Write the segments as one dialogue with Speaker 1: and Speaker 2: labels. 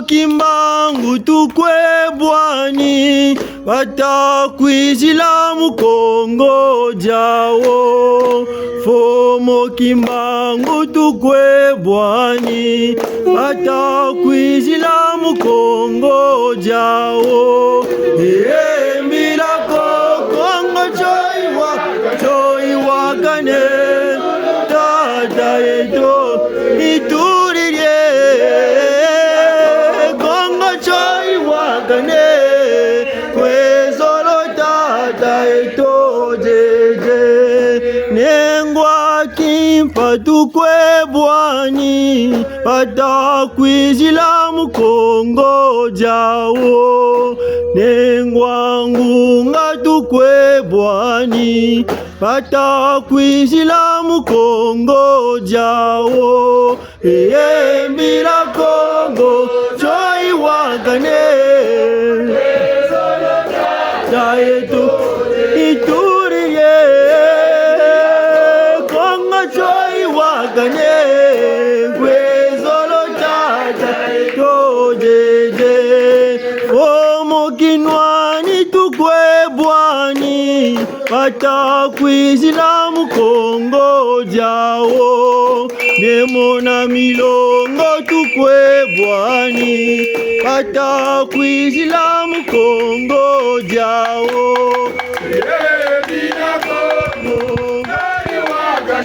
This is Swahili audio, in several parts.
Speaker 1: Kimbangu tukwe bwani batakwizila mukongo jawo. Fomo Kimbangu tukwe bwani batakwizila mukongo jawo. Milako kongo choi wakane tata eto ituririe. Kongo choi wakane kwezolo tata eto jeje. Nengwa kimpa tukwe bwani batakwizila mukongo jawo. Nengwa ngunga tukwe bwani batakwizila mukongo jawo. Mbila Kongo choi wakane taetu ituriye. Kongo choi wakane kwezolo tata tojeje. Fomo kinwani tukwe bwani batakwizila mukongo jawo. Nemona milongo tukwe bwani batakwizila mukongo jawo.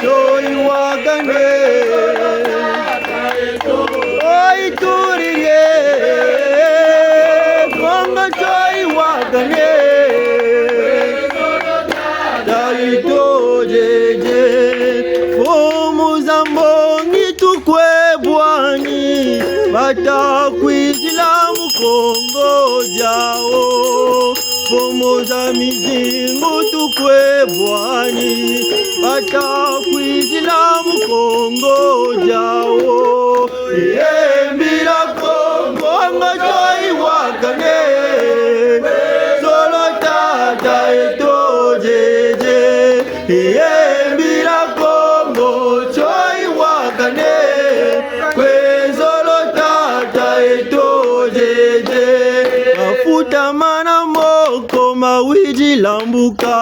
Speaker 1: Choi wakane ituriye. Kongo choi wakane taito jeje. Fomo zambongi tukwe bwani batakwizila mukongo jawo. Fomo za mizingo tukwe bwani batakwizila mukongo jawo. Mbila Kongo choi wakane solo tata eto jeje. Mbila Kongo choi wakane kwezolo tata eto jeje. Mafuta mana moko mawiji lambuka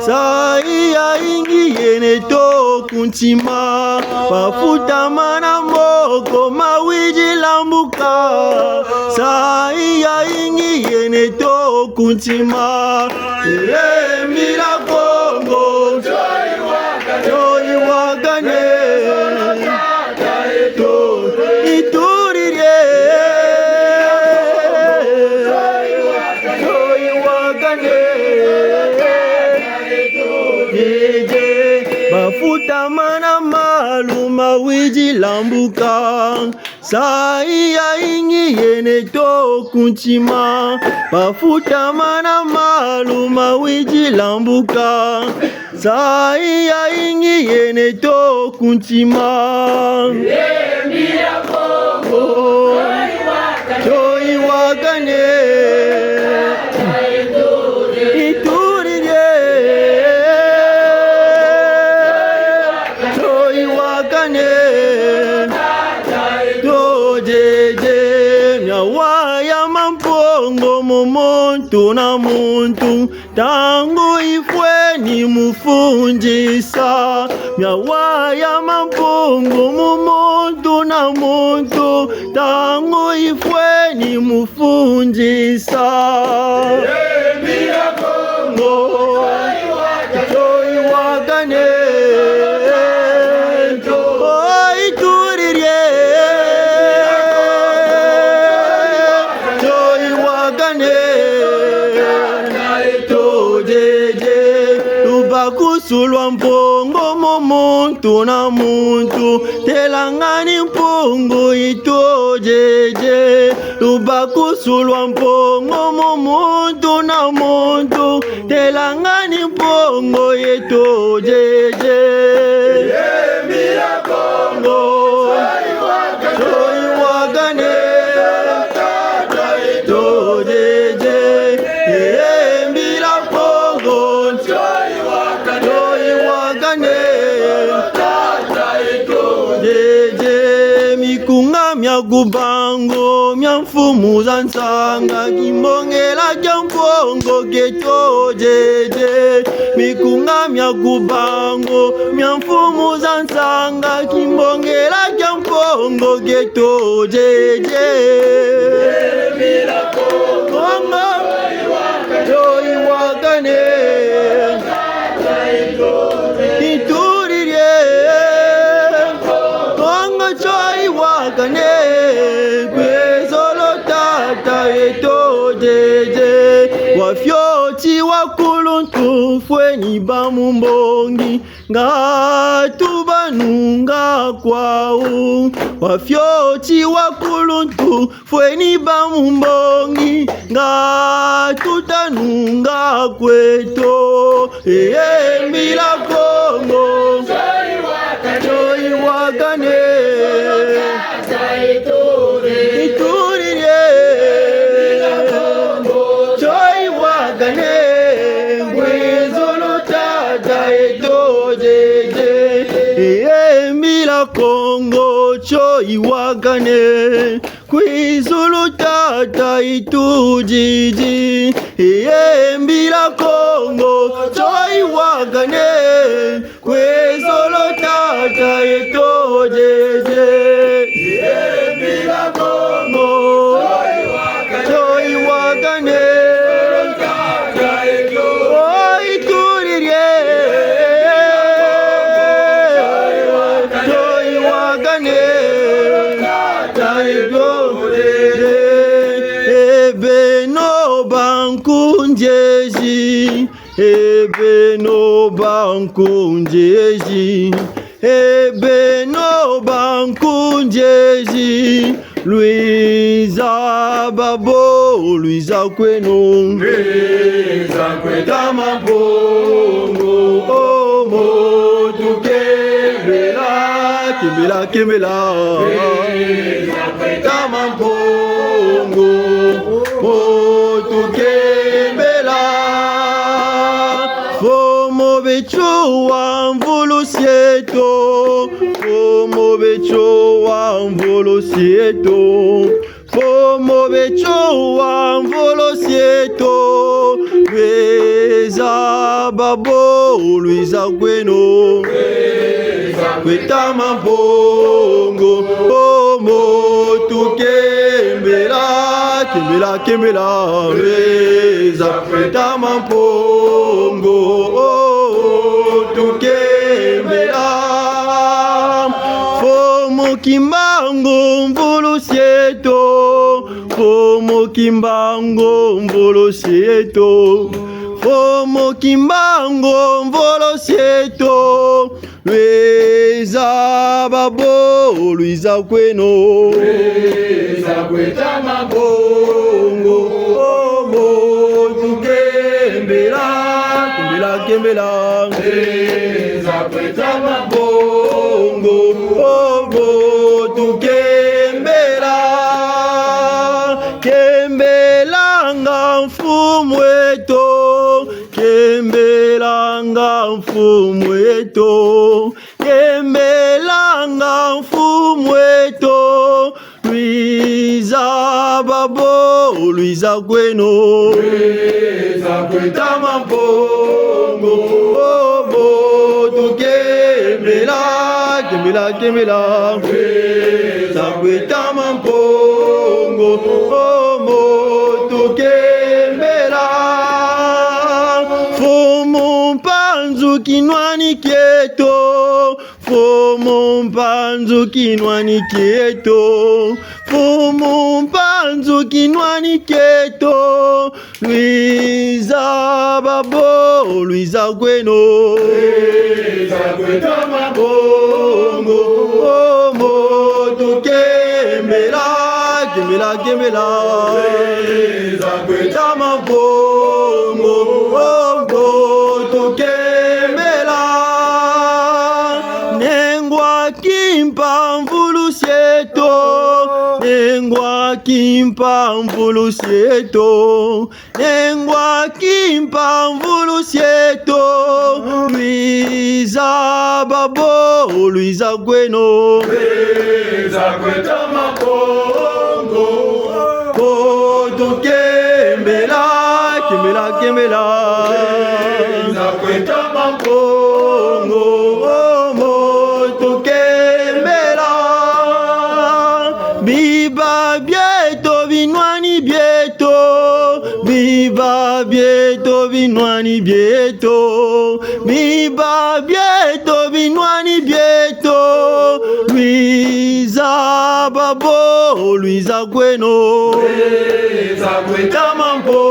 Speaker 1: sai ya ingi yene to kunchima. Mafuta mana moko mawiji lambuka sai ya ingi yene to kunchima. Mbila Kongo choi wakane ituririe. Choi wakane jeje. Mafuta mana maluma wiji lambuka sai ya ingi yene to kunchima. Mafuta mana maluma wiji lambuka sai ya ingi yene to kunchima. Mbila Kongo choi wakane ituririe. Choi wakane tojeje. Myawaya mampongo mumuntu na muntu tangu ifwe ni mufunjisa. Myawaya mampongo mumuntu na muntu tangu ifwe ni mufunjisa. Mbila Kongo choi wakane ituririe. Choi wakane tojeje. Lubakusulwa mpongo mumuntu na muntu telangani mpongo itojeje. Lubakusulwa mpongo mumuntu na muntu telangani mpongo itojeje. Mbila Kongo choi wakane tojeje. Mbila Kongo choi wakane jeje. Mikunga mya kubango mya mfumu za nsanga kimbongela kya mpongo keto jeje mikunga mya kubango mya mfumu za nsanga kimbongela kya mpongo keto jeje kongo joyi wakane ituririe kongo joyi wakane kwezolo tata eto jeje wafyoti wakuluntu fweni bamumbongi nga tubanunga kwau wafyoti wakuluntu fweni bamumbongi nga tutanunga kweto mila kongo joyi wakane ituririe joyi wakane ngwezolo tata eto jeje mila kongo joyi wakane kwizulu tata itujiji mbila kongo joyi wakane kwizulu tata itojeje mbila kongo joyi wakane ituririe joyi wakane ebeno bankunjeji ebeno bankunjeji ebeno bankunjeji Luiza babo Luiza kwenu Luiza kwetama bongo omo tukembela kembela kembela Luiza kwetama bongo tukembela fomo becho wa mvolusieto fomo becho wa mvolusieto fomo becho wa mvolusieto Luiza babo Luiza kweno kwetama bongo omo tukembela kembela kembela Luiza kwetama bongo tukembela fomo kimbango mvolusieto fomo kimbango mvolusieto fomo kimbango mvolusieto Luiza babo Luiza kweno Luiza kwetama bongo omo tukembela kembela kembela Luiza kwetama bongo omo tukembela kembelanga mfumweto kembelanga mfumweto kembelanga mfumweto Luiza babo Luiza kweno Luiza kwetama bongo omo tukembela kembela kembela Luiza kwetama bongo omo tukembela fomo mpanzu kinwani kieto fomo mpanzu kinwani kieto fomo mpanzu kinwani kieto Luiza babo Luiza kweno Luiza kwetama bongo omo tukembela kembela kembela Luiza kwetama bongo omo tukembela nengwa kimpa mvulusieto nengwa kimpa mvulusieto nengwa kimpa mvulusieto Luiza babo Luiza kweno Luiza kwetama Bongo, moto kembela, kembela, kembela. Zakweta Bongo, moto kembela. Biba bieto vinwani bieto, biba bieto vinwani bieto, biba bieto vinwani bieto. Luisa babo, Luisa kweno, Luisa kweta Bongo,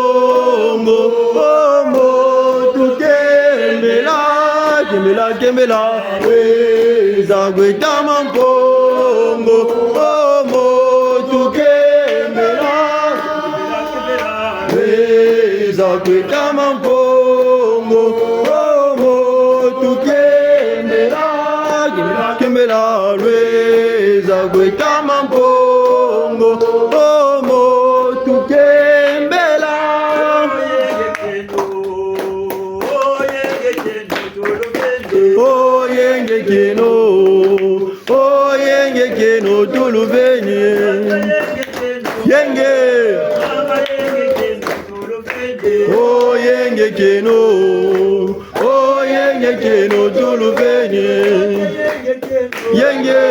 Speaker 1: moto kembela, kembela, kembela. Luisa kweta Bongo, moto kembela, Luisa kweta Bongo, moto kembela, kembela, kembela. Luisa kweta Bongo, moto kembela. Oh yenge keno, oh yenge keno tuluveni, yenge, oh yenge keno, oh yenge keno tuluveni, yenge,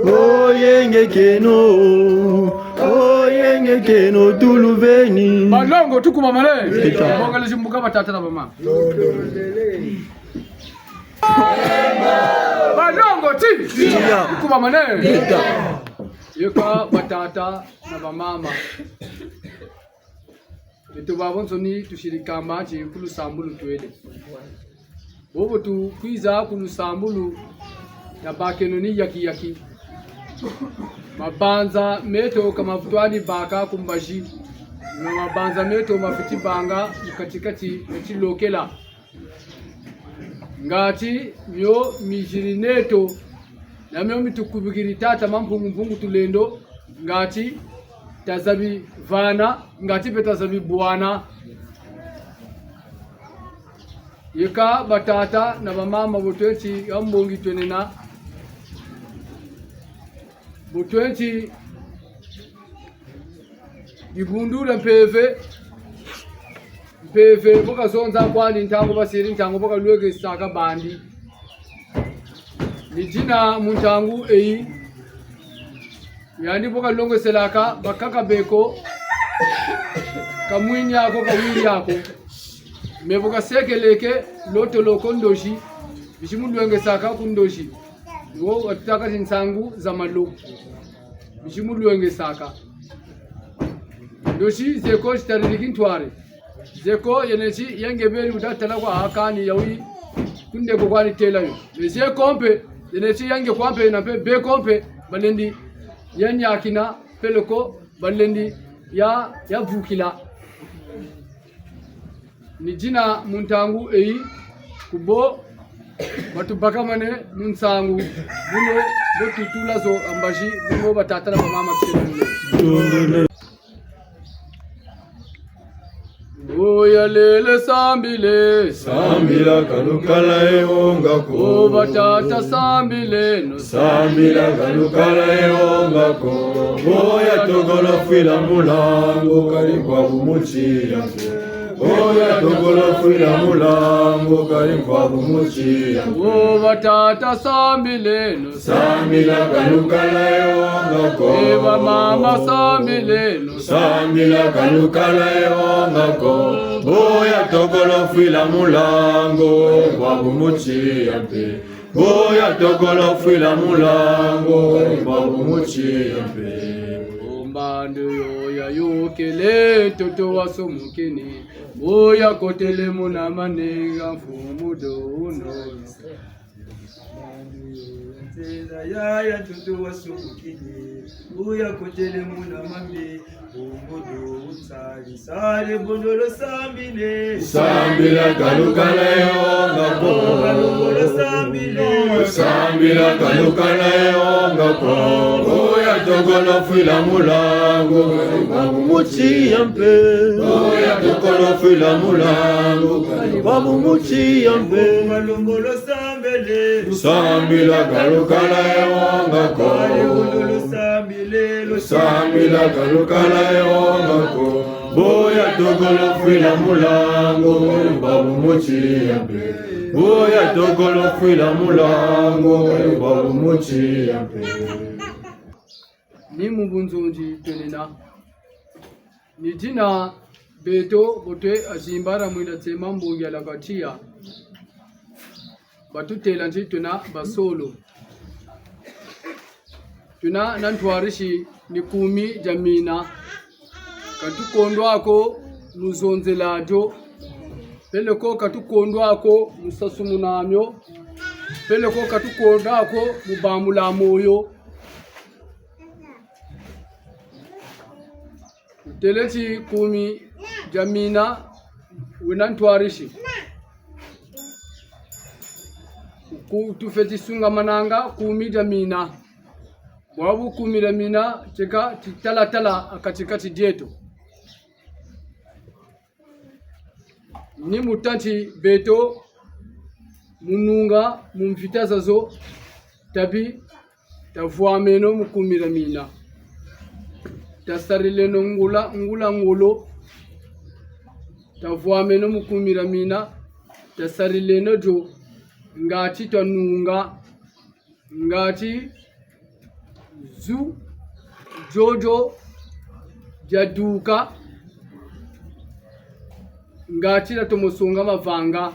Speaker 1: oh yenge keno, oh yenge keno tuluveni.
Speaker 2: Malongo tukuma male. Bonga shimbuka batata na mama. Malongo ti. Tukuma male. Yeka batata na mama. Etubabonsoni tushirikamba chi kulu sambulu twele. Bobo tu kwiza kulu sambulu ya bakenoni yaki yaki. Mabanza meto kama futwani baka kumbashi. Na mabanza meto mafiti banga katikati lokela. Ngati myo mijirineto na myo mitukubigiri tata mampungu tulendo ngati tazabi vana ngati petazabi buana. Yeka batata na mama botwenchi ambongi twenena botwenchi ibundura mpeve boka zonza kwani ntango basiri ntango boka lwege saka bandi ni jina muntangu eyi yani boka longo selaka bakaka beko kamwini yako kawili yako meboka sekeleke loto lokondoshi bishimu lwenge saka kundoshi ngo wataka zinsangu za malu bishimu lwenge saka doshi zeko shtaririkin tware zeko yenechi yengeberi udatala kwa hakani yawi kunde ko kwani telayo ze kompe yenechi yange kwampe na be kompe balendi yan yakina peloko balendi ya vukila ni jina muntangu eyi kubo batubaka mane munsangu buno botutula zo ambashi buno batata na mama pele. Oya lele sambile
Speaker 1: Sambila kanukala eonga ko
Speaker 2: batata sambile no
Speaker 1: Sambila kanukala eonga ko Oya togolo fila mulango kalimba bumuchi yangu Oya togolo fila mulango kalimba bumuchi yangu
Speaker 2: batata sambile no
Speaker 1: Sambila kanukala eonga ko
Speaker 2: Eva mama sambile no
Speaker 1: Sambila kanukala eonga ko Boya togolo fila mulango kwa bumuchi yampe Boya togolo fila mulango kwa bumuchi yampe
Speaker 2: Ombando yoya yokele toto wasomukini Boya kotele muna manega mfumudo uno
Speaker 3: ya toto wasomukini Boya kotele muna mambe Bongodo utsali sale bondolo sambile
Speaker 1: Sambila kanukala eonga ko
Speaker 3: Bondolo sambile
Speaker 1: Sambila kanukala eonga ko Boya tokolo fila mulango babumuchi yampe boya tokolo fila mulango babumuchi yampe
Speaker 3: malongolo sambele
Speaker 1: sambila galukala ewangako sambila galukala ewangako boya tokolo fila mulango babumuchi yampe boya tokolo fila mulango babumuchi yampe.
Speaker 2: Ni mubunzonji tonena ni jina beto bote azimbara mwina tsema mbungi alakatia batutela nji tuna basolo tuna nantwarishi ni kumi jamina katukondwako muzonzelajo peleko katukondwako musasumunamyo peleko katukondwako mubamula moyo teleti kumi jamina winantwarishi tufeti sunga mananga kumi jamina wabu kumi jamina cheka tala katikati dieto ni mutanchi beto mununga mumfitaza zo tabi tavuameno mukumi jamina tasarileno ngula ngolo tavuameno mukumira mina tasarileno jo ngati tanunga ngati zu jojo jaduka ngati latomosunga mavanga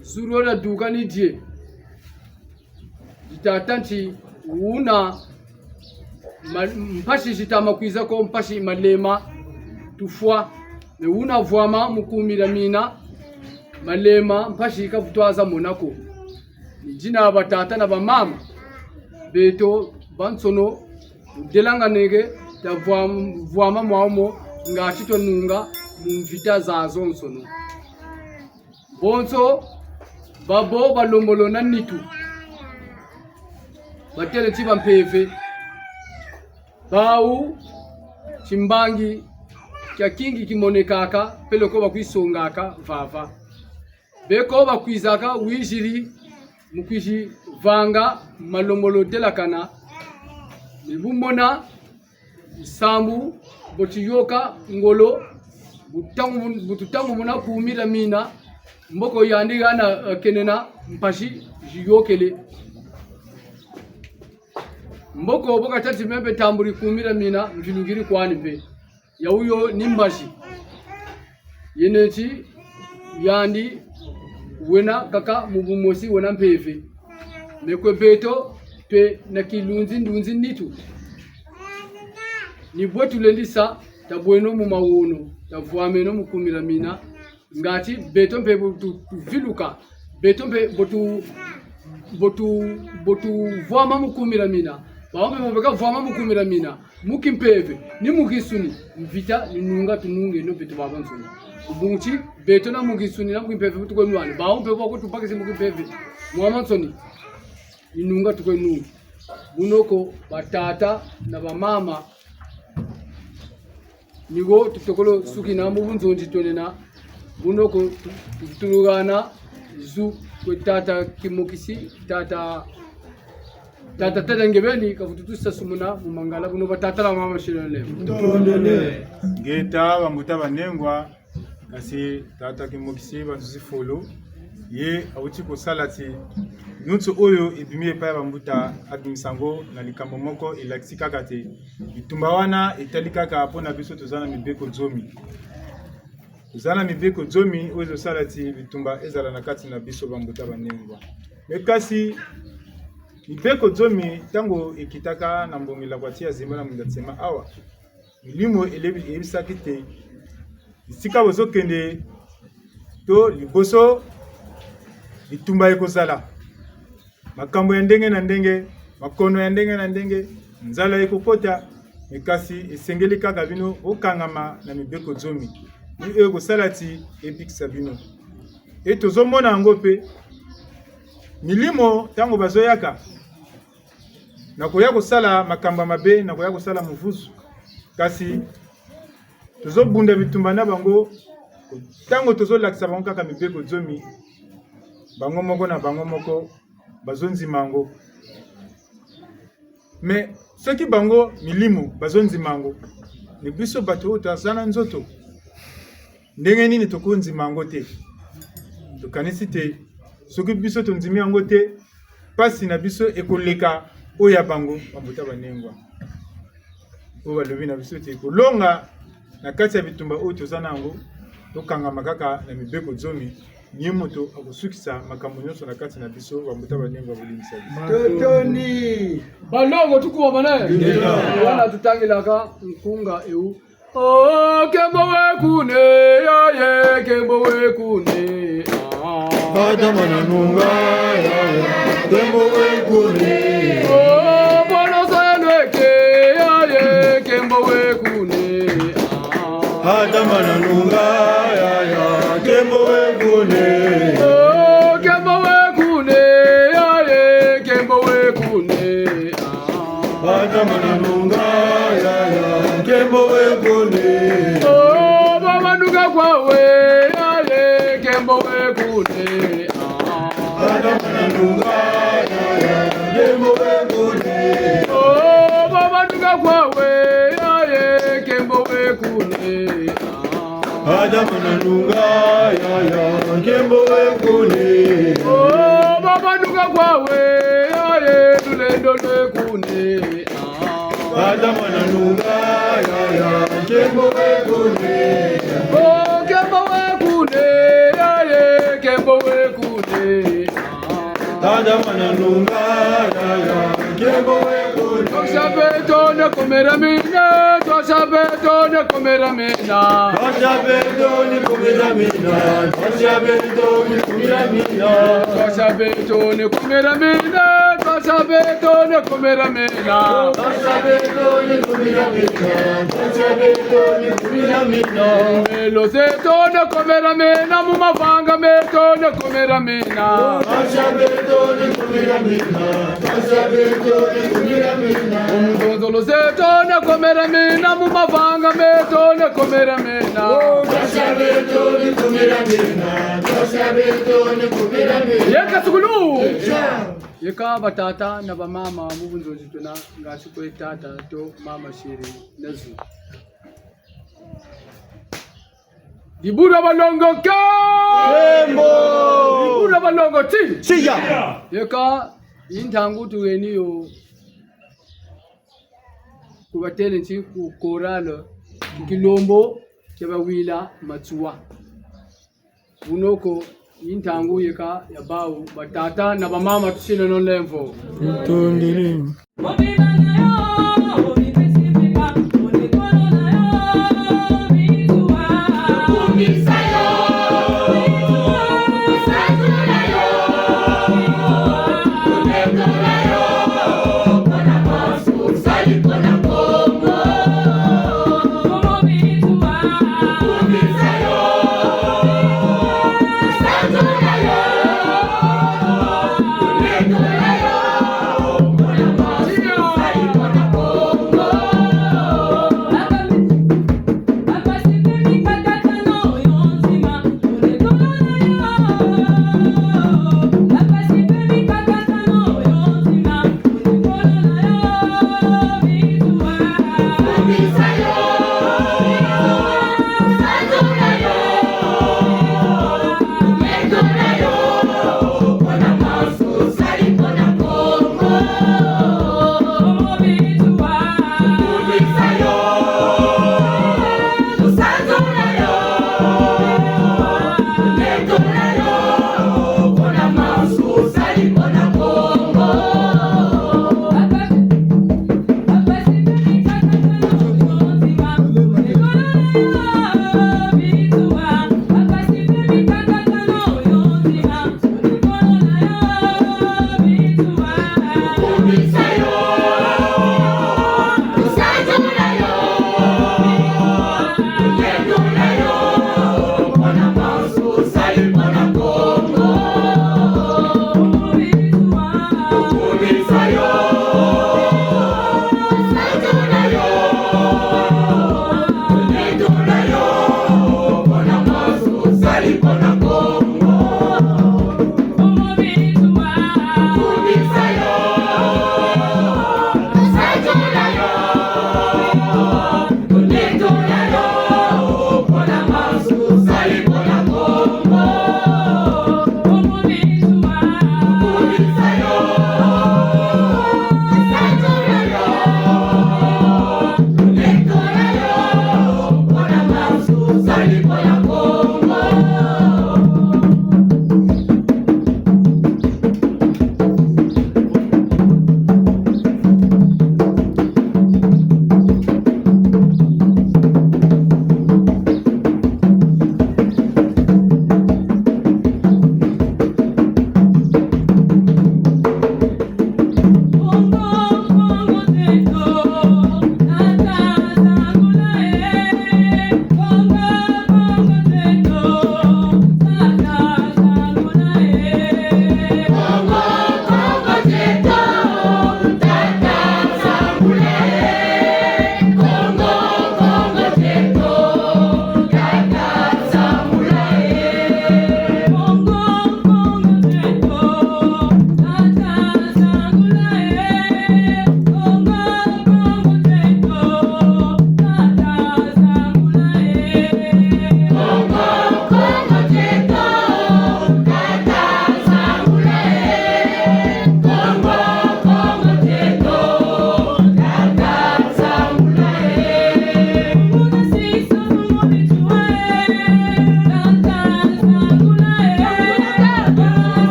Speaker 2: zuro la duka ni die itatanti una mpashi jitama kwiza ko mpashi malema tufwa ne una vuama mukumira mina malema mpashi kavutwaza monako jina batata na bamama beto bansono delanga nege ta vuama mwamo ngati tonunga mumvita zazo nsono bonso babo balombolo nanitu batele tiba mpeve bau chimbangi kya kingi kimonekaka peleko bakwisongaka vava beko bakwizaka wijiri mukwishi vanga malomolo delakana nibumona sambu botiyoka ngolo bututangu muna kumira mina mboko yandigana kenena mpashi jiyokele mboko boka tati membe tamburi kumira mina mjilugiri kwani pe ya uyo nimbashi yeneti yandi wena kaka mubumosi wena mpefe mekwe beto pe na kilunzi ndunzi nitu ni bwetu lendisa tabweno mu mawono tavuameno mukumira mina ngati beto mpe botu viluka beto mpe botu vuama mukumira mina baombe mobeka vuama mukumira mina mukimpeve ni mukisuni mvita ninunga tununge no beto babanzuni ubunchi beto na mukisuni na mukimpeve tuko nwane baombe boko tupakise mukimpeve mwamansoni ninunga tuko nunge bunoko batata na bamama nigo tutokolo suki na mubunzonji tonena bunoko tutulugana zu ko tata kimokisi tata ngebeni kavututusa sumuna mumangala buno batata la mama shirole
Speaker 1: ndondone
Speaker 4: ngeta bamuta banengwa kasi tata kimokisi banzifolo ye awuti ko salati nutsu oyo ibimie pa bamuta adimisango na likambo moko ilaksika kate itumba wana italikaka pona biso tozana mibeko zomi tozana mibeko zomi oyo salati bitumba ezala na kati na biso bamuta banengwa mekasi mibeko zomi tango ekitaka na mbongela kwatia zimba na mundatsema awa milimo elebisaki te isika bozokende to liboso bitumba ekozala makambo ya ndenge na ndenge makono ya ndenge na ndenge nzala ekokota mekasi esengeli kaka bino okangama na mibeko zomi ni oyo kosalati ebikisa bino e tozomona yango pe milimo tango bazoyaka na koya kosala makamba mabe na koya kosala muvusu kasi tozobunda bitumba na bango tango tozolakisa bango kaka mibeko zomi bango moko na bango moko bazonzima yango mais soki bango milimo bazonzima yango ni biso bato oyo toza na nzoto ndenge nini tokonzima yango te tokanisi te soki biso tondimi yango te pasi na biso ekoleka oyo ya bango bambuta banengwa oyo balobi na biso te kolonga na kati ya bitumba oyo toza na yango tokangama kaka na mibeko zomi nye moto akosukisa makambo nyonso na kati na biso bambuta banengwa bolimisa biso
Speaker 1: Totoni
Speaker 2: balongo tukuwa mane wana tutangilaka nkunga eu kembo wekune yaye kembo wekune
Speaker 1: Adama na nunga yaye kembo wekune
Speaker 2: bono sanweke yaye kembo wekune
Speaker 1: Adama na nunga yaye kembo wekune
Speaker 2: kembo wekune yaye kembo wekune
Speaker 1: Adama na nunga yaye kembo wekune
Speaker 2: bamanduka kwawe yaye kembo wekune
Speaker 1: Adama na nunga yaye kembo wekune
Speaker 2: bamanduka kwawe yaye kembo wekune
Speaker 1: Adama na nunga yaye kembo wekune
Speaker 2: bamanduka kwawe yaye lulendo lwekune
Speaker 1: Adama na nunga yaye kembo wekune
Speaker 2: kembo wekune yaye kembo wekune
Speaker 1: Adama na nunga yaye kembo wekune
Speaker 2: Toshabeto ne komera mina Toshabeto ne komera mina
Speaker 1: Toshabeto ni kumira mina Toshabeto ni kumira mina
Speaker 2: Toshabeto ne komera mina Toshabeto ne komera mina
Speaker 1: Toshabeto ni kumira mina Toshabeto ni kumira mina
Speaker 2: Melo seto ne komera mina Mumavanga meto ne komera mina
Speaker 1: Toshabeto ni kumira mina Toshabeto ni kumira mina
Speaker 2: Umdozolo seto ne komera mina Mumavanga meto ne komera mina
Speaker 1: Toshabeto ni kumira mina Toshabeto ni kumira mina
Speaker 2: Yeka sukulu Yeka batata na bamama mubunzozi tuna ngasi kwe tata to mama shiri nazu Dibura balongo ka
Speaker 1: Embo
Speaker 2: Dibura balongo ti
Speaker 1: Siya
Speaker 2: Yeka intangu tuweni yo kubatele nchi ku koralo kilombo kebawila matsuwa unoko intangu yeka yabawu batata na bamama tusile no lemvo
Speaker 1: Tundiri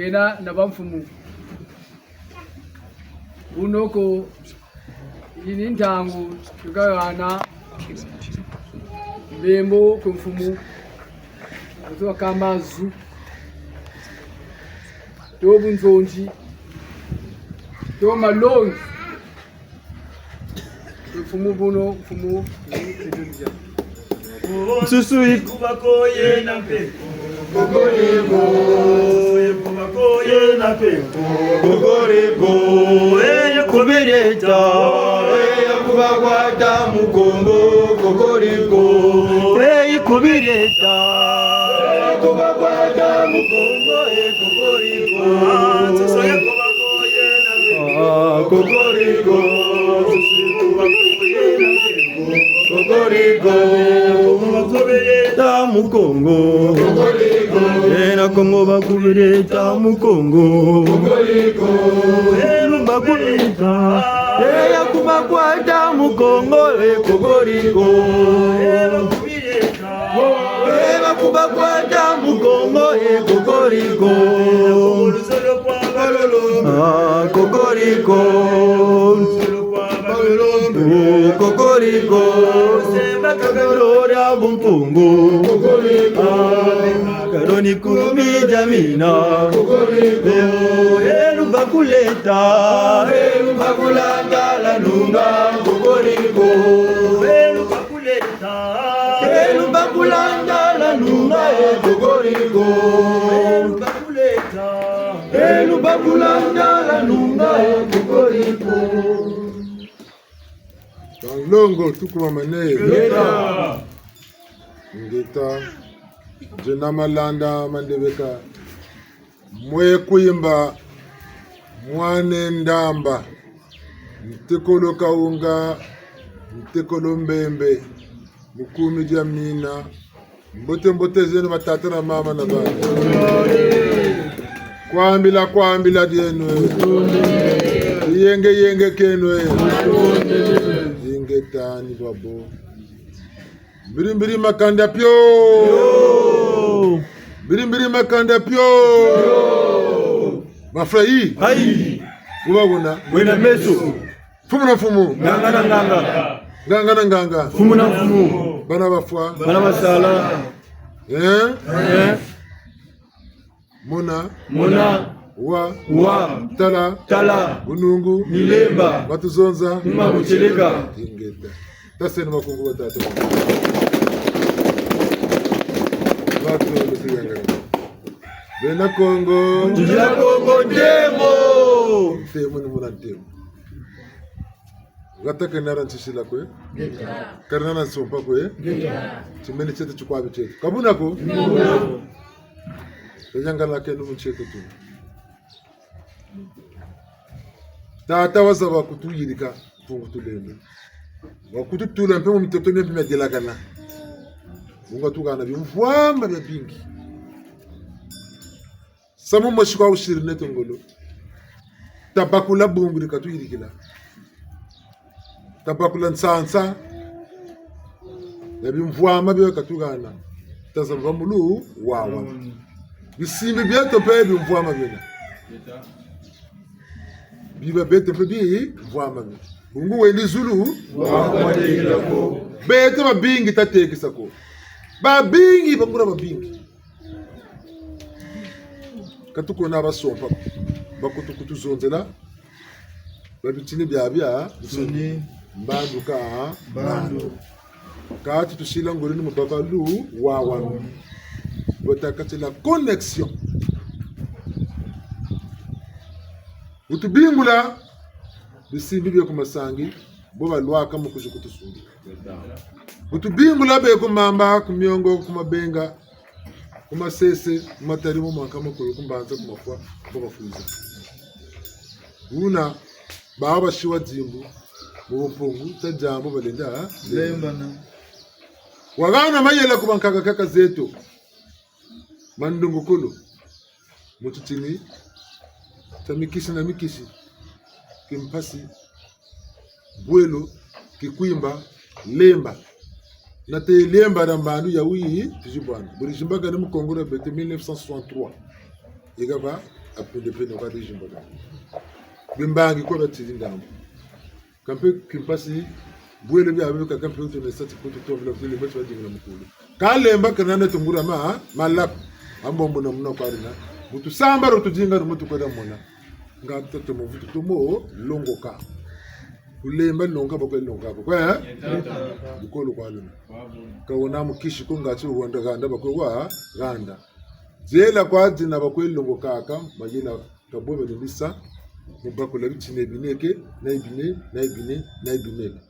Speaker 2: ngena na bamfumu unoko yini ntangu tukagana bembo kumfumu kutoka kamazu to bunzonji to malongi mfumu buno mfumu edunja
Speaker 3: Susu ikubako ye na pepo
Speaker 1: Kokoriko,
Speaker 3: ikubako ye na pepo
Speaker 1: kokoriko,
Speaker 3: kubireta
Speaker 1: kubakwata mukongo. Kokoriko,
Speaker 3: kubireta
Speaker 1: kubakwata mukongo. Kokoriko,
Speaker 3: Susu ikubako ye na pepo
Speaker 1: kokoriko,
Speaker 3: ikubako ye na pepo
Speaker 1: kokoriko,
Speaker 3: kubireta mukongo
Speaker 1: kokoriko,
Speaker 3: Ena Kongo bakubireta mukongo
Speaker 1: kokoriko,
Speaker 3: bakubireta Eya kubakwata mukongo
Speaker 1: kokoriko,
Speaker 3: bakubireta
Speaker 1: eba kubakwata mukongo. Kokoriko,
Speaker 3: Urusolo kwa balolo
Speaker 1: kokoriko, kokoriko,
Speaker 3: Semba kakalora bumpungu
Speaker 1: kokoriko,
Speaker 3: Karoni kumi jamina
Speaker 1: kokoriko,
Speaker 3: Elu bakuleta
Speaker 1: bakulanda la nunga. Kokoriko,
Speaker 3: Elu bakuleta
Speaker 1: bakulanda la nunga. Kokoriko,
Speaker 3: Elu bakuleta
Speaker 1: bakulanda la nunga. Kokoriko.
Speaker 5: Longo tukuma mane ngita jena malanda mandebeka mwe kuimba mwane ndamba mtekolo kaunga mtekolo mbembe mukumi jamina mbote zenu batata na mama na bana kwambila dienwe yenge kenwe tani babo mbiri makanda pyo mbiri makanda pyo mafrai
Speaker 3: Hai
Speaker 5: ubabona
Speaker 3: Wena meso
Speaker 5: fumu na fumu nganga
Speaker 3: Fumu na fumu
Speaker 5: bana bafwa
Speaker 3: Bana masala
Speaker 5: mona wa
Speaker 3: Tala
Speaker 5: bunungu
Speaker 3: Milemba
Speaker 5: batuzonza
Speaker 3: Mabucheleka
Speaker 5: ingeta taseni makungu batatu batu lusiganga bena Kongo
Speaker 3: Njila Kongo njemo
Speaker 5: temu ni muna temu gata kenara nchishila kwe karnana nsompa kwe chimeni chetu chukwabi chetu kabuna ko Tejangala kenu mcheto tu tata wasaba kutuyirika tungutulendo wakututula mpe mu mitoto ne pima delagana unga tukana bimfwamba bya bingi samu mashikwa ushirine tongolo tabakula bungu likatuyirikila tabakula nsansa ya bimfwamba bya katukana tazamba mulu wawa bisimbi byeto pe bimfwamba bina biba bete pe bi mfwamba bina bungu wendi zulu bete babingi tatekisa ko babingi bangura babingi katuko na basompa bakutukutu zonzela babitini byabya
Speaker 3: Soni
Speaker 5: mbandu ka
Speaker 3: Bandu
Speaker 5: kati tushila ngolini mubakalu wawa botakati la connexion utubingula bisimbi bye kumasangi bo balwaka mukujukutusungi utubingula be kumamba kumyongo kumabenga kumasese matari mu manka makuru kumbanza kumafwa bo bafuza una baba shiwa dzimbu mu mpungu tajambo balenda
Speaker 3: Lembana
Speaker 5: wagana mayela kubankaka kaka zetu mandungu kulu mututini tamikisi na mikisi kimpasi bwelo kikwimba lemba na te lemba na mbandu ya wii tujibwana bulijimbaga ni mukongora bete 1963 igaba apende pende kwa rejimbo da bimbangi ko batiri ndambo kampe kimpasi bwele bya abe ka kampe uto ne sati kuto to vile vile beto wajinga mukulu kalemba kanana tungura malap ambombo na muna kwarina mutu samba ro tujinga mutu kweda mona ngapto to muvutu to mo longoka ulemba longa bakwe longa kwa bukolo kwaluna kawona mukishi ko ngati uwanda ganda bakwe wa ganda zela kwa dina bakwe longoka ka magina kabobe lisa mubako la bitine bineke na ibine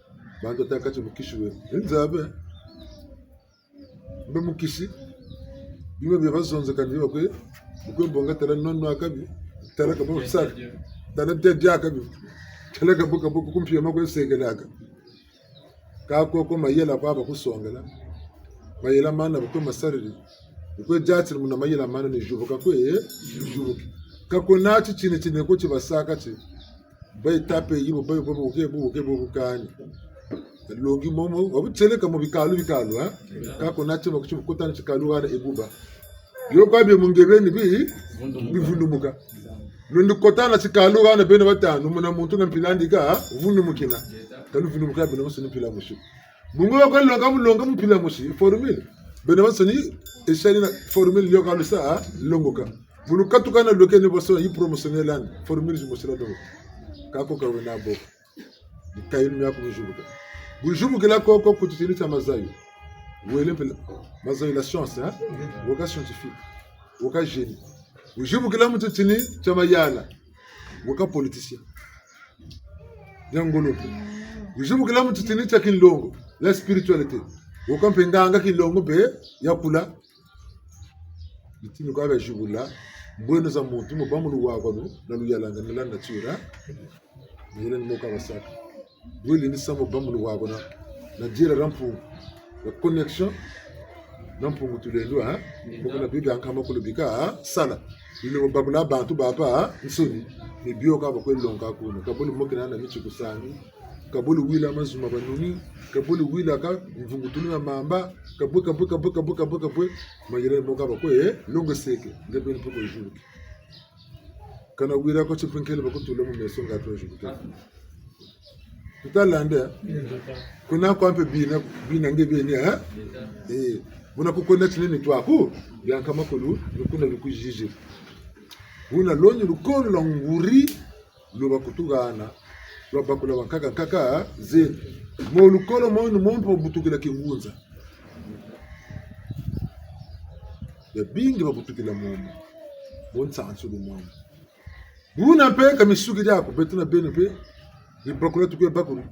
Speaker 5: bando takati mukishi we nzabe mbe mukishi bimwe byabazonze kandi bakwe mbonga tala nonno akabi tala kabo sak tala tedja akabi tala kabo kumpiya mako segelaka ko mayela baba kusongela mayela mana ko masariri ko jati muna mayela mana ne jubuka ko jubuki kako nati chine ko chibasaka chi bai tape yibo bai bo kani longi momo wabuteleka mu bikalu ha kako nati makuchu kutana chikalu ara ebuba yo kwabe mungebeni bivundumuka lundi kotana chikalu ana bene batanu muna muntu ngampilandika vundumukina kalu vundumuka bene musoni pila mushi bungo ko longa mpila mushi formule bene musoni eshali na formule yo kalu sa longoka bunu katukana lokene boso yi promotionnel an formule jumosira do kako kawena bo kayin ya ko jubuka bujubuka la ko kutitini ta mazayo wele mazayo la science woka scientifique woka génie bujubuka la mutitini ta mayala woka politicien yangolo bujubuka la mutitini ta kinlongo la spiritualité woka mpenganga kinlongo be yakula bitini kwa bajubula mbwenu za muntu mubamu wako no naluyalanga nalanda tsura yele moka basaka wili ni samo bamu wako na jira rampu la connexion rampu mutulendo ha mukuna bibi ankama kulubika sala ile mubabula bantu baba nsoni ni bioka bakwelonga kuno kabulu mokina na michi kusangi kabulu wila mazuma banuni kabulu wila ka mvungutuni ya mamba kabu magere moka bakwe longo seke ngebe ni poko juru kana wila ko chipinkele bakutule mu meso ngato juru tutalanda kuna kwa mpe bina ngebe ni ha una kukona tini twako yanka makulu kuna lukujije una lonyo lukolo la nguri loba kutugana loba kula kaka ze mo lukolo mo mpo butukila kingunza ya bingi babutukila momo bonsansu lumomo una pe kamisuki jako betuna bene pe ni bakula tukwe bakuru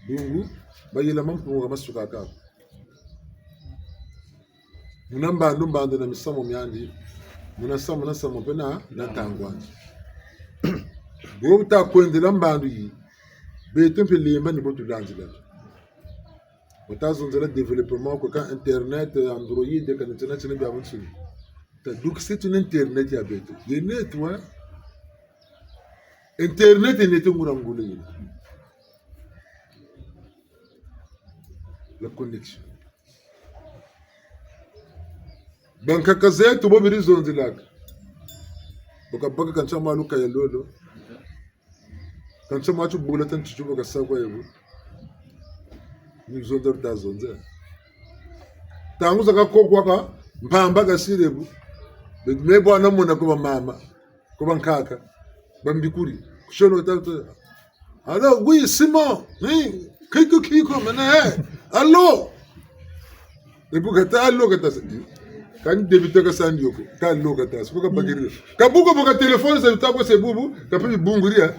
Speaker 5: dungu bayela mampu masuka ka munamba ndumbando na misamo myandi munasamo pena na tangwanje bota kwendela mbandu yi betempe lemba ni botu danzila botazonzela développement ko ka internet android ka internet ne biamu tsuni ta donc c'est une internet ya beto le netwa internet ne tungura ngule yi la connexion banka kazetu bo birizonzilaka baka kancha maluka ya lolo kancha machu bulatan chuchuba kasakwa yebo ni zonda tazonza tangu zaka kokwa ka mpamba kasirebu mebo anamona ko mama ko bankaka bambikuri kushono tata alo oui Simon ni kiko mana allo ebukata allo kata kan debite ka sandio ko ka loka tas ko ka bagiri ka buko boka telefone sa utako se bubu ka pi bunguria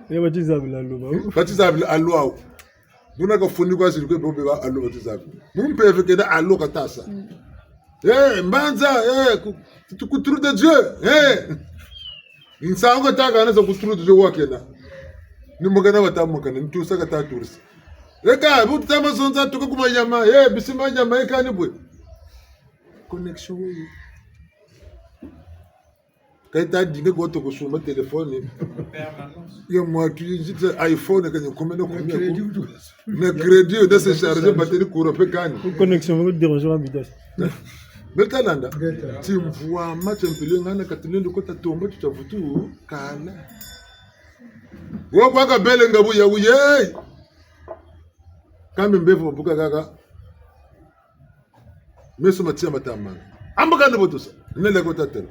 Speaker 3: ya batizabila allo
Speaker 5: batizabila allo aw buna ka foni ko asiri ko bobe ba allo batizabila mumpe feke da allo ka tasa mbanza kuturu de Dieu insango taka na za kuturu de Dieu wakena ni mugana batamukana ni tusa ka ta turisi reka butu tamazonza tuko kuma nyama bisima nyama ikani bwe connexion oui quand tu dis que tu as sur mon téléphone il y a moi qui dit iPhone que combien de crédit de se charger batterie courant pe kan
Speaker 3: connexion me dérange en vitesse
Speaker 5: Betalanda. Timvua machempele ngana katulendo kota tomba tutavutu kala. Waka bele ngabu ya uye. Kambe mbevu mabuka kaka. Meso matia matama. Ambaka na botusa. Nele kota tele.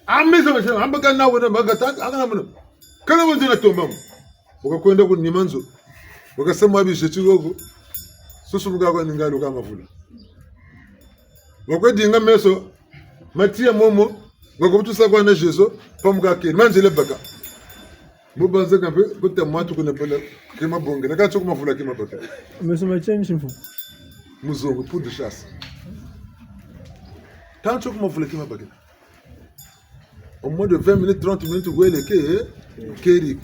Speaker 5: Amesa masema ambaka na wona magata akana mno. Kana mwanzo na tomba. Wakakwenda ku nimanzo. Wakasema abi shechigogo. Susu buga kwa ningali kama vula. Wakwedinga meso matia momo wakubutusa kwa na jeso pamuka ke manjele baka. Mubanze kampe kote mwatu kuna pele kema bonge na kacho kuma vula kema baka.
Speaker 3: Meso matia chimfu.
Speaker 5: Muzongo pour de chasse. Kacho kuma vula kema baka. Au moins de 20 minutes 30 minutes gwele ke keri.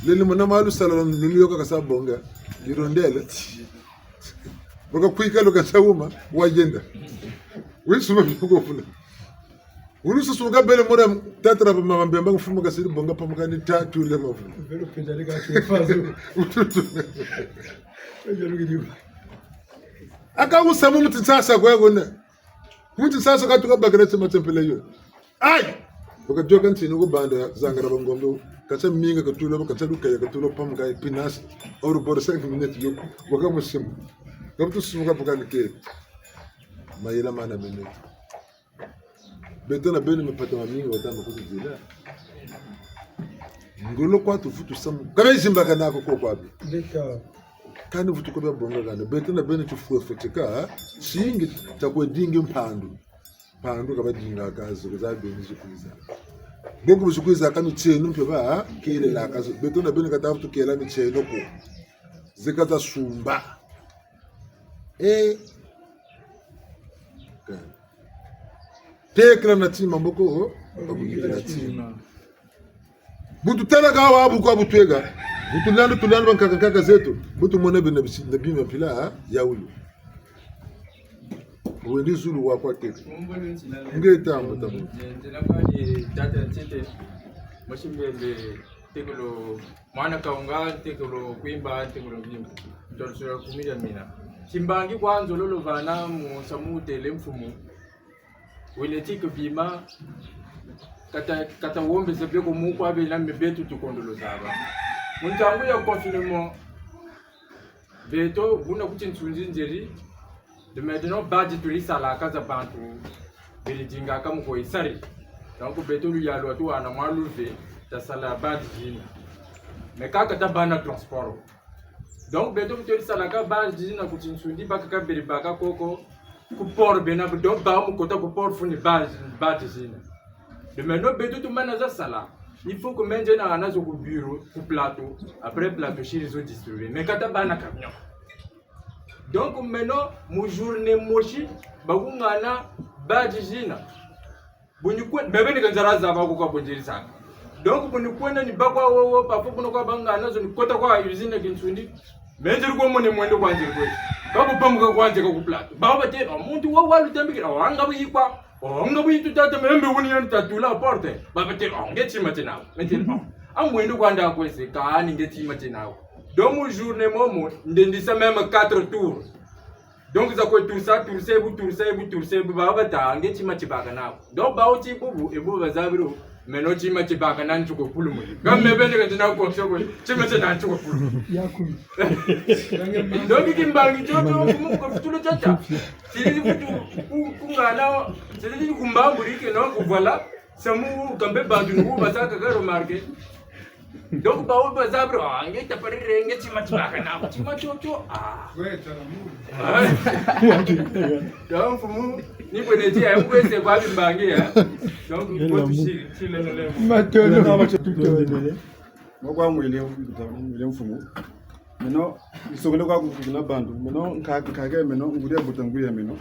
Speaker 5: Lele mona malu salon niliyo kasa bonga. Girondele. Baka kuika loka chawuma wajenda. Wisuma mkufuna. Unusu suga bele mora tatra pa mambemba mfumo kasiri bonga pa mukani tatu le mafu.
Speaker 2: Velo pinjalika chufazo.
Speaker 5: Aka usamu mutitsasa kwa gona. Mutitsasa katuka bagara tsema tempele yo. Ai! Baka joka ntino go banda zangara bangombo. Kacha minga katulo kacha duka katulo pa mukai pinas or bor 5 minutes yo. Baka musimu. Kaptu suga baka ke. Mayela mana minute. Betona bene mepata mamingi watamba kuti zila. Ngolo kwa tufutu samu. Kama izimba kana ko kwapi.
Speaker 2: Deka.
Speaker 5: Kandi futu ko bonga kana. Betona bene tufuefetika singi takwe dinge mpandu. Pandu kaba dinga kazo kuzabe nizikuiza. Bongo muzikuiza kanu tsenu mpe ba kile la kazo. Betona bene katafutu kela mi tsenu ko. Zikata sumba. Tekra na tima mboko bakugirira tima. Butu tela gawa abu kwa butwega. Butu lando tulando bankaka zetu. Butu mwana bina bima pila ya ulu. Wendi zulu wa kwa tete. Ngeta mbota mu.
Speaker 1: Ndina kwa ni tata tete. Mashimbe tekolo mwana kaunga tekolo kuimba tekolo bimba. Tolsura kumira mina. Chimbangi kwanzo lolo vana mu samute lemfumu. Weletike bima kata wombe sepe ko mu kwa bela mebetu tukondolo zaba. Muntangu ya confinement. Beto buna kuti ntsunzi njeri. De maintenant badi tulisa la kaza bantu. Belidinga kamu ko isari. Donc beto lu ya lo to ana maluve ta sala badi jina. Mekaka tabana transport. Donc beto tulisa la ka badi jina kuti ntsundi bakaka beri baka koko. Kupor bena donc ba mu kota kupor funi badi jina. De maintenant beto tu manaza sala. Il faut que maintenant on a au bureau, au plateau, après plateau chez les autres distribués. Mais quand on a un camion. Donc maintenant, mon journée mochi, bagungana badijina. Bunyukwe, bebe ni kanjara zaba kwa bonjiri sana. Donc bunyukwe ni bakwa wo parfois kuno kwa bangana zo ni kota kwa usine kinsundi. Menjiri kwa mone mwendo kwa njiri kwe. Babu pamuka kwa njiri kwa plateau. Baba te muntu wa walu tambikira wanga buyikwa. Onga buyitu tata membe woni yan tatula porte. Baba te ngeti matina. Metin. Amwendo kwanda kwese ka ni ngeti matina. Donc mon journée momo ndendisa même 4 tours. Donc ça quoi tout ça baba ta ngeti machibaka nako. Donc ba uti bubu ebu bazabiro meno chi machibaka nan chuko pulu mo. Kam mebe ne kana ko choko chima chana chuko pulu.
Speaker 2: Yakumi.
Speaker 1: Donc kimbangi chocho ko futulo chacha. Sisi futu kungana sisi kumbamburi ke no ko voilà. Samu kambe bandu ngo basaka ka remarquer. Donc bawo bazabro ngeta parire ngeti machibaka nako. Chima chocho Donc fumu ni kwenye ya mwese kwa bimbangi ya. Donc kwa tushile lele.
Speaker 2: Matolo na matolo.
Speaker 3: Mokwa mwile mfumu. Meno isogole kwa kukuna bandu. Meno nkage meno ngudia butanguya meno.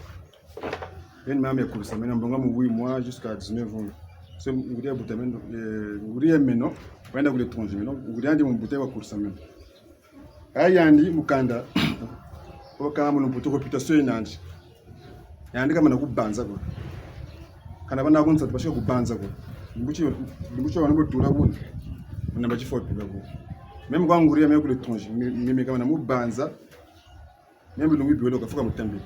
Speaker 3: Ben mame kursa meno mbonga mu 8 mois jusqu'à 19 ans. So ngudia butamendo ngudia meno wenda kule tronje meno ngudia ndi mbuta wa kursa meno. Ayandi mukanda. Oka mu mputo reputation inandi. Yandi kama nakubanza ko. Kana bana kunza tubashe kubanza ko. Mbucho wanabo tula ko. Na bachi fort ko. Même quand nguria meko le tronje mimi kama namubanza. Même lungu biwelo kafuka mutambi.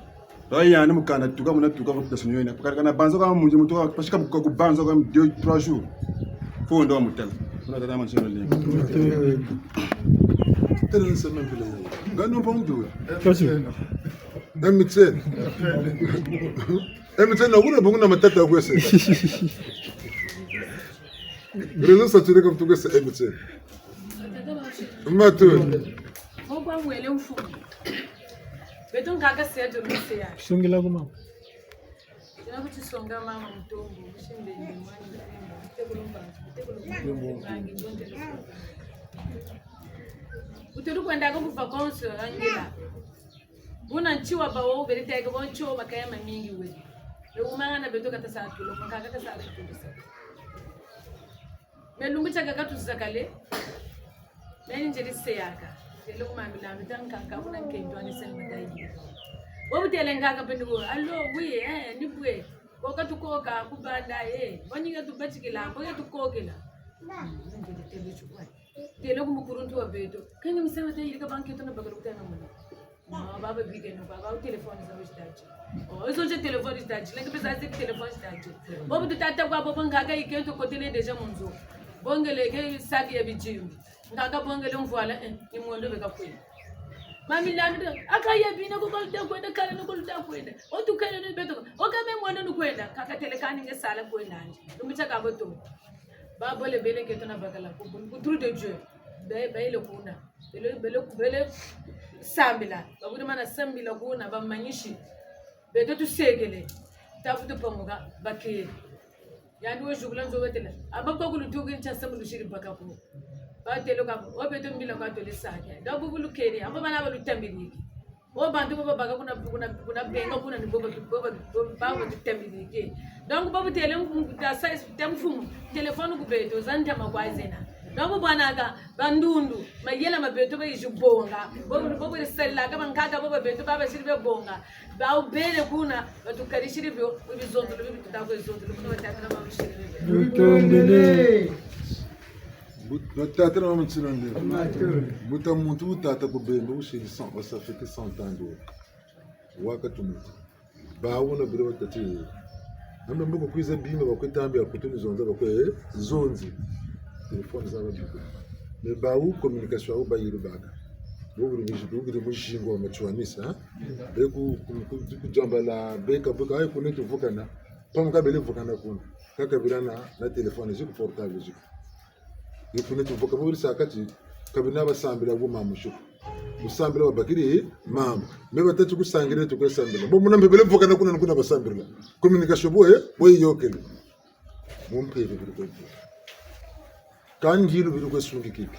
Speaker 3: Roya ni mukanda tuka muna tuka kwa tasonyo ina. Kana banzo kama munje mutoka pashika ku banzo kama 2-3 jours. Faut ndo mutel. Kuna tata manchino le.
Speaker 5: Tele sema vile. Ngano pa mdu. Emtsen. Emtsen na kuna bunguna matata kwese. Rezo sature kama tukese emtsen. Matu.
Speaker 6: Kwa mwele mfumo. Beto nkaka sedo mseya.
Speaker 7: Shungila kuma.
Speaker 6: Yana kuchisonga mama mtombo, mshinde nyumbani ndembo. Uturu kwenda ko kuva konso angela. Buna nchiwa bawo berita ko boncho makaya mamingi we. Umanga beto kata sa tulo, nkaka kata sa tulo sa. Melumbi chaka katu zakale. Nani njeri seyaka. Telo kumamila mitanka kakuna nkendo anisema dai. Wobu telenga kapendugo allo we ni bwe. Koka tukoka kubanda Banyinga tubachikila, boya tukokela. Njeri telo chukwa. Telo kumukuruntu wa beto. Kani msema dai ilika banki tuna bagarukana mwana. Baba bigeno baba telefoni za wishtaji. Izo je telefoni staji, lenga pesa ati telefoni staji. Bobu tutata kwa bobu ngaka ikento kotele deja munzo. Bongele ke sagi ya bijimu. Ngaka bongele mvuala ni muondo beka kwenda. Mami lando akaya bina ko kolta kwenda kala no kolta kwenda. Otukele no beto. Okame muondo no kwenda. Kaka telekani nge sala kwenda anje. Lumicha ka boto. Babo le bele ke tona bakala ko kutru de Dieu. Bele kuna. Bele sambila. Babude mana sambila kuna bamanyishi. Beto tu segele. Tafutu pamuga bakiri. Yani we jugula nzo wetele abako kulutugi nchasa mulushiri mpaka ku batelo ka obeto mbila kwa tole sanya dabu bulukeri amba bana balutambiriki o bantu baba baga kuna benga kuna ni boba baba tutambiriki donc babu tele da size temfumu telefone ku beto zanta makwazena donc bwana ga bandundu mayela mabeto ba yijubonga bobu sella kama nkaka boba beto baba shiribe bonga ba ubele kuna batukarishiri byo bizondo bibi tutakwe zondo kuna batatana ba shiribe
Speaker 7: Utondele.
Speaker 5: Tata na mama nde. Buta muntu tata ko bembo shiri san ça fait que 100 ans do. Waka tumuta. Ba wona biro tati. Ambe mboko kwiza bimba bakwetambe akutuni zonza bakwe zonzi. Telefone za babiku. Me ba u communication au ba yirubaga. Bobu ni mushingo amachwanisa beku kujamba la beka buka ay kunetu vukana pamuka bele vukana kuna kaka birana na telefone ziku portable ziku kunetu vuka bobu sakati kabina basambira guma mushu musambira babakiri mama me batatu kusangire tukesambira bobu nambe bele vukana kuna basambira communication boye yokele mumpeve biri kan giru biri ko sungi kipi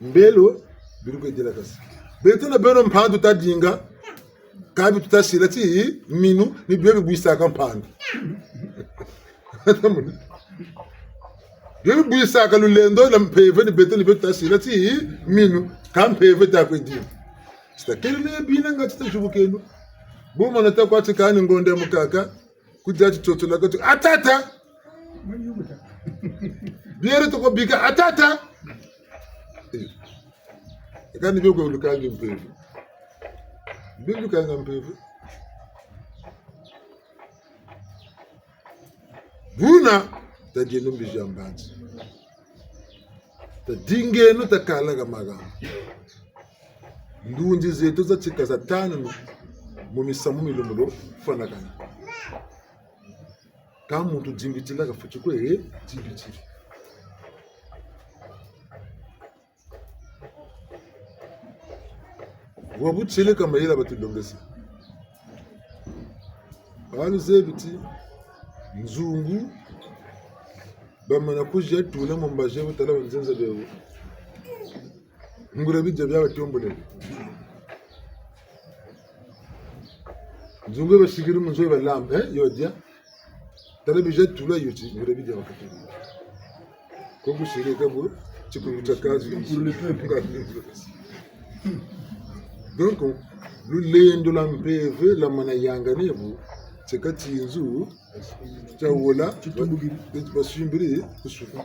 Speaker 5: mbelo biruko idela kasi betona beno mpandu tadinga kabi tutasirati minu ni bebe buisa kampandu bebe buisa kalulendo la mpeve ni betoni bebe tutasirati minu kampeve takwedi stakele bina ngati tajubukendo boma nata kwati kani ngonde mukaka kujaji totola gato atata biere to ko bika atata Kani bego lukangi mpevu. Bego lukanga mpevu. Buna tadieno mbijambanzi. Tadingeno takala gamaga. Ndunji zetu za chika za tano mumisamu milumulo fanakana. Kama mtu jimbitila gafuchukwe jimbitili. Wabuchele kama yela batulongeza baluze biti nzungu bamana kuje tula mumbaje butala banzenza bewo ngura bijja bya batombole nzungu bashigiri munzo balambe yodya tala bijja tula yoti ngura bijja bakati ko gushire kabo chikuruta kazi donc lulendo la mpeve la mana yanga nebu sekati nzu chawola basumbiri kusufa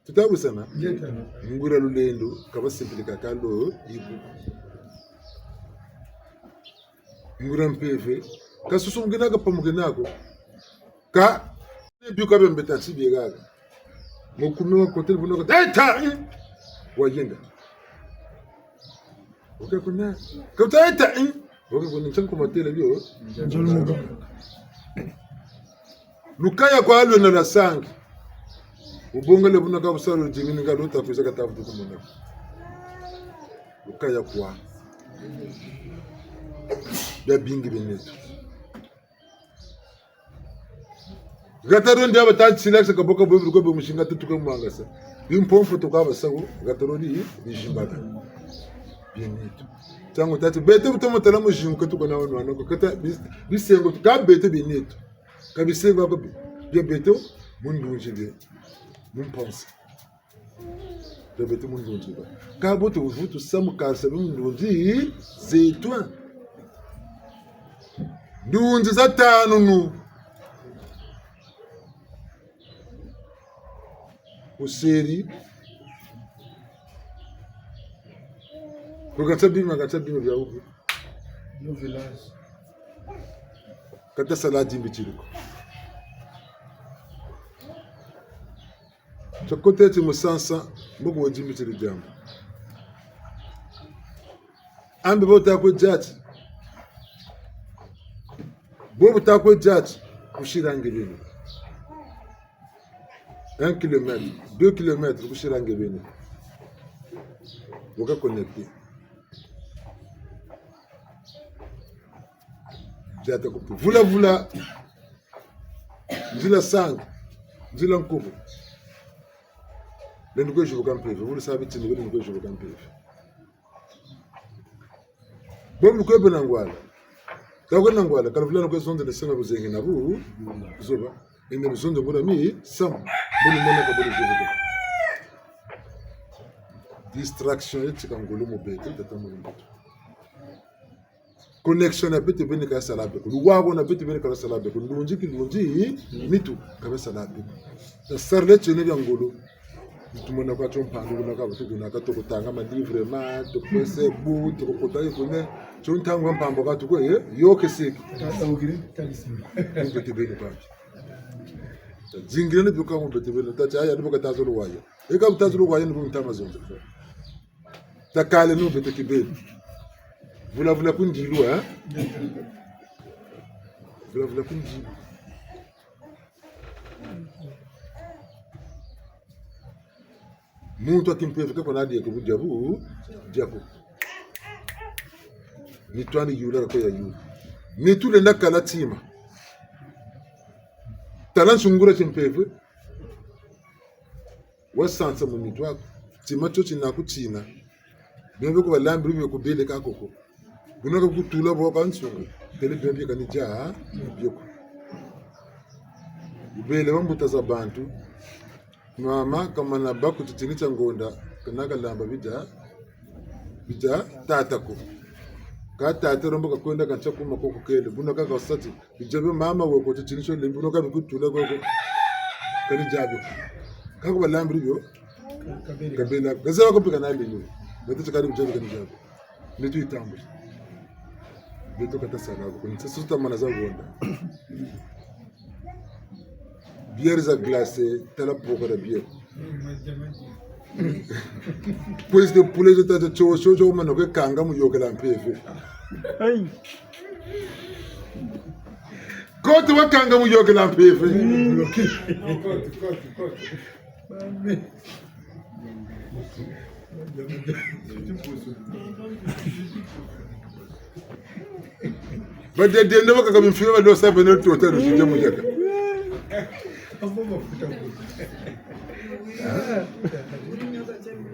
Speaker 5: tutabu sana ngura lulendo kabasipilika kalo ibu ngura mpeve ka susu mgina ka pamugina ko ka bi ka be mbeta si bi ga mo kumi wa kotel buno ka ta wa yenga okay kuna ka ta okay kuna chan kuma tele bio lukaya kwa alwe na sangi ubongele buno ka busalo jingini ga lota kuza ka tafuta kumuna lukaya kwa ya bingi beneto gataron dia bata silex ka boka bobu ko be mushinga tutuka mwangasa bimpom foto ka basago gataroni bishimbata beneto tango tatu bete butomo tala mushinga tuko na wana ko kata bisengo ka bete beneto ka bisengo ko be bete mundu njide mumponsa de bete mundu njide ka boto vutu samu ka sabe mundu njide zeitwa ndunzi za tano nu useri kugatsabi vya uku
Speaker 2: no village
Speaker 5: kata saladi mbichiriko chokote ti musansa mbugo wajimbi chiri jambo ambe bota ko jati bobu tako judge kushirange bene 1 km 2 km kushirange bene woka connecté jata ko vula njila sang njila nkubu lendo ko jogo campeve vula sabe tini lendo ko jogo campeve bobu ko bena ngwala Kako nangwala kalvulana kwa sonde nesema buzengi na bu zoba ende sonde ngora mi sam bulu mona ka bulu zoba distraction yetu kangolo mobete tatamu mboto connection na bete bene ka salabe ko luwago na bete bene ka salabe ko ndunji mitu ka salabe na sarle chene byangolo tumona kwa chompando na ka butu na ka to tanga ma livre ma to pese bu to ko tayi ko ne chontangwa mpambo ka to ko yoke siki
Speaker 2: tawugiri talisi
Speaker 5: bete bene pa zingire ne buka mo bete bene ta cha ya buka tazolo waya e ka tazolo waya ne bu ntama zonzo ta kale no bete kibele vula kundilu vula kundilu muntu akimpeveka kwa nadi yako bujabu jako nitwani yula ko ya yula nitule ndakala tima talan sungura chimpeve wasansa mu nitwa tima chochi na kuchina bembe ko balambi bibe ko bele ka koko bunaka kutula bo kansunga tele bembe kanija yoko bele bambuta za bantu mama kama na baku titinita ngonda kanaka lamba bija tatako ka tata rombo kakwenda kancha kuma koko kele bunaka ka sati bijabe mama woko titinisho lembuno ka bikutula koko kani jabe kako balambi byo kabela gaza ko pika na lelo beto chakari bijabe kani jabe netu itambo beto kata sana ko nitsa suta mana za ngonda bière za glacé tala poko da bière pues de poulet de tata chocho mano ke kanga mu yokela mpeve ai kote wa kanga mu yokela mpeve ba de ndo baka kabimfira ba do sabe no tota no sije mu yaka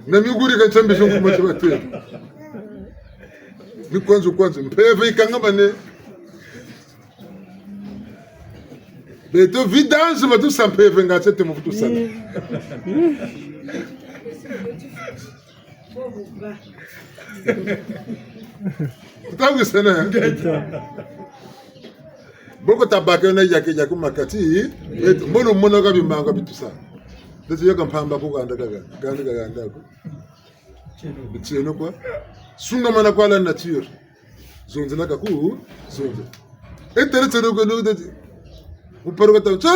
Speaker 5: na miguri kan chambe shon kuma tibate ni kwanza mpeve ikanga bane beto vidange batu sampeve ngatsete mu futu sana Kutabu sana boko tabaka na yake kumakati mbono ka bimanga bitusa ndetse yoka mpamba ko ganda ko bitseno kwa sunga mana kwa la nature zonzela kaku zonze etere tere ko no de uparuka ta cha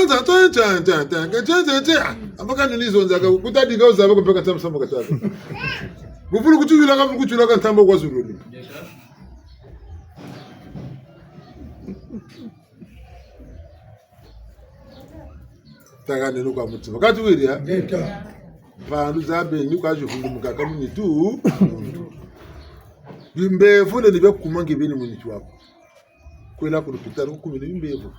Speaker 5: ambaka nini zonza ka kutadi ka uzaba ko peka tamsamba katatu bufulu kuchula ka ntambo kwa zulu tagane no kwa mutima kati wiri ya vanhu zabe ni kwa jivundu mukaka muni tu bimbevu ne nibe kumange bini munichi wako kwela kulupitana ukumile bimbevu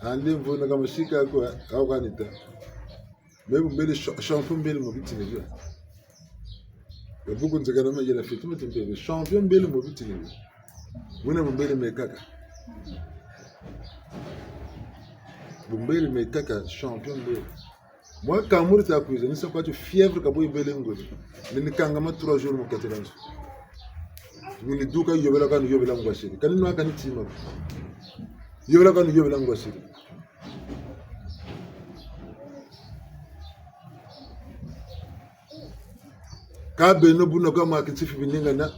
Speaker 5: ande mvona kama shika kwa au kanita mebu mbele champion mbele mo bitine bya yabuku nzekana ma yela fitu mbele champion mbele mo bitine muna mbele mekaka bumbele mekaka champion mbele moi quand moi t'as accusé ne sais pas tu fièvre ka boy mbele ngoli ni kanga ma 3 jours mo katelanzo ni duka yobela kan yobela ngwashiri kan no kan tima yobela kan yobela ngwashiri ka be no buno ka ma kitifi bininga na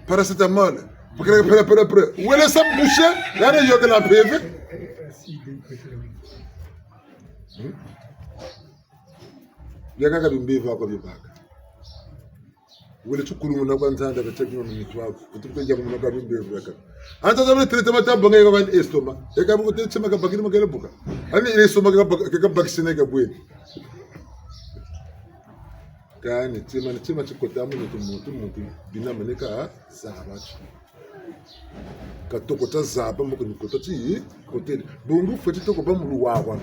Speaker 5: paracetamol pre wala sam bouche yana yogala peve yaka bimbiva kwa bibaka wala chukulu na kwanza nda beteki mu mitwako utupe jamu na bimbiva yaka anta zabule treatment tabanga yaka kwa estoma yaka bu tetema ka bakini makele buka ani estoma ka vaccine ka bweni kani tema chikotamu ni mutu binamaneka zabachi katokota zaba mu kunikota chi kotel bungu feti to ko bamu wawa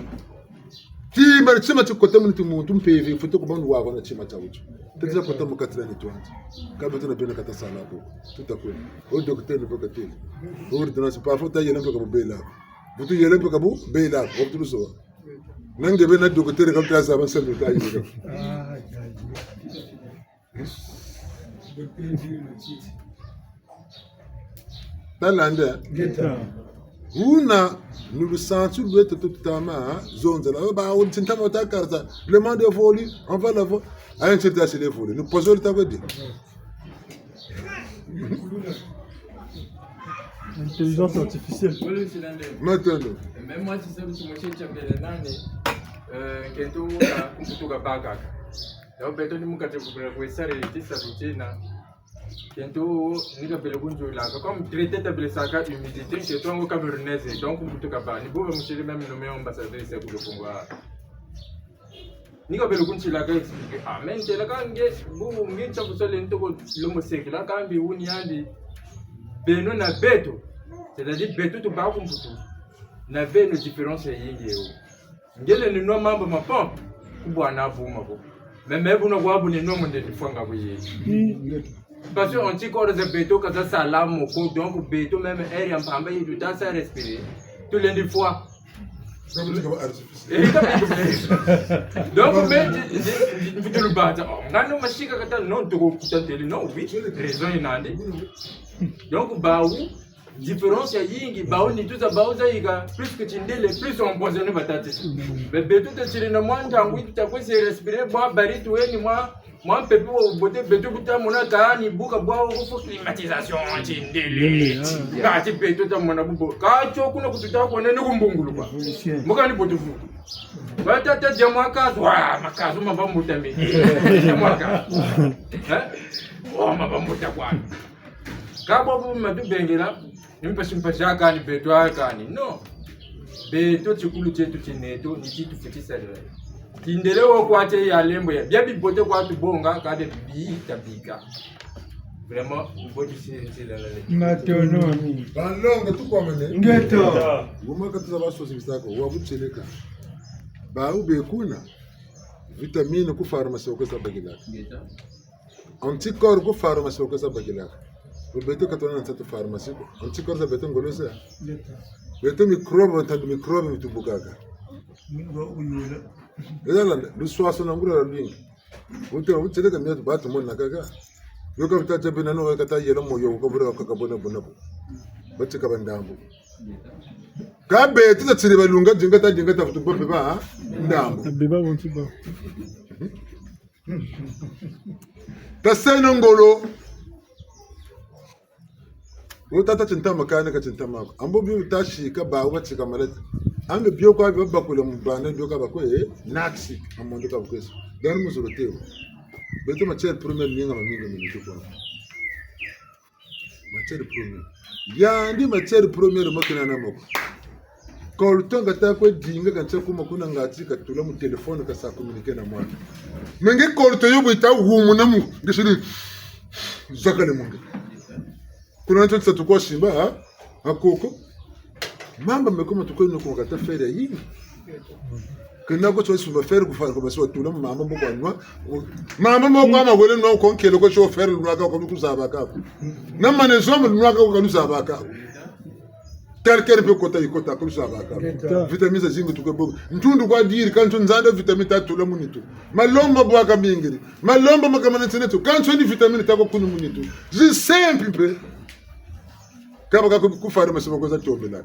Speaker 5: Timba chima chikota mtu muntu mpevi futo ko bandu wako na chima chaucho. Tatiza kota mukatira ni tuanze. Kama tuna bena kata sala hapo. Tutakwenda. O docteur ne peut que o ordonnance pas faut tailler un peu comme bela. Butu yele peu comme bela. O tu so. Nange bena docteur comme ça va se mettre ailleurs. Talanda. Geta. Una nous sentons le totalement zone là ba on tentama ta carte le monde de folie on va la voir à un certain c'est les folies nous posons le tableau
Speaker 7: Intelligence artificielle.
Speaker 5: maintenant
Speaker 1: même moi si c'est le monsieur chambele nani kento na kumbuka baka leo beto ni mukate kwa sare tisa rutina kento nika bele kunjo la comme traité ta bele saka humidité que toi ngo camerounaise donc kumbuka ba ni bobe monsieur même nommé ambassadeur c'est pour le Congo nika bele kunjo la ka expliquer amen te la ka nge bu ngi cha kusole ntoko lomo sekla ka mbi uni yandi beno na beto c'est-à-dire beto to ba kumbuka na beno différence yingi yo ngele ni no mambo mapombe kubwa na vuma ko mais buno kwa buni no monde difanga ko yi parce qu'on dit qu'on a béto quand ça salame donc béto même air en pamba il doit ça respirer tous les fois donc mais tu le bats ngano mashika kata non to kutanteli non oui raison inande donc baou différence yingi baou ni tout ça baou za yiga plus que tindele plus on empoisonné batati mais béto te tire na mwanda ngwi tu takwe se respirer bois bari tu ni moi pepe au bote beto buta mona ka ni buka bwa ko climatisation tindele ka ti beto ta mona bubo ka cho kuna kututa ko ne kumbungulu kwa muka ni boto fu ba ta ta jamwa ka zwa makazu maba mutame jamwa ka oh maba mutakwa ka bobu madu bengela nimpa simpasha ka ni beto ka ni no beto chikulu chetu chineto ni kitu fitisa leo tindele wo kwate ya lembo ya bia bibote kwa tubonga kade bi tabika vraiment bodi c'est la
Speaker 7: Matonomi.
Speaker 5: balonga tu kwa mene
Speaker 7: Ngeto.
Speaker 5: ngoma katuza baso sibisako wa butseleka ba ube kuna vitamine ku pharmacie ko sabagila anticorps ku pharmacie ko sabagila beto katona na tatu pharmacie ko anticorps za beto ngolosa beto microbe tandu microbe mitubukaga Ela lu swaso na ngura lwingi. Utse ka mya ba tumo na kaka. Yo ka ta jabe na no ka ta yela moyo ko bura ka bona bona bo. Batte ka bandambo. Ka be tsa tsire balunga jinga ta futu bobe ba ndambo.
Speaker 7: Beba bonti ba.
Speaker 5: Ta seno ngolo. Utata cinta makana ka cinta mako. Ambo bi utashi ka ba wa chika malet. Ambe bio kwa bi bakule mbana bio ka bakwe naksi amondo ka bakwe. Dan musurote. Beto matière première ninga maminga minito kwa. Matière première. Ya ndi matière première makina na mako. Koltonga ta kwa dinga kancha kuma kuna ngati ka tula mu telefone ka sa communiquer na mwana. Menge kolto yobo ita humu na mu. Ngishiri zakale mungu. Kuna nto tsatukwa shimba akoko. Mamba mekoma tukwe no kwa kata fere yi. Kuna ko tsosi ba fere ku fa ko baso tula mama mo kwanwa. Mama mo kwa ma wele no ko nkelo ko sho fere lwa ka ko ku zaba ka. Na mane zo mo lwa ka ko zaba ka. Quelqu'un peut côté côté comme ça va. Vitamine zingi tukwe bogo. Ntundu kwa diri kancho nzanda vitamine tatu la munitu. Malomba bwa ka mingiri. Malomba makamana tsenetu. Kancho ni vitamine tako kunu munitu. Zi simple pe. Kaba ka kufara masema kwa za tobela.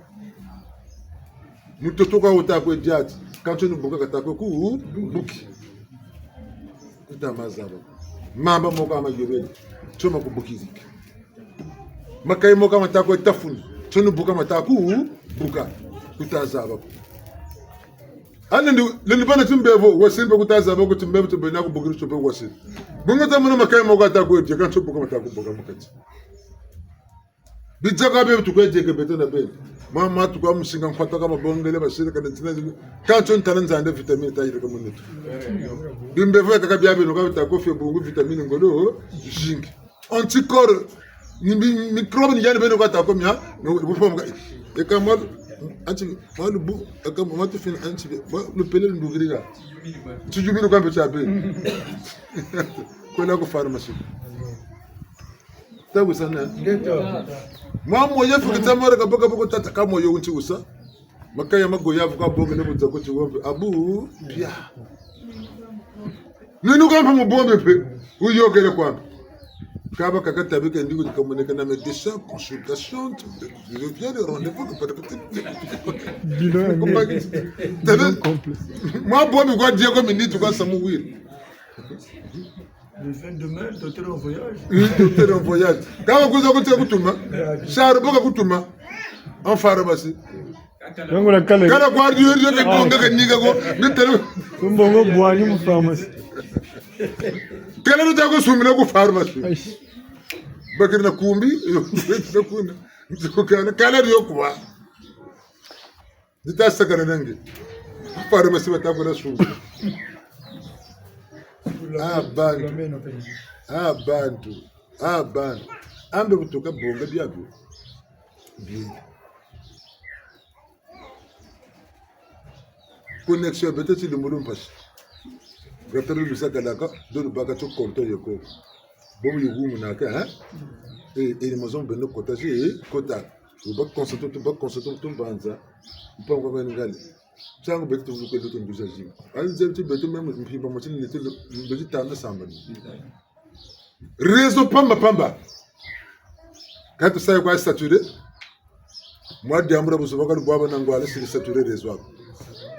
Speaker 5: Mutoto kwa utakwe diat. Kancho ni boga katakwe ku buki. Kutamazaba. Mamba moka majobeli. Choma kubukizi. Makai moka matakwe tafuni. Sono buka mataku buka kutazaba. Ana ndi bana timbevo wasimbe kutazaba kuti mbevo tibena ku bukiri chope wasi. Bunga tamuna makai moga taku je kan chope buka mataku buka mukati. Bijaka be tukweje ke betona be. Mama tukwa musinga mfata kama bongele basire kana tina kan chon talanza ande vitamine ta yire kama netu. Dimbevo ka kabya be no ka taku fe bungu vitamine ngolo zinc. Anticorps ni microbe ni jani beno kata komya no bufom e kamal anti malu bu e kam matu fin anti le pelel ndugiriga ci jubiru kambe chabe ko na ko pharmacie tabu sana mamo ya fukita mara ka baka baka tata kamo yo unti usa makaya magoya fuka bonga ne butza ko ci wombe abu pia ninu kambe mo bombe pe uyogele kwambe Kaba kaka tabi ka ndigo communiquer na mais déjà consultation je viens de rendez-vous
Speaker 7: Bilan complet.
Speaker 5: Moi bon mi quoi dire comme minute quoi ça mourir.
Speaker 7: Le fin demain docteur en voyage.
Speaker 5: Docteur en voyage. Kaba kuza ko kutuma. Char boka kutuma. En pharmacie.
Speaker 7: Yango la kale.
Speaker 5: Kala kwa dio dio ke bonga ke niga ko ni tele.
Speaker 7: Kumbongo bwani mu pharmacie.
Speaker 5: Kala ndo tako sumile ku pharmacie. Bakir na kumbi na kuna mzukana kala dio kwa ditasa kana nange para masiba tako na su bantu ambe kutoka bonga byabyo bi connexion peut-être le mulum pas gataro lusaka laka do baka to konto yoko bomu yugumu naka ha et maison beno kotaji kota ba concentre to banza mpa kwa ngali changu betu ko to nduzaji ali zebti betu même mpiba mo tini neto betu tanda samba réseau pamba quand ça quoi saturé moi diamra bu sobaka baba nangwala siri saturé réseau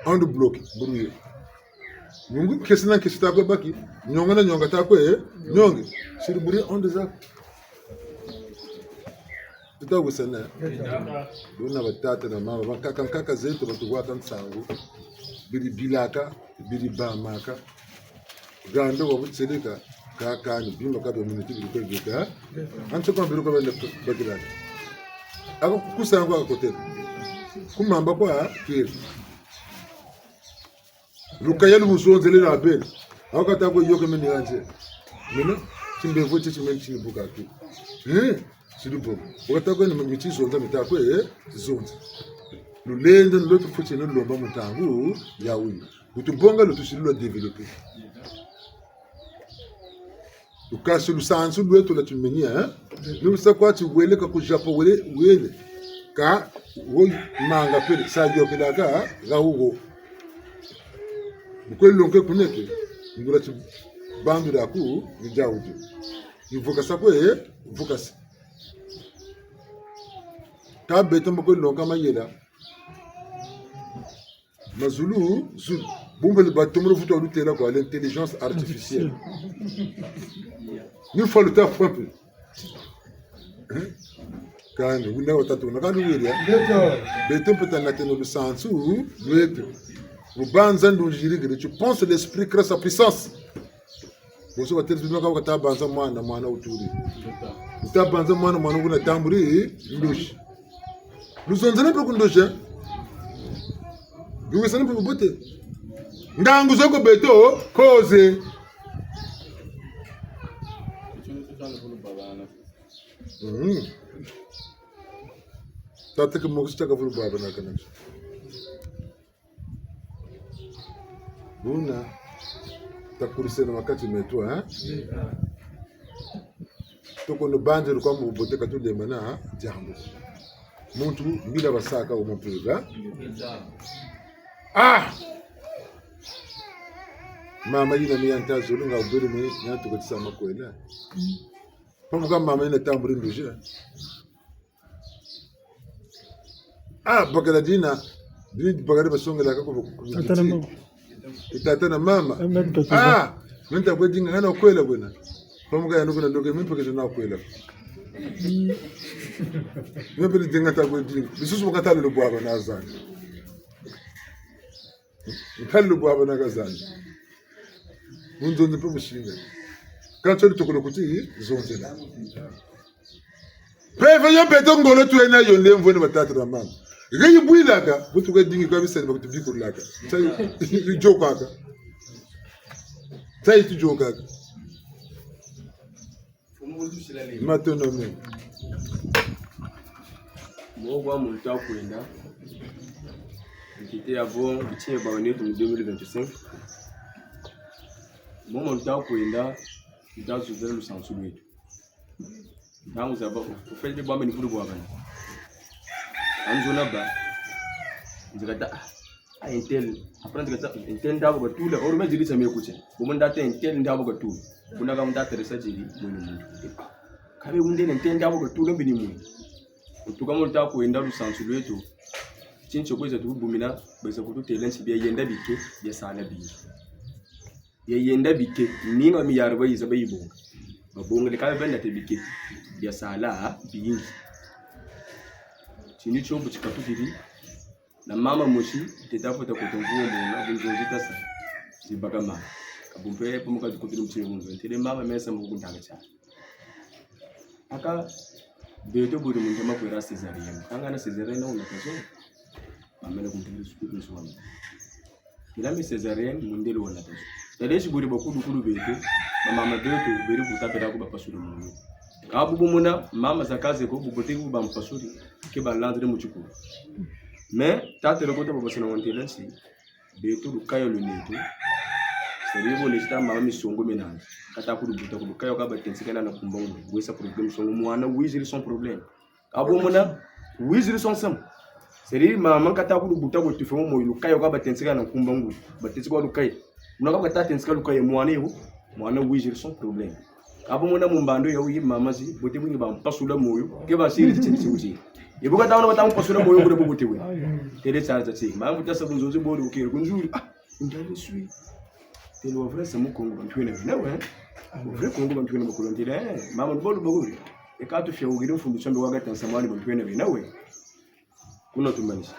Speaker 5: on bloqué brouillé Mungu kesina kesita ko baki nyonga ta ko nyonge siri buri on deza tuta gusana dona batata na mama kaka zetu batugwa tansangu biri bilaka biri bamaka gando wa butseleka kaka ni bimba ka dominati biri ko gita anto ko biri ko bele bagila ako kusangu akote kumamba kwa kiri Lukaya lumusonzele na bel. Akata ko yoke meni anje. Mena timbe vote timbe timbe bukaki. Sidupo. Wakata ko ni miti zonza mitako zonza. Lulende l'autre faut tenir lomba mutangu ya wi. Utubonga lutushilo développer. Ukasi lusansu lwetu la tumenia Nusa kwa ti wele ka ku Japo wele ka wo manga pele sa yoke la ga ugo. Mkweli lonke kuneke ngura ti bandu da ku njawuju ivuka sakwe ivuka si ka beto mkweli lonka mayela mazulu zulu bumbele batomro futo lutela kwa l'intelligence artificielle ni faut le temps un peu Kandi wina watatu na kandi wili ya. Beto peut-être la tenu le sens ou beto. Vous banza ndujiri que tu penses l'esprit crée sa puissance. Boso wa tel bimaka wakata banza mwana uturi. Uta banza mwana kuna tamburi ndushi. Lusonzana pe kundosha. Yuwe sana pe bote. Ndangu zoko beto koze. Tata ke mogu staka fulu baba na kana. Buna takurisena wakati metwa toko no banje kwa mubote katude mana jambo. Muntu mbila basaka umupiga. Mama yina miyanta zulunga ubiri mi nyantu kutisa makwela. Pamuka mama yina tamburi nduje. Bakada dina bakada basonga la kako
Speaker 7: Atana
Speaker 5: itatana mama. Menta kwa dinga ngana kwela bwana. Pamuka yanuko na ndoke mimi pekesha na kwela. Mimi pele dinga ta kwa dinga. Bisusu bakata lo bwaba na azani. Nkalo bwaba na kazani. Munzonze pe mushinga. Kantsoli tokolo kuti zonzela. Peva yo beto ngolo tuena yo ndemvo ne batata na mama. Ngeyi bwilaka butu kwa dingi kwa bisani bakutu bikulaka. Sai jokaka. Sai tu jokaka. Maintenant même.
Speaker 8: Moi mon temps kwenda. J'étais avant bitye baone en 2025. Moi mon temps kwenda ndazouvert le sens wetu. Ndangu zaba ufelde bwambe ni kudu bwabana. Anzona ba. Nzikata intel après nzikata intel ndabo batula orume zili same kuche. Bomunda intel ndabo batula. Kuna kama ndata research ili mundu. Kabe unde intel ndabo batula mbini mundu. Tukamo lta kwenda le sens wetu. Chincho kweza tubumina beza kututelensi bya yenda bike bya sala bi. Yenda bike ninga mi yarba yiza bayibonga. Babonga le kabe benda te bike bya sala bi. Chini chombo chikatukiri na mama moshi tetafuta kutomvuo mbona bunzonzita sa. Zibaga mama. Kabumpe pamuka tukutiri mchire munzo. Tele mama mesa mukundanga cha. Aka beto buri muntu makwera cesarienne. Kanga na cesarienne na unakazo. Amene kumtendele sukuru nswami. Ilami cesarienne mundelo wana tazo. Tadeshi buri bakuru beto mama beto beri kutapera ko bapasuri mungu. Kabubu muna mama zakaze ko bubote ko bampasuri ke balandre mu chukuru. Mais tatero ko tabasana wantelensi beto lukayo luneto. Seribo lista mama misongo menanga. Kata ko buta ko lukayo ka batensikana na kumbongo. Wesa problem songo mwana wizili son problème. Kabubu muna wizili son sam. Seribo mama kata ko buta ko tifo mo lukayo ka batensikana na kumbongo. Batensiko lukayo. Unaka kata tensika lukayo mwana yo. Mwana wizili son problème. Abu muna mumbando ya uyi mama si bote bungi ba pasula moyo ke ba siri tsi uji ibuka tawana batamu pasula moyo ngure bote we tele tsaza tsi mama mutasa bunzozi bodi ukere kunzuri ndale sui tele wa frère mu kongo bantwena na we frère kongo bantwena bakolo ndile mama bodo baguri e ka to fia ugire mfundu chambe waga tansamani bantwena na we kuna tumanisha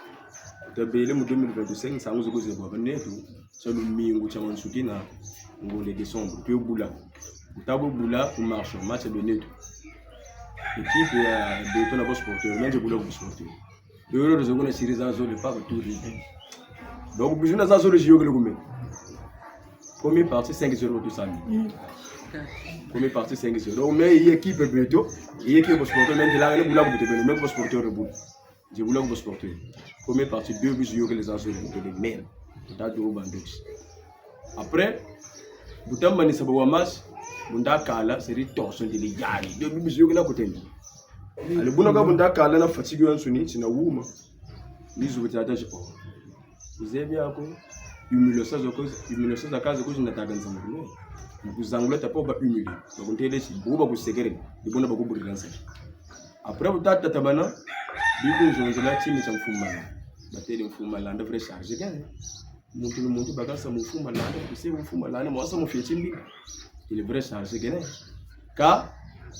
Speaker 8: tabele mu 2025 sangu zukuze bwa banetu chalu mingu cha mansukina ngole décembre tu bula Tabo Boula pour marcher, match de net. L'équipe de ton sporteur, même de Boula pour sporteur. De l'euro de seconde série d'Azo, le pas tout rythme. Donc, besoin d'Azo le Gio Glogumé. Première partie 5-0 tout ça. Première partie 5-0. Mais il y a équipe Beto, il y a équipe sporteur, même de là, le Boula pour te donner, même pour sporteur de Boula. Je Boula pour sporteur. Première partie 2 buts Gio que les Azo pour te donner. T'as deux bandeaux. Après, Boutam Manisabo match. Bunda kala seri torsion de yari de bibiyo kala kotendi ale buna ka bunda kala na fatigue yansuni tina wuma nizo betata je oh uzebya ko humiliation za kazi ko zinataga nzama no kuzangula tapo ba humilier donc ntele si buba ku segere de buna ba ku buriransa après butata tabana bibu jonzela timi cha mfumana bateli mfumana nda vrai charge gane muntu bagasa mfumana nda kusi mfumana nda mwasa mfietimbi il est vrai chargé gene ka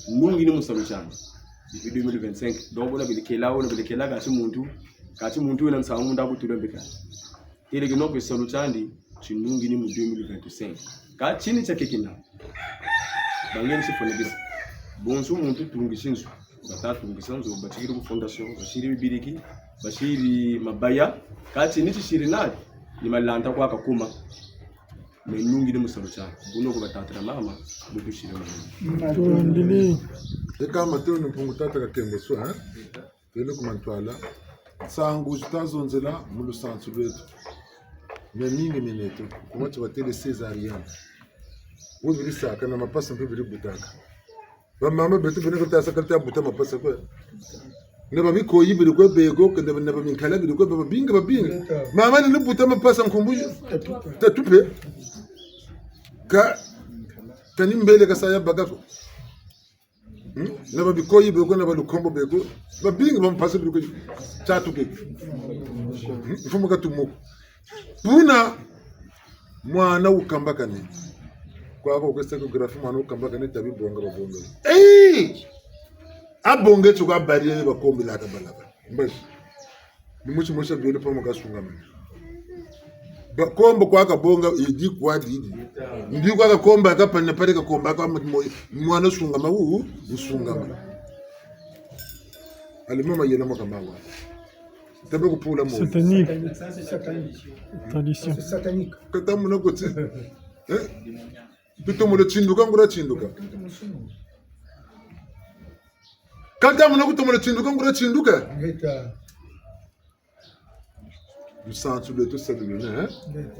Speaker 8: mungi ni musaluchana depuis 2025 donc on a bilekela kati muntu ina msangu ndaku tulembeka ile kinope soluchandi chinungi ni mu 2025 ka chini cha kekina bangeni sifone bisa bonso muntu tungishinzo batatu ngisanzo bachiri ku fondation bashiri bibiriki bashiri mabaya ka chini chishiri nali ni malanta kwa kakuma menungi ni musoluchandi buno ko batatra mama butushire mama
Speaker 7: tuendele
Speaker 5: eka mateo ni pungutata kakembo so ha tele kumantwala sangu zitazonzela mulu sansu betu meningi mineto kumwacha batele cesarian wobiri saka na mapasa mpe biri butaka ba mama betu bene kutasa kalta buta mapasa kwa ne ba biko yibiri kwa bego kende ne ba minkala biri kwa ba binga mama ne buta mapasa nkumbuye tatupe ka tani mbele ka saya bagako ne ba biko yibiri kwa ne ba lukombo bego ba binga ba mapasa biri kwa chatu ke ifumo katumo puna mwana ukambaka ne kwa ko kwese ko grafi mwana ukambaka ne tabi bonga babonga abonge tsuka bariye bakombi la tabalaba mbashi ni muchi mosha byele pa mukasunga mwe bakombo kwa kabonga idi kwa didi ndi kwa kakomba akapana pale kakomba kwa mwana sunga mawu usunga mwe alimama yena mwakamangwa tabe kupula mo
Speaker 7: satanique tradition
Speaker 5: katamu na koti pito mo chinduka ngura chinduka katamu na kutomo chinduka ngura chinduka du santu de tout ça de hein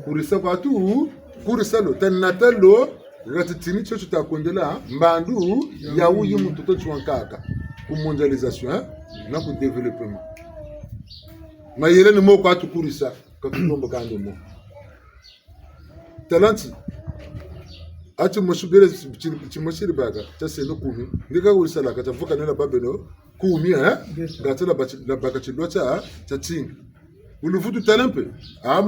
Speaker 5: kurisa kwa tu kurisa lo tanatalo ratitini chocho takondela mbandu ya uyi mutoto chwankaka ku mondialisation na ku développement mayele ni moko atukurisa kakulombo kande mo talanti ati mosubere chimoshiri baga chaseno kumi ndika kurisa la katavuka nela babeno kumi gatela baga chilwacha chatsinga ulufutu talempe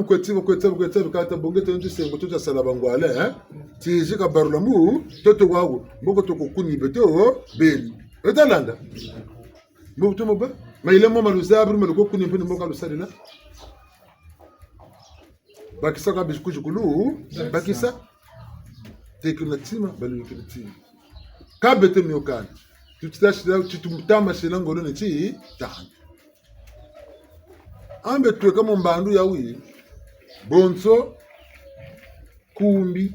Speaker 5: kwetiba kata bongete nti sengo tota sala bangwale tiji ka barulamu toto wawo mboko to kokuni beto beli etalanda mbuto moba mayile mo maluzabru maloko kuni mpeni mboka lusalina bakisa ka bishukujukulu bakisa tekulatima balukulatima ka bete miokana tutashira tutumtama shenangolo ne chi tan ambe tuweka mbandu ya wi bonso kumbi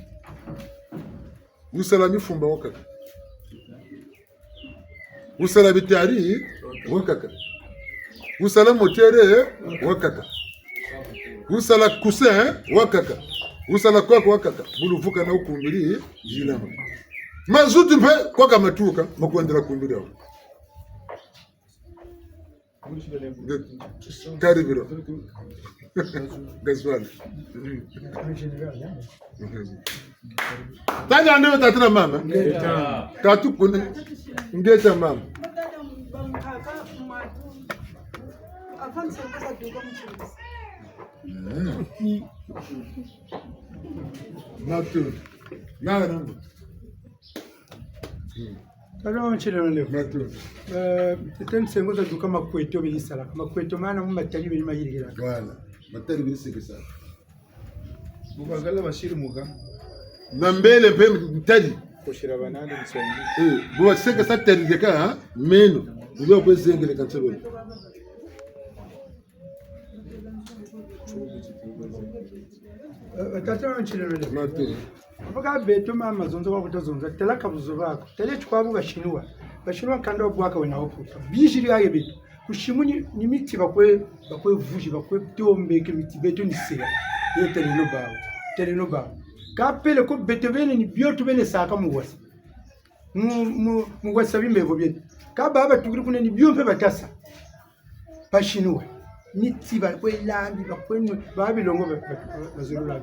Speaker 5: usala mifumba wakaka usala bitari wakaka usala motere wakaka usala kusin wakaka usala kwako wakaka buluvuka na ukumbiri jilama mazutu mpe kwaka matuka makuendela kumbiri yao Caribiro. Gazuana. Tanya ndio tatana mama. Tatu kuna ngeta mama. Natu. Nada.
Speaker 9: Kalo nchilo leo. Tete sengo za duka makweto bilisala. Makweto maana mu matali bili mahirira.
Speaker 5: Wala. Matali bili sekesa.
Speaker 4: Bugagala bashiri muga.
Speaker 5: Na mbele mpe mtali.
Speaker 4: Koshira banane msongi.
Speaker 5: Buwa sekesa tali deka meno. Ndio kwa zengele katsebe.
Speaker 9: Tata nchilo leo.
Speaker 5: Natu.
Speaker 9: Abaga beto mama zonzo kwa kutazonza telaka buzobako tele chikwabu bashinwa kanda bwaka wena oputa bijiri yaye beto kushimuni ni miti bakwe vuji bakwe tombe ke miti beto ni sera ye teleno bawo kapele ko beto bene ni bioto bene saka muwasa muwasa bimbevo byeto ka baba tukuri kuna ni biompe batasa bashinwa miti bakwe lambi bakwe babilongo bazulula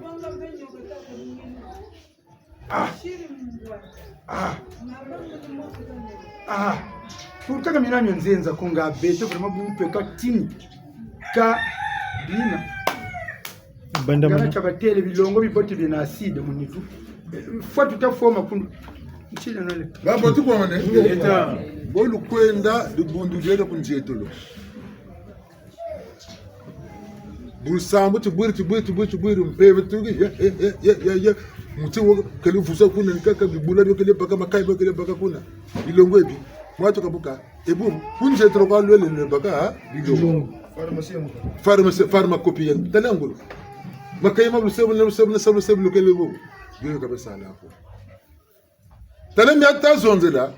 Speaker 9: Furtaka minanyo nzenza kunga beto kwa mabupe ka tini ka bina
Speaker 7: banda
Speaker 9: kana chabatele bilongo bipoti bina acide munivu fwa tutafoma kundu Mchile nole.
Speaker 5: Babo tukone. Bolu kwenda dubundu jere kunjetolo. Busambu tubiri mpebe tugi ya mutiwo kali fusa kuna nikaka bibula bikele baka makai bikele baka kuna bilongo ebi mwato kabuka ebu kunjetolo kwa lwele ne baka bilongo pharmacopée talangulo makai mablu sebu kele bo biyo kabisa na hapo talemi hata zonzela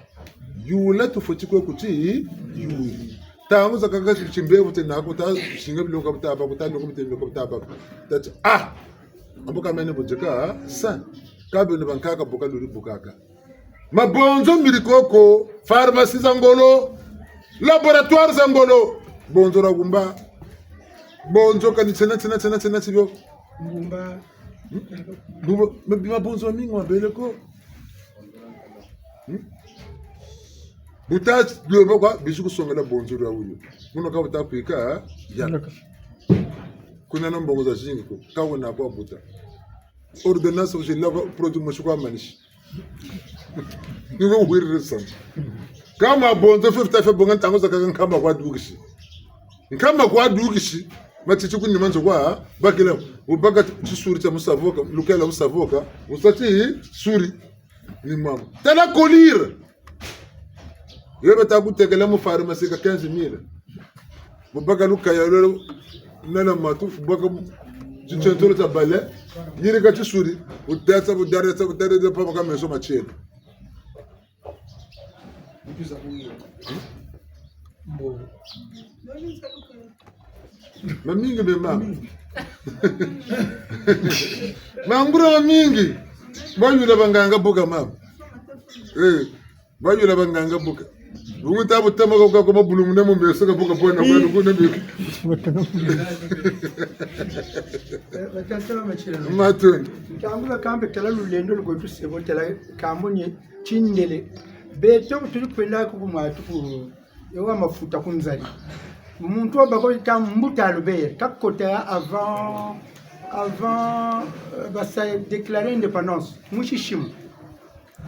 Speaker 5: yula tufutiko kuti yuli tangu zakanga chimbevu tena ko ta shinga bilongo butaba kutalo ko butaba that amboka mene bujeka sa kabe ne bankaka boka luri bukaka mabonzo mirikoko pharmacie zangolo laboratoire zangolo bonzo ragumba bonzo kani tena sibyo
Speaker 9: Ngumba.
Speaker 5: mabonzo mingi mabele ko buta globo kwa bisuku songela bonzo ra uyo muno ka buta pika ya kuna na mbongo za jingi ko ka wona kwa buta ordonnance je lava produit mo shukwa manishi ngo wirre sam kama bonzo 50 bonga tango za kama kwa dugishi matichi kunni manzo kwa bakela ubaka chisuri cha musavoka lukela musavoka usati suri ni mama tena colire yeba takutekela mu pharmacie ka 15000 ubaka lukaya lolo nana matu ubaka chichentolo cha bale yiri ka chisuri udatsa budare pa ka meso machelo mamingi be mama mangura mingi bayula banganga buka mama bayula banganga buka Bunguta butama kwa kama bulumune mu meso ka buka bona kwa kuna bi
Speaker 9: Bakasema machile.
Speaker 5: matun
Speaker 9: Kambula kambe tela lulendo lugotu sebo tela kambonye chindele. Beto tuli kwenda kumatu ewa mafuta kunzali. Muntu obako kambuta lubere kakota avant basa déclarer indépendance mushishimu.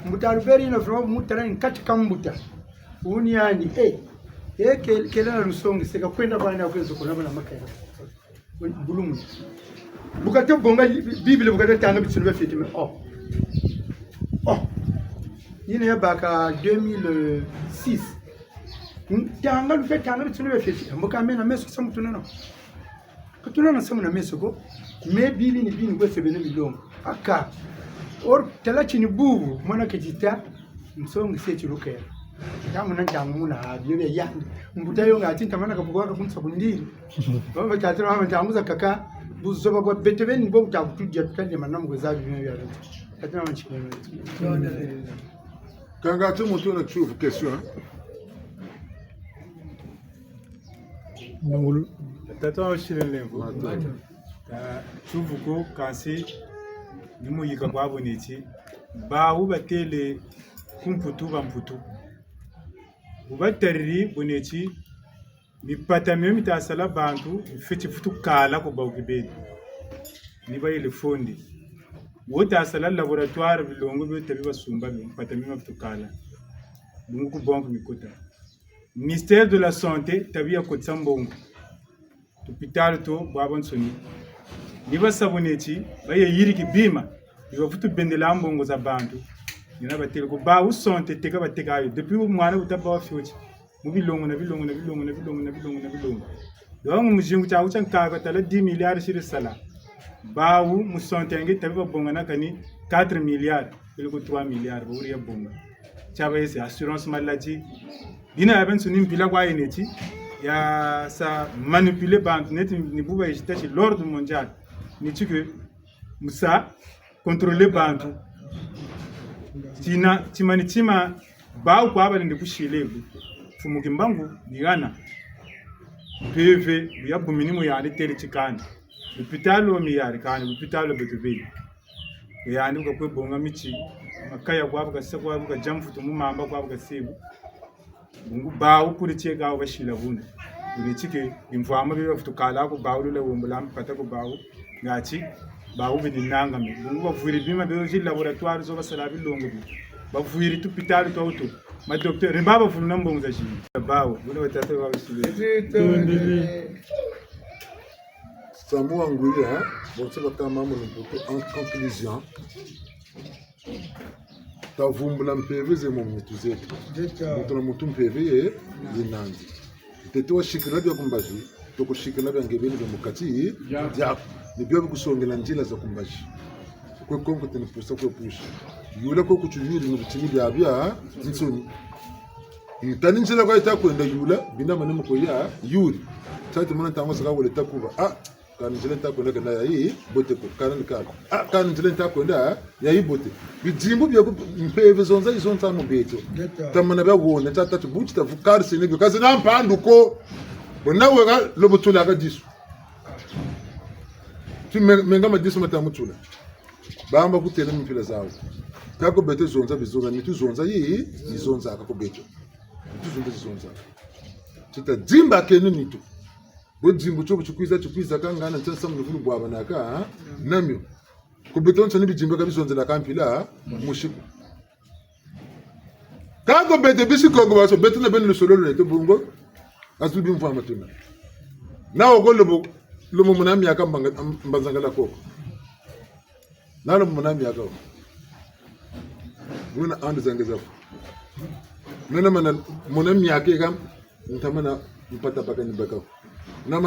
Speaker 9: Mbuta lubere ina vraiment mutala nkati kambuta. Uniani kele na lusongi seka kwenda bana kwezo kuna bana makaya. Bulumu. Bukate bonga Bible bukate tanga bitunu bafite me yine ya baka 2006 tanga lufete tanga bitunu bafite mbuka mena meso samu tunana kutunana samu na meso ko me bili ni bini kwese bene milongo aka or talachi ni bubu mwana kejita msongi sechi rukera kama nanjangu muna bibe yandi mbutayo ngati ntamana kabugwa kunsa kundiri baba tatira mama ntanguza kaka buzoba bwa betebeni bo utakutudia tukanje manamu gwezabi bimwe bya leta tatira manchikene
Speaker 5: kanga tu mutu na chufu question
Speaker 7: Nangulu.
Speaker 4: Tata oshilelembo. Chuvuko kansi nimu yika kwa boneti ba ubatele kumputu bamputu ubatariri boneti mipata memi ta sala bantu fiti futu kala ko bawkibedi ni bayile fondi wota sala laboratoire bilongo be tabi basumba mipata memi futu kala bungu ku bonko mikota ministère de la santé tabi ya kotsambongo hôpital to babon soni ni basaboneti baye yiriki bima iba futu bendela mbongo za bantu nina batele ko ba usonte teka bateka ayo depuis umwana utaba wa fyoti mubilongo na bilongo donc mujingu cha ucha nkaga tala 10 milliards sur sala bawu musonte ngi tabi bonga na kani 4 milliards ile ko 3 milliards ba uriya bonga chaba yese assurance maladie dina yaben sunim bila kwa eneti ya sa manipuler bantu net ni buba yitachi l'ordre mondial ni tuke musa contrôler bantu tina timani tima ba kwa aba ndi kushilego fumuki mbangu bigana PV ya buminimu ya ali tele chikani hôpital mi ya kani hôpital betubeli ya ndi ko bonga michi makaya kwa aba kase kwa aba jamfu tumu mamba kwa aba kasebu bungu ba ukuri chega aba shila bune uri chike imfama be futukala ko ba ulule wombulam pata ko ba ngati ba ubini nanga me bungu bavuri bima be laboratoire zo basala bilongo bi bavuiri tupitali twauto madokter rembaba fuluna mbonza chini bawo bune batate babisile
Speaker 5: Samoa Nguria, bon c'est pas maman en conclusion. Ta vumbula mpv ze mu mutu zetu. Mutuna mutu mpv ye yinanzi. Tetewa shikira bya kumbaji, toko shikira bya ngebeni bya mukati ya ni byo bikusongela njila za kumbaji. Kwe konko tene pusa kwe pushi. Yula ko kuchuyiri mu bitimi bya bya nsoni. Tani njila kwa itakwenda yula binda manemu ko ya yuri. Tati mwana tango saka wole takuba. Kan njila ntakwenda kana yayi bote ko kana nikala kan njila ntakwenda yayi bote bijimbo bya mpeve zonza izonza mu beto tamana bya wona tata tubuchi tavukar sine byo kaze nampandu ko bonawe ga lobutula ga disu tu menga ma disu mata mutula bamba kutela mpila zawo kako beto zonza bizonza ni tu zonza yi izonza kako beto tu zonza tita dimba kenu nitu bojimbo cyo chukwiza kangana ntsa muvulu bwaba naka namyo kubetonsa nibijimbo kabizonzela kampila mushiku kago bete bisikongo baso bete na benu sololo neto bungo asubi mfwa matuna nawo gollo lomo munami yaka mbazangala koko nalo munami yaka wona ande zangeza nana mana munami yake kam ntamana mpata pakani bakao na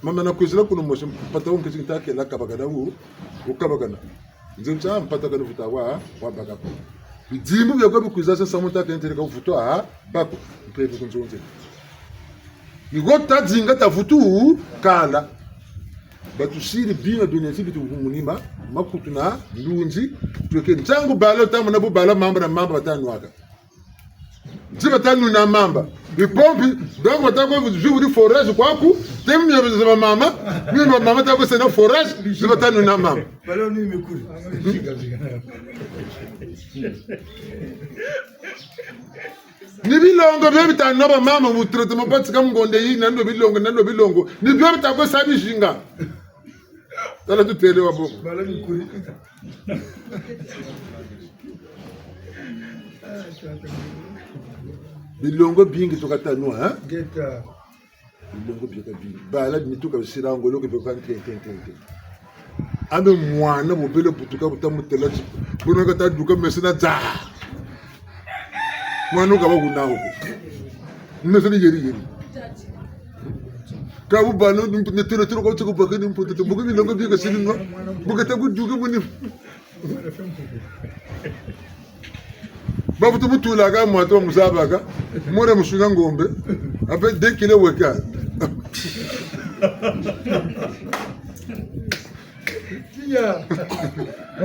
Speaker 5: mama na kuzila kuno moshe mpata wonke zintake la kabagada wu ukabagana nzimcha mpata kana vutawa wa bagapo bidimu bya kwa bikuzaza samuta kente ka vutwa bako mpeve kunzonze igota zinga ta vutu kala batushiri bina binesi bitu munima makutuna ndunji tweke ntangu balo tamu na bubala mamba na mamba batanwaka Ziba tanu na mamba. Bipompi, donc watako juri forage kwaku, temu ya ziba mama, mimi mama tako sena forage, ziba tanu na mamba.
Speaker 10: Balo ni mikuri.
Speaker 5: Ni bilongo bya bitanu ba mama mu traitement patika mgonde yi nando bilongo. Ni bya bitako sabi jinga. Tala tutele wa bongo.
Speaker 10: Balo ni mikuri.
Speaker 5: Bilongo bingi tokatanwa ha
Speaker 10: Geta
Speaker 5: bilongo bingi bala ni tuka sirango loke be kan tente abe mwana bo bele putuka butamutela buno kata duka mesina za mwana ka baguna ho mesina yeri ka bu balo dum ne tele ko tuko bakani mputu bugo bilongo bingi sininwa bugata bu duga buni babu tubutu la ga mwato musabaga mure mushunga ngombe ape dekile weka
Speaker 10: ya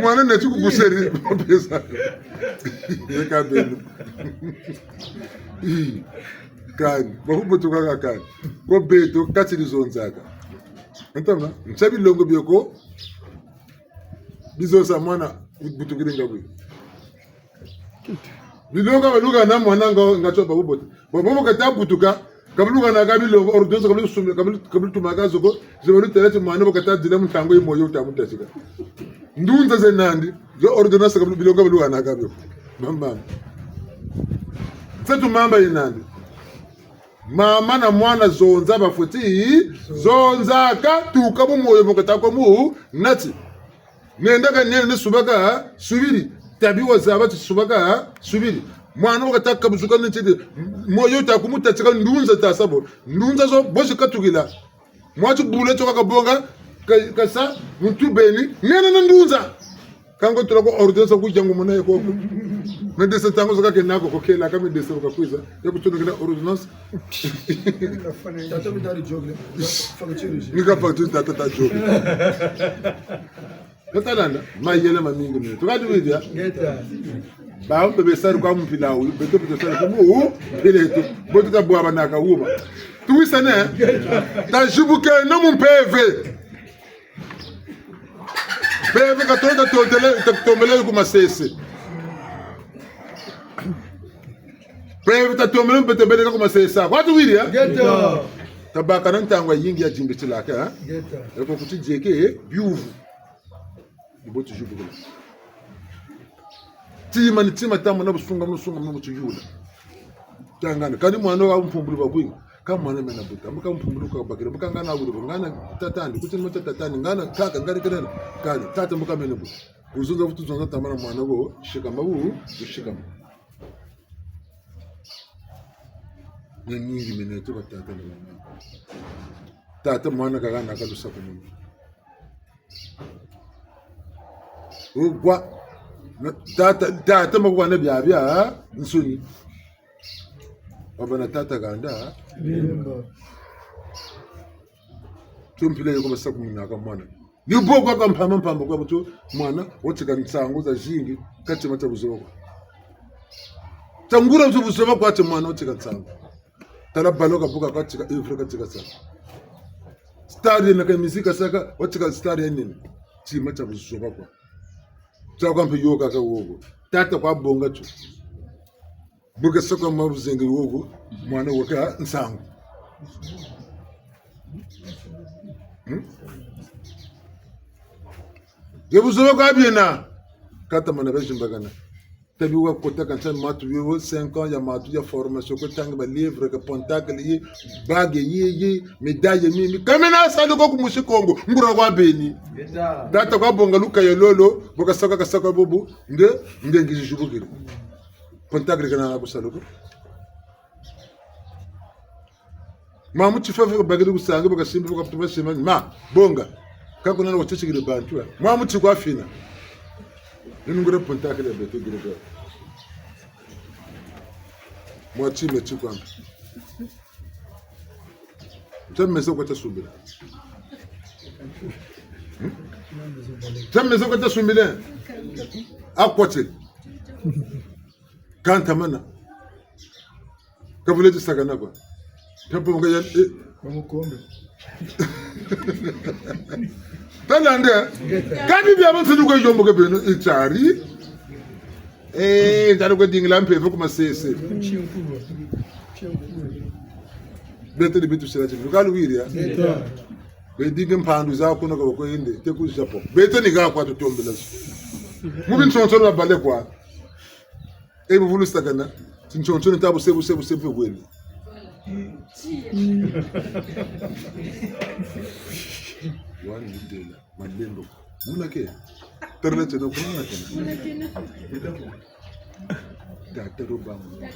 Speaker 5: mwana ne tuku buseri pesa yeka belu kan babu tuka kan ko beto katili zonzaka entama msabi longo bioko bizosa mwana butungire ngabwe bilonga baluga na mwana ngacho babubote bobo kata butuka kabuluga na kabilo ordonso kabilo sumye kabilo tumagazo ko zebulu telete mwana bokata dina mutango imoyo utamutasika ndunza zenandi zo ordonso kabilo bilonga baluga na kabilo mama fetu mamba inandi mama na mwana zonza bafuti zonza ka tukabu moyo bokata ko mu nati nenda ne subaka subiri tabiwa zabati subaka subiri mwana wakataka buzuka nchede moyo takumutatika ndunza tasabo ndunza zo boshi katukila mwachu bule choka kabonga kasa mtu beni nena ndunza kango tulako ordonsa kujangu mwana ko medese tango zaka kenako kokela kama medese ukakwiza yakutunukira ordonance
Speaker 10: tata mitari jogle
Speaker 5: nika facture tata jogle Natalanda, mayele mamingo ni. Tukadi widia.
Speaker 10: Geta.
Speaker 5: Ba bebe sari kwa mpila u, beto sari kwa mu, ile tu. Botu ta bua banaka uma. Tuwisa ne. Ta jibuke no mu peve. Peve katonda tombele kuma sese. Peve ta tombele betebele kuma sesa. Watu widia?
Speaker 10: Geta.
Speaker 5: Tabaka nantangwa yingi ya jimbiti lake ha.
Speaker 10: Geta.
Speaker 5: Eko kuti jeke biuvu. Ibo toujours pour tima ni tima tamu na busunga na buchuyula tangana kani mwana wa mpumbulu bakwinga kama mwana mena buta muka mpumbulu ka bakira muka ngana abulu ngana tatani kuti mota tatani ngana kaka ngani kana kani tata muka mena buta uzunza futu zonza tamana mwana go shikama bu shikama nyingi mena to tata na tata mwana kagana kalusa kumu ugwa tata makwana byabya nsuni abana tata ganda tumpile yuko basaku munaka mwana yubo kwa kampamba kwa buto mwana wotika nsango za jingi kati mata buzoba tangura buzoba kwa mwana wotika nsango tala baloka buka katika Afrika katika sana stari na kamizika saka wotika stari nini ti mata buzoba kwa kwa mpe yoga ka wogo tata kwa bonga tu buga soko mabuzenga wogo mwana waka nsango yebuzo kwa biena kata mana bejimbagana tabi wa kota kan san matu yo 5 ans ya matu ya formation ko tang ba livre ka pontacle yi bague yi médaille mi kamena sa ko kumushi Kongo ngura kwa beni data kwa bonga luka yelolo boka saka ka saka bobu nge ngijishubukira pontacle kana na busalo ma muchi fafa bagiri gusanga boka simba boka tuba shema ma bonga kako nana wachishigire bantu ma muchi kwa fina ngura pontacle beto gire mwachi mechi kwanga Temmeze kwa tasubira Temmeze kwa tasubira Akwache Kanta mana Kabuleti sagana kwa Tempo mga yan
Speaker 10: Wamukombe
Speaker 5: Talande Kani biya mtu nuko yombo kebeno Ichari Ndaro kwa dingila mpevo kuma sese Bete de bitu sila chini Nukalu wiri ya Bedinge mpandu za kuna kwa hindi Teku japo Bete ni gaa kwa tutombe lasu Mubi nchonchono na bale kwa Ebu vulu stakana Nchonchono tabu sebu weli Wani ndela Madendo Muna ke Terle cheno kuna kena Tatero bamu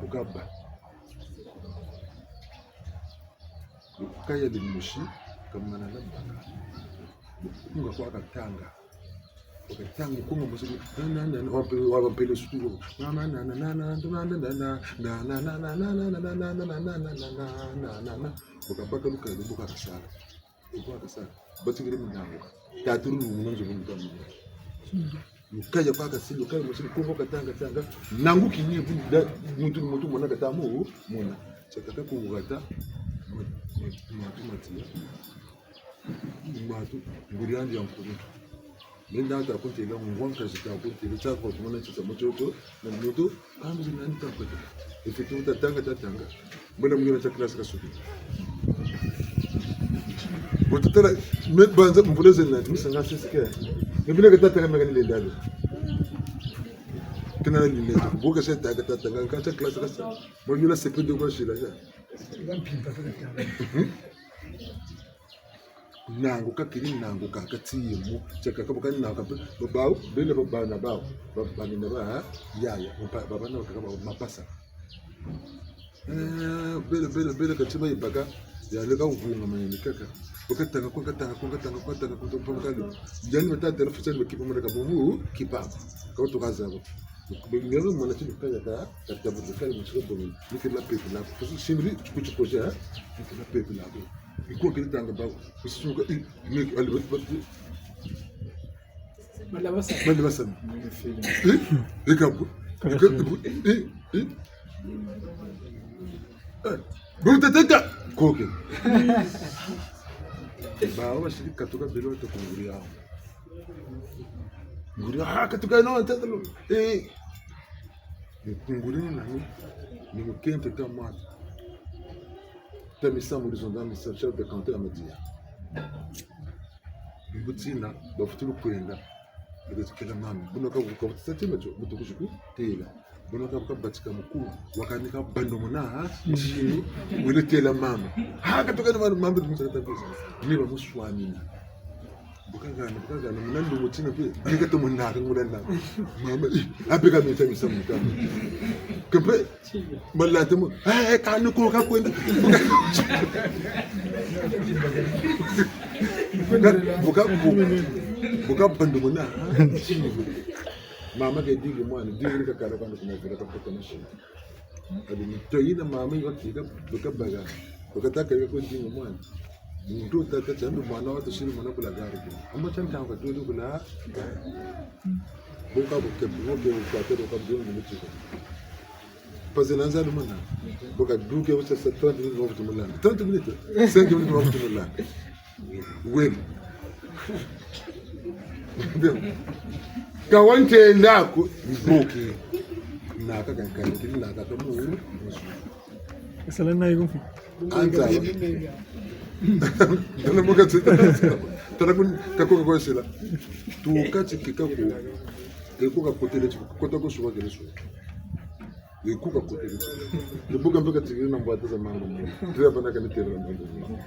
Speaker 5: Ugaba Kaya limushi Kama na lambaka Kunga kwa katanga Wakatanga kunga musi Wampele sutuyo Wakabaka luka Buka kasara Batigiri mnango Taturu mnanzo mnango Mukaya kwa kasilo kaya musi kunga katanga Nangu kinye Muntu mwana katamu Muna Chakaka kungata Matu Nguriandi ya mkurutu Nenda hata kuntela mwanka zita kuntela chako tumona chisa mochoto na mmoto amzi nani tampata efetu tatanga mbona mwingine cha klasi kasubi botutela banza mbuleze na misanga sisike nibile katata kama ngani ndalo kana lile boka seta tatanga kacha klasi kasa mwingine sepedo kwa shila ya nango kakiri nango kakatiyemo chakakaboka nango babao bele babana bao babani na ba yaya babana kakaba mapasa bele kachiba ibaka ya lega uvunga manyeni kaka ukatanga kutompongalo jani mata dela fusani kipa mara kabumu kipa kwa tukazabo ngelo mwana chini kaya ka katabu kali mchiko bomi nikila pepe la fusu simri kuchukoja nikila pepe la iko kile tanga ba usuka ni alibot malabasa ikabu butateka koke bawa shirika katoka bilo tukunguria nguria katoka no tatalo nguria nani ni mkente kama Tamisa Mourizonda, chef de canton à Média. Butina bafutulu kwenda ndikela mama bunoka bukabutsatime cyo butukushiku tela bunoka bukabatika mukuru wakanika bando muna chini wile tela mama haka tokana mama mama mutsata pesa ni ba muswamina bukagana munandu mutina pe ndikato munaka ngulanda mama abeka mitsamisa mutana kepe malate mu kanu ko ka kwenda buka bando muna mama ke digi mwana digi ka kara kana kuna kara ka mashi adi to yina mama yote buka baga buka taka ko digi mwana ndo tata chandu mwana watu shiri mwana kula gari amma chanta ka dole kula buka buke ka tero ka dole mu chiko pazenanza lumana buka duke wasa 30 minutes wa mutumula 30 minutes 5 minutes wa mutumula weli kawante ndako mboki na kaka kanti na kaka mu
Speaker 7: Sala na yigo.
Speaker 5: anta dole mo ka tsita tara kun kako ko sela tu ka tsikika ko e ko ka kotele ko to ko suwa kele suwa e ko ka kotele le buka mbeka tsikina na mbata za mango ndio bana kana tele na mango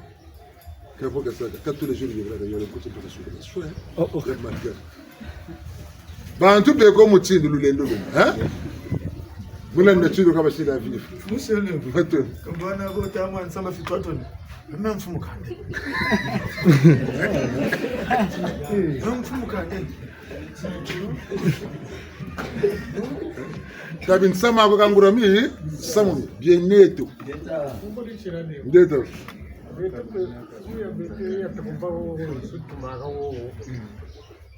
Speaker 5: Kapo ka saka ka tous les jours yobra yole ko tsikika suwa suwa ya marka bantu be ko mutsindu lulendo lu ha mulanda tsiro ka basila vifu
Speaker 10: Musele.
Speaker 5: Fato.
Speaker 10: Kambana go tamwa nsama fitwato. Mna mfumu kande. Mfumu kande.
Speaker 5: Tabin sama ko kangura mi samu bien neto. Ndeto.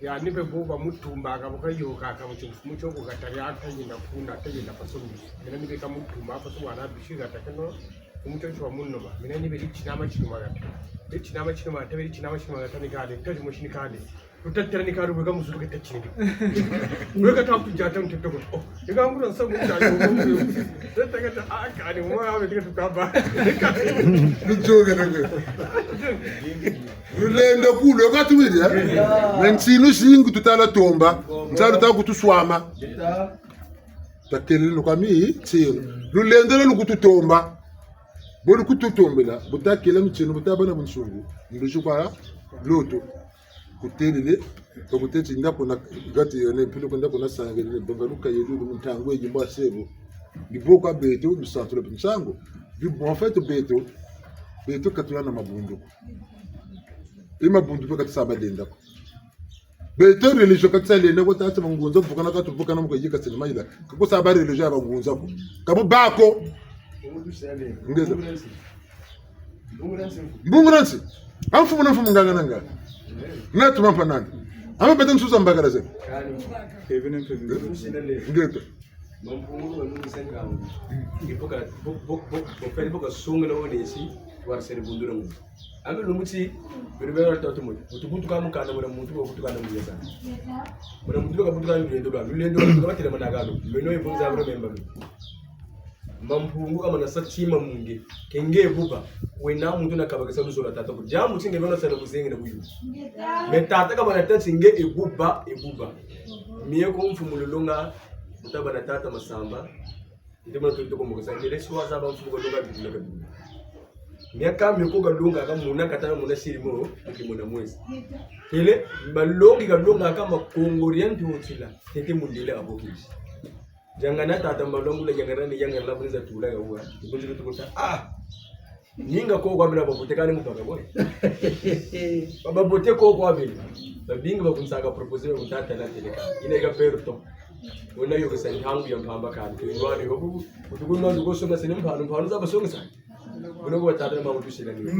Speaker 11: Ya nipe boba mutumba akabukayoka akamucho kukataria atayinda kunda atayinda pasoni mina nipe kamutumba paso wana bishiga takeno umucho chwa munoma mina nipe lichinama chinuma gata lichinama chinuma tabe lichinama chinuma gata nikale taje mushini kale utattara ni karu bega musuruke tachini weka tapu jata mtotoko oh ega ngura nsa mutaje tatagata akani mwa ave tukaba
Speaker 5: Njoga nanga. Lulendo kulo katumira. Mensinu singu tutala tomba. Ntsalo ta kutuswama. Takele no kami tsiro. Lulendo lo kututomba. Bolu kututombela, butakela mchino butabana munsungu. Ndisho kwa loto. Kutelele ko kuteti ndapo na gati yone pilo ko ndapo na sangele bongaluka yedu mutangwe jimba sebo. Liboko abeto du centre de Nsango. En fait beto katula na mabundu. Mabundu pe katsa badenda. Beto religion katsa lenda ko tatsa mangunza bukana ka tubukana muko yika sinema ila. Ko saba religion abangunza ko. Kabu bako. Ngeza. Mbunguransi. Amfumu na mfumu nganga nanga. Na tumampa nani. Ama beto nsuza mbagara ze.
Speaker 4: Kevin and
Speaker 5: Ngeta.
Speaker 8: Mampungu wa nungu senga angu. Ipoka bokari boka sunga na onesi war sere bundura mu. Ame lumuti beribera tatu mu. Utubutu kamu kana mwana muntu ko kutukana mu yesa. Mwana muntu ko kutukana mu lendo ba. Lendo ko batele managalo. Meno ibunza abro memba. Mampungu kama na satima munge. Kenge buba. Wena muntu na kabagasa lusura tata ko. Jamu tinge bena sere kuzinga na buyu. Metata kama na tatsinge ebuba. Miye ko mfumululunga utaba na tata masamba ndimo tulitoko mukasa ile siwa zaba mfuko longa bitulaga miaka miko galunga kama muna katana muna sirimo ukimona mwezi ile balongi galunga kama kongorian tuotila tete mundile abokishi jangana tata malongo le jangana ni jangana la bunza tulaga huwa ibunzi tukuta ninga ko kwa bila babotekani mupaka boy baba bote ko kwa bila babinga bakunsaga proposal utata la teleka ile ga perto wona yo kasa hangu ya mpamba kan kwani babu utukunwa ndugo soma sine mpano za basonga sana wona ko tata ma mutushira ni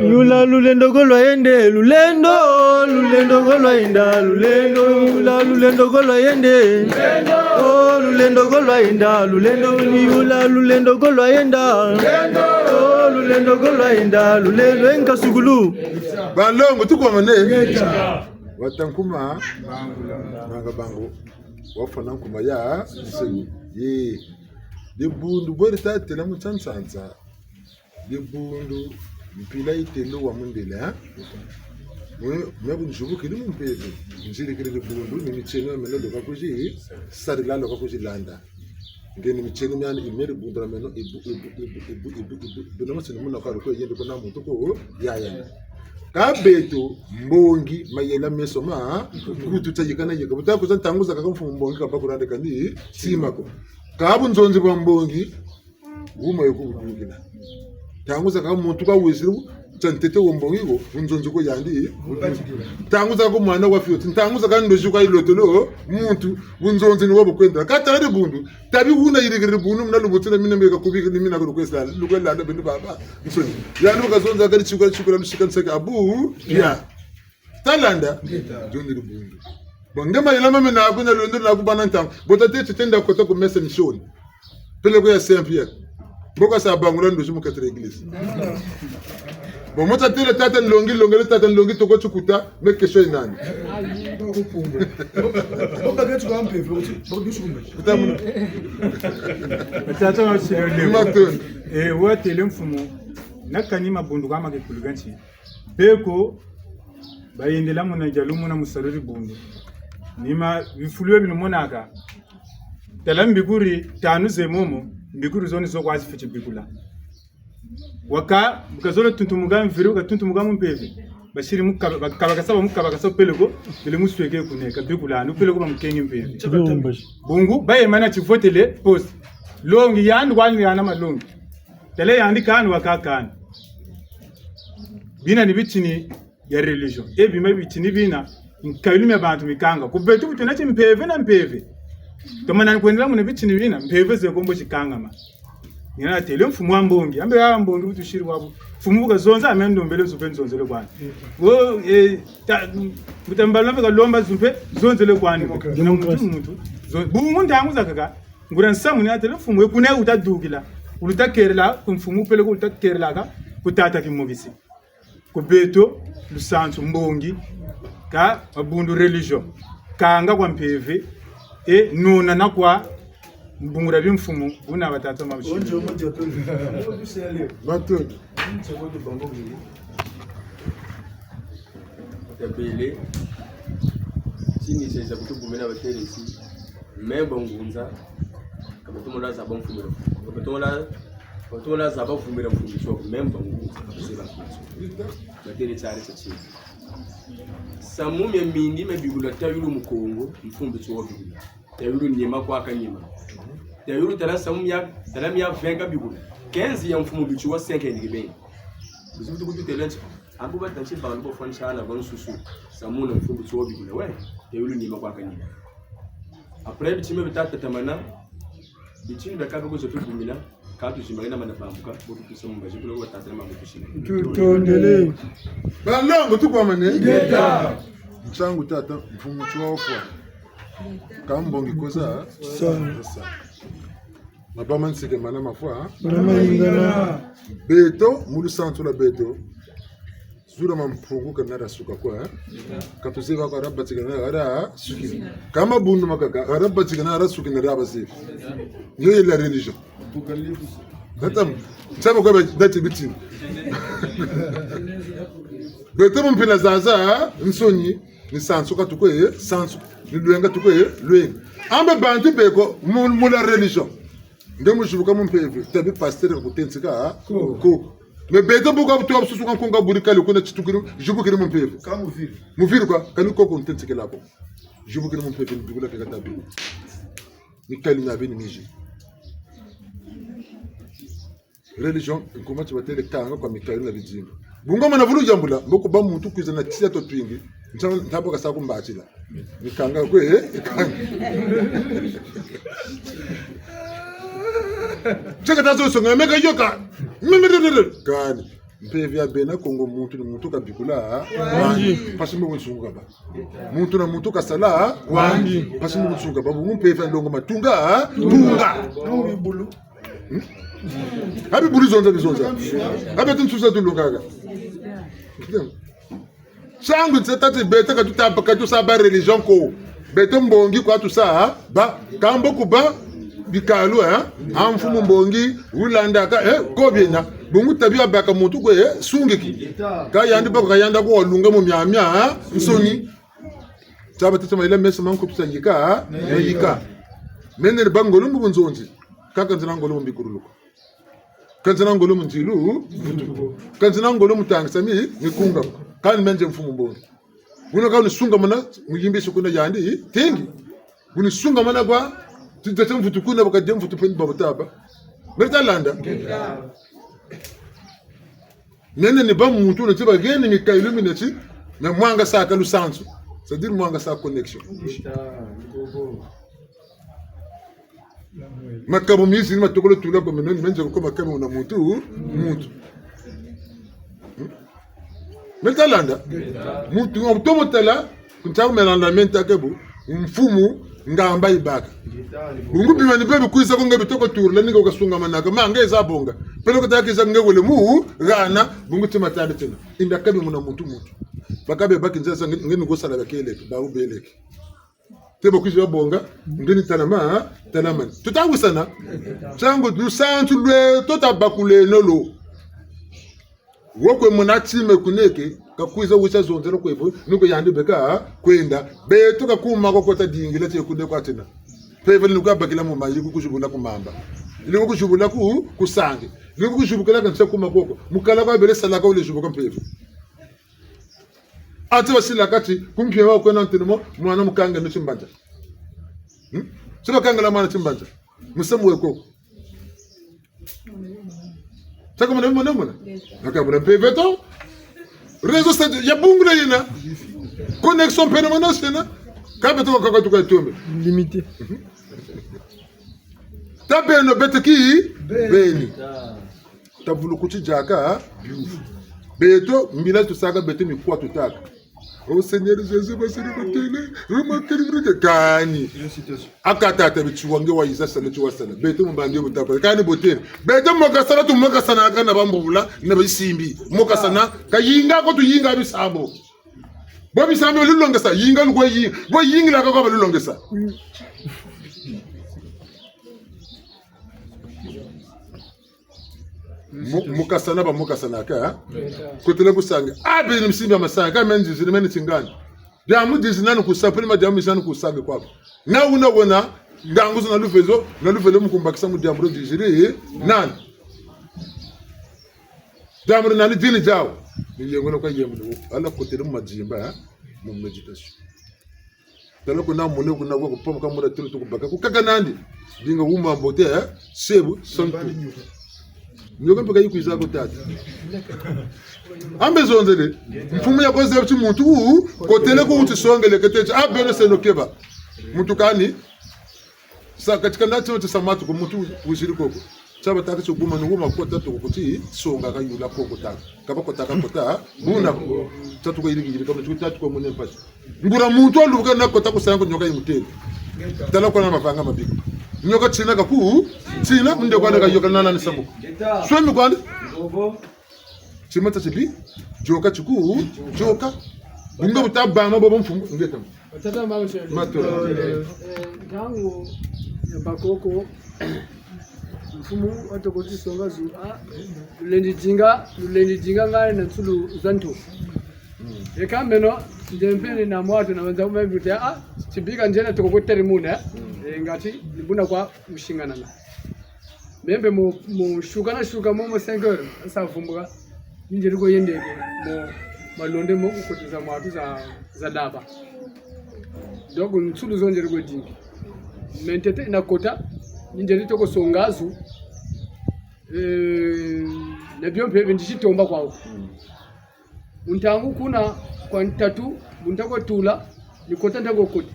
Speaker 7: Lula lulendo golwa yende lulendo golwa inda lulendo golwa yende oh lulendo golwa inda lulendo golwa yenda oh lulendo golwa inda lulendo enkasugulu
Speaker 5: Balongo tuko mane. Watankuma bango. Wafana nkuma ya seni. Ye. De bundu bori tate na mutsansanza. De bundu mpila itelo wa mundele ha. mwe bunjubu kili mumpeve njiri kili bundu ni micheno meno doka kuji sari la doka kuji landa ngeni micheno myani imeri bundra meno ibu no masini muna kwa ko yende kona muntu ko yaya kabeto mbongi mayela mesoma kutu tajikana yeka buta kuzantanguza kakamfu mbongi kabakurande kandi simako kabu nzonzi bwa mbongi uma yokubukila tanguza kamuntu kawisiru chantete wombongigo unzonzi ko yandi tanguza ko mwana wa fioti tanguza kan ndoji kwa ilotolo muntu unzonzi ni wabo kwenda katari bundu tabi una irigiri bundu mna lubutira mina meka kubika ni mina ko kwesa lukwela ndo bindu baba nsoni yani ukazonza kali chukura lushikan saka abu ya talanda joni bundu bangema ilama mina akuna londo la kubana ntangu botate tenda kota ko mesa mishoni pele ko ya Saint-Pierre boka sa bangula ndoji mu katre église bon moi tata tata longi toko chukuta me kesho inani
Speaker 10: boka getu kwa mpevu boka
Speaker 5: utamuna
Speaker 4: tata wa sile wa telemfumo nakani mabundu kama ke kuluganchi beko bayendela muna jalumu na musaruri bundu nima bifulwe binomonaka talambiguri tanu zemomo mbiguru zoni zo kwazi fichi bigula waka bukazolo tuntumuga mviri ukatunumuga mpeve bashiri mukabakasaba pelego bile musweke kuneka bigula no pelego bamukenge mpeve bungu baye mana chivotele post longi yandu kwani yana malongi tele yandi kanu wakakana bina ni bitini ya religion bima bitini bina nkayulime abantu mikanga kubetu kutonache mpeve na mpeve tomana kwendela mune bitini bina mpeve zekombo chikanga ma nina tele mfumu wa mbongi ambe ya mbongi utushiri wabo mfumu kazonza amendo mbele zupeni zonzele kwani wo mutambala mbe kalomba zupe zonzele kwani ngina muntu bungu ndangu zakaka ngura nsamu ni atele mfumu ekune utadukila ulutakerela kumfumu pele ko ulutakerela ka kutata kimogisi kubeto lusanzu mbongi ka abundu religion kanga kwa mpeve nuna nakwa mbungura bimfumu una batata mabushi
Speaker 10: onjo moja tu
Speaker 5: bato
Speaker 10: nsoboto bango bili
Speaker 8: tabele chini sasa kutubumena bateresi memba ngunza kabatumula za bamfumira kabatumula za bamfumira mfumisho memba ngunza kabisela batere tsare tsachi samumye mingi mebigula tayulu mukongo mfumbi tso bigula tayulu nyema kwa kanyema tayulu tala samumya tala miya venga bigula 15 ya mfumu bichu wa 5 ndigibeni bizutu kutu telenche abu batanchi bantu bofanisha na bansusu samuna mfumbi tso bigula we tayulu nyema kwa kanyema après bitime bitata tamana bitini bakaka ko zotu bumila katu shimagina manabambuka botu kusomba jikulo ko tatema mukushina
Speaker 5: tutondele balongo tukwa mane ngeta mchangu tata mfumu chwofwa kambongi koza sana mabama nsike mana mafwa
Speaker 7: Ramangana
Speaker 5: beto mulu santu la beto zura mampungu kanara suka kwa katuziva kwa rabba tigana ara suki kama bundu makaka rabba tigana ara suki na rabba si yo la religion datam sabo kwa dati bitin beto mpila zaza nsonyi ni sansu katukwe sansu ni luenga tukwe luenga ambe bantu beko mula religion ndemu shubuka mpeve tabi pasteur kutensika ko me beto buka tu absusu kan konga burikali kuna chitukiri jubukiri mpeve
Speaker 10: kama
Speaker 5: muviri kwa kanu ko kontensike lako jubukiri mpeve ndugula ka tabi nikali na bini miji religion kuma chibatele kanga kwa mikali na bijinga bunga mana vulu jambula mboko ba muntu kwizana tia to twingi ntabo ka sakumbachila nikanga kwe chaka tazo songa meka yoka kani mpevi ya bena kongo muntu ni muntu kabikula wanji pasimbo kunsunga ba muntu na muntu kasala wanji pasimbo kunsunga ba mpevi ndongo matunga tunga no bulu habi bulu zonza habi tunsusa tulungaga changu tsetati beta ka tutapa ka tusaba religion ko beto mbongi kwa tusa ba kambo kuba bikalu amfumu mbongi ulanda ka ko biena bungu tabia baka muntu kwe sungeki ka yandi bako kayanda ko lunga mu myamya nsoni taba tete maila mesa manko pisangika yika menere bangolo mu bunzonzi kaka nzina ngolo mu bikuruluko kanzina ngolo mu ntilu kanzina ngolo mu tangsami nikunga kan menje mfumu mbono buno ka usunga mana muyimbe sukuna yandi tengi buno sunga mana kwa tete mfutu kuna bakadde mfutu pendi babutaba merta landa nene ni ba muntu ne tiba gene ni ka illuminati na mwanga sa ka lusanzu c'est-à-dire mwanga sa connexion makabo misi matokolo tula ko menene menje ko makabo na muntu merta landa muntu automotala kuntawo melanda menta kebu mfumu ngamba ibaka bungu bimani bebe kuisa ko ngabe toko turla ninga ukasunga manaka mangeza bonga pelo ko takiza ngewele mu gana bungu timatade tena inda kabe muna muntu bakabe bakinza ngeni go sala bakele ba ubeleke tebo kuisa bonga ngeni tanama tutawisana chango du santu lwe tota bakule nolo wokwe munati me kuneke kakuiza ucha zonzero kwepo nuko yandi beka kwenda beto kakuma ko kota dingile te kunde kwa tena peve nuko bakila mu mayi kukushubula kumamba ile kukushubula kusange ile kukushubula kanisa kuma koko mukala kwa bele sala ka ule shubuka peve ati wasila kati kumpiwa ko nan tenemo mwana mukanga no chimbanja sima kanga la mwana chimbanja musamu weko Saka mwana akamuna peve to réseau c'est ya bungula yina connexion permanente na kabe to ka to ka tombe
Speaker 7: limité
Speaker 5: tabe no beteki beni tabulu kuti jaka beto mbila to saka beto mi kwa tutaka oh Seigneur Jésus basiri batele remakiri kani akata tabichuwange wa isa sala tu wasala beto mbandi butapa kani botele beto mokasana tu mokasana kana bambula na bisimbi mokasana kayinga ko tu yinga bisabo bo bisambo lulongesa yinga lugwe yi bo yinga ka ko lulongesa mukasana ba mukasana ka kotele kusanga abe ni msimbi amasanga ka menzi zimeni tingani damu dizinani kusapeli madamu misanu kusanga kwako na una wona nganguzo na luvelo mukumbakisa mu damu dizire nani damu na dini jawo niyengona kwa yemu ala kotele mu majimba mu meditation tala kuna mune kuna kwa kupoma kama mura tulu tukubaka kukaka nandi dinga uma mbote sebu santu nyoka mpaka yikuiza ko tata ambe zonzele mfumu ya koze kuti muntu kotele ko uti songele keteje abeno senokeba muntu kani sa katika ndati wote samatu ko muntu wishiri koko chaba taka choguma nguma ko tatu ko kuti songa ka yula koko taka kaba ko taka kota buna tatu ko yiri kama tatu ko munen pasi ngura muntu aluka na kota ko sanga nyoka yimutele tala ko na mafanga mabiko nyoka china kapu china ndio kwa ka yoka nana nisabuko swemi kwani chimata chibi joka chuku joka bunga butabanga bobo mfumu ngeta
Speaker 2: tata mama shehe
Speaker 5: mato
Speaker 2: tangu bakoko mfumu atokoti songa zu lulendi jinga ngale na tsulu zanto ekameno njempene na mwatu na wanza umebute chibika njena tokokotere muna ngati libuna kwa mushingana na membe mu shuka mo 5 heures asavumbuka nje riko yende mo malonde mo kukotiza mwatu za daba dogo ntsulu zonje riko dingi mentete inakota nje ritoko songazu na byompe bendichitomba kwawo untangu kuna kwa ntatu muntako tula nikota ndako koti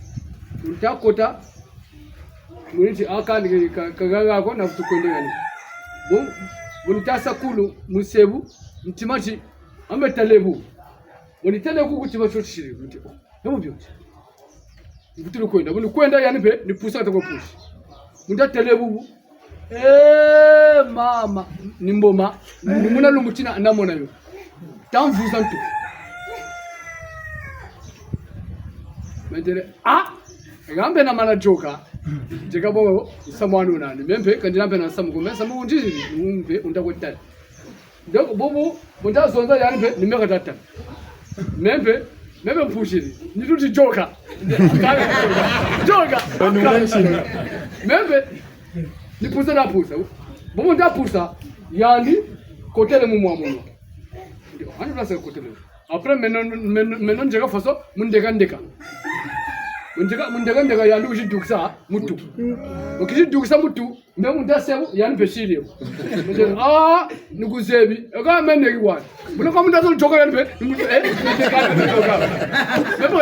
Speaker 2: untakota muniti akani kagaga ko na kutukondengani bunitasa kulu musebu ntimati ametalebu bunitele ku kutima choshiri muti nabo byo ngutulu kwenda kwenda yani pe ni pusa atako pushi mundatelebu mama nimboma nimuna lumutina namona yo tamvuza ntu mentere ngambe na mana joka jekabo samwanu nani mempe kandina pe na samu kumesa mu ndiri umbe undakotala donc bobu munta zonza yani pe nimeka tata membe mpushiri nituti joka joka membe nipusa na pusa bomu nda pusa yani kotele mu mwa muno ndio ani plasa kotele après menon jega faso mundeka ndeka yandu kushidukisa mutu ukishidukisa mutu mbe munda sebu yani peshiri nikuzebi aka meneki wani muno kwa munda joka yani pe ndeka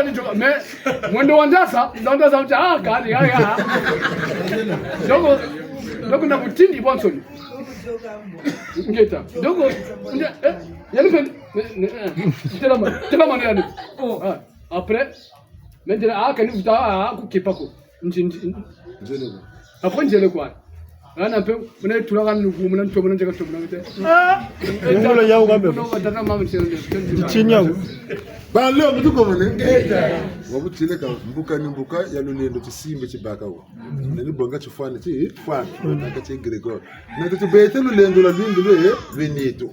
Speaker 2: ni joka me mwendo wandasa ndasa uta kani ya doko na kutindi bonsoni ngeta doko yani pe tela yani après maintenant quand vous ta ku kepako après njele kwa ana pe muna tulaga nugu muna to muna jaga to muna mete
Speaker 7: ngolo yawo gambe
Speaker 2: tata mama
Speaker 7: chinyangu
Speaker 5: ba leo mtu ko mane wabutile ka mbuka ni mbuka ya lulendo tisimbe chibaka wo ni bonga chufana ti fana na ka Gregor na to bete lulendo la lindo le venito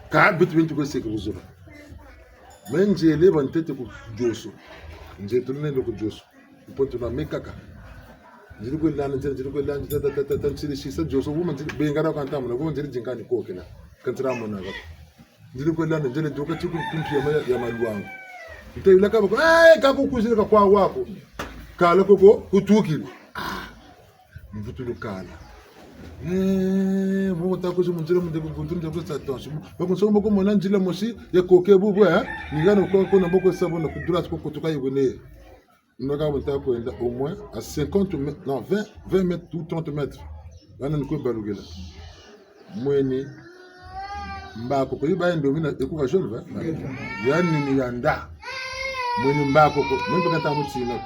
Speaker 5: ka bitu bintu ko seke buzura menjele bantete ku joso nje tulunendo ku joso ponto na mekaka njiri ko lana ta tsiri shisa joso wo manjiri bengara ka ntamu na wo njiri jingani ko kena kantra mona ga njiri ko lana njele doka tiku kumpi ya maluwangu ntayila ka bako ka ku kuzira ka kwa wako kala koko kutukile mvutulu kala mo ta ko mo njira mo de ko kuntu ko sa tonshi bako so mo ko mona njila moshi ya koke bubu ngano ko na boko sabona kudura ko kutuka yibone. Nous avons au moins à 50 mètres, non 20 mètres ou 30 mètres. Là, nous avons baloué là. Moi, ni mbako ko iba ndomina ekuka jolva. Yani ni yanda. Moi ni mbako ko même pas kata mutsina.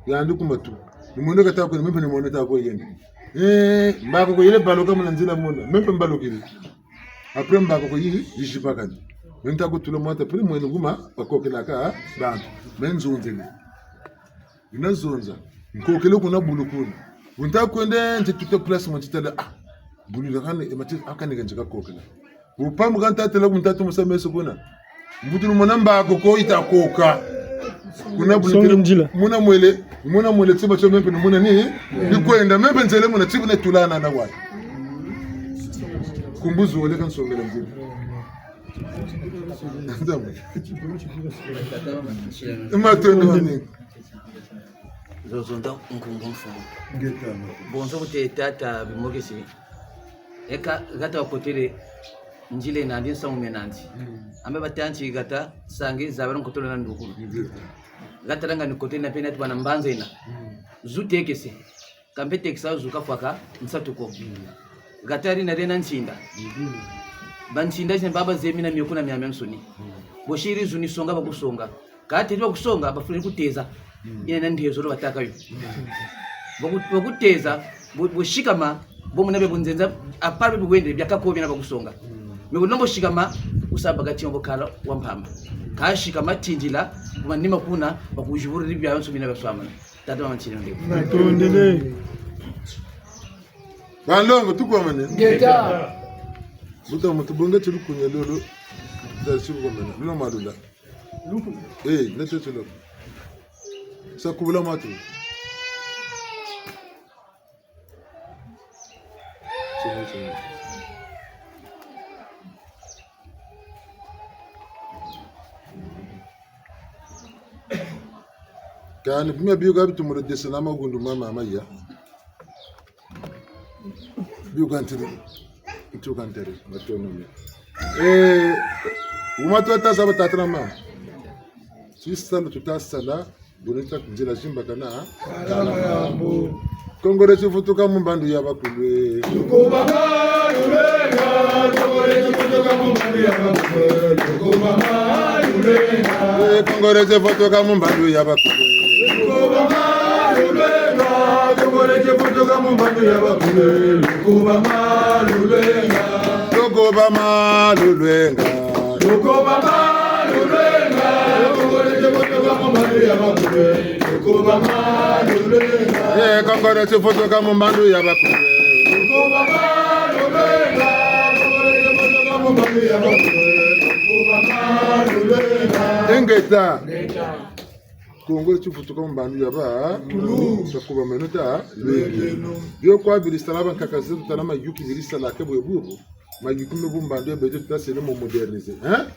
Speaker 5: Yandu kumatu. Ni mondo kata ko même pas ni mondo ta ko yende. Mbako ko ile baloka mlanzila mona. Même pas mbaloka ile. Après mbako ko yi yishipakani. Même ta ko tout le monde après moi nguma bakokela ka bantu. Menzunzele. Inazonza nkokele kuna bulukuni unta kwende nje tuto place mo titala bulula kana emati akane ganjika kokela upamu kanta tela kuntatu musameso kuna mbutulu monamba ko itakoka kuna bulukini muna mwele tsiba cho mempe muna ni kwenda mempe nzele muna tsibune tulana na wai kumbuzo wale kan songela mzima Matendo ni
Speaker 12: zozonda nkungonfu bonzo kutetata bimogesi eka gata wakotere njile na ndinsa umenanzi ambe batanchi gata sangi zabaron kotolo na ndukuru gata ranga ni kotere na penati bana mbanza ina zutekese kambe teksa zuka faka nsatuko gatari na rena nchinda banchinda je baba zemina miyokuna myamemsoni boshiri zuni songa bakusonga kati ndi bakusonga bafuni kuteza ina ndiyezo bataka yo bakuteza boshikama bomunabe bunzenza aparbe bwende byakakobya nabakusonga mebunombo shikama usaba gati yombokala wampamba kashikama tinjila kumanima kuna bakujiburi byayo nsubina baswamana tata manchino ndi
Speaker 7: matondele
Speaker 5: balongo tukwamane
Speaker 2: ngeta
Speaker 5: buta mutubonga tulukunya lolo dashugo mena lolo madula luku netetelo sakubula matu Kani pima biyo gabi tumuro desana magundu mama ya biyo kantiri itu kantiri matonomi umato tasaba tatra mama sisa tutasala bonita kunjila jimba kana kalambo kongore chifutuka mumbandu yabakulwe
Speaker 13: Lukubama lulenga kongore chifutuka mumbandu yabakulwe Lukubama lulenga
Speaker 5: kongore chifutuka mumbandu yabakulwe
Speaker 13: Lukubama lulenga kongore chifutuka mumbandu yabakulwe Lukubama lulenga
Speaker 5: Lukubama lulenga
Speaker 13: Lukubama lulenga kongore chifutuka mumbandu yabakulwe Lukubama lulenga
Speaker 5: kongore chifutuka mumbandu yabakulwe
Speaker 13: Lukubama lulenga kongore chifutuka
Speaker 5: ngeta Kongo chifutu kama bandu yaba takuba menuta lege yo kwa bilistalaba kakazetu talama yuki bilisala kebo ebubu magikume bumbandu beje tutasele mo moderniser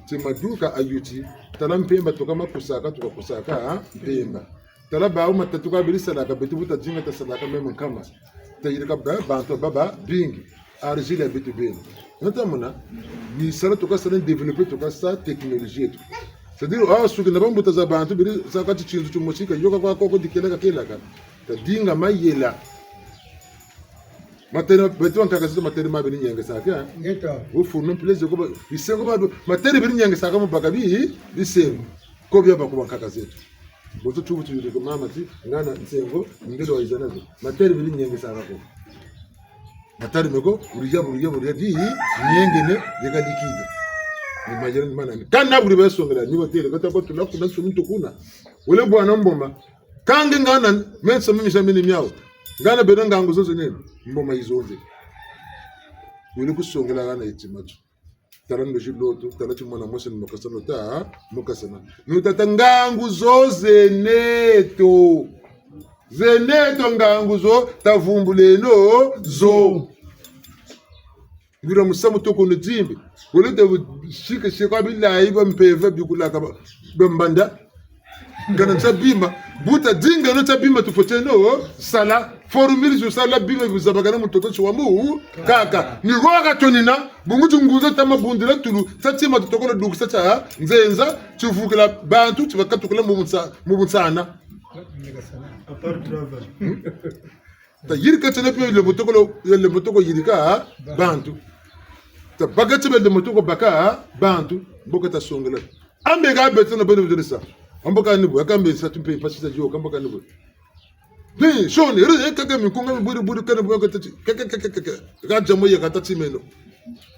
Speaker 5: ti maduka ayuti talam pemba tokama kusaka tukakusaka pemba talaba au matatuka bilisala ka betu buta jinga tasalaka memo kama tayirika bantu baba bingi arjile betu ben notamuna ni sala tukasala développer tukasa technologie. C'est-à-dire, ce que nous avons besoin de faire, c'est que nous avons besoin de faire, c'est que nous avons besoin Imagine manani kana buri besongela ni batele kata ko tula kuna sumuntu kuna wele bwana mboma kange ngana mensa mimisha mini myao ngana bedanga nguzo zenene mboma izonze wele kusongela kana itimacho tarando jiloto tarati mwana mose mokasano ta mokasana nutata ngangu zoze neto zeneto ngangu zo tavumbuleno zo Bira musamu toko nzimbi wole de shika shika bila iba mpeve bikula ka bembanda kana sabima buta dinga no sabima tufoteno sala formule jo sala bima bizabagana mutoto chwamu kaka ni roga tonina bungutu nguzo tama bundira tulu satima tutokolo dukisa cha nzenza chuvukila bantu chibakatukula mubutsana ta yirika tsenepe le motoko yirika bantu ta bagati be le motoko baka bantu boka ta songela ambe ga beto no bene bidisa amboka nibu akambe sa tumpe pasita jo kamboka nibu ni shoni re kaka mi kunga buri kana boka ta kaka ga jamo ya kata timeno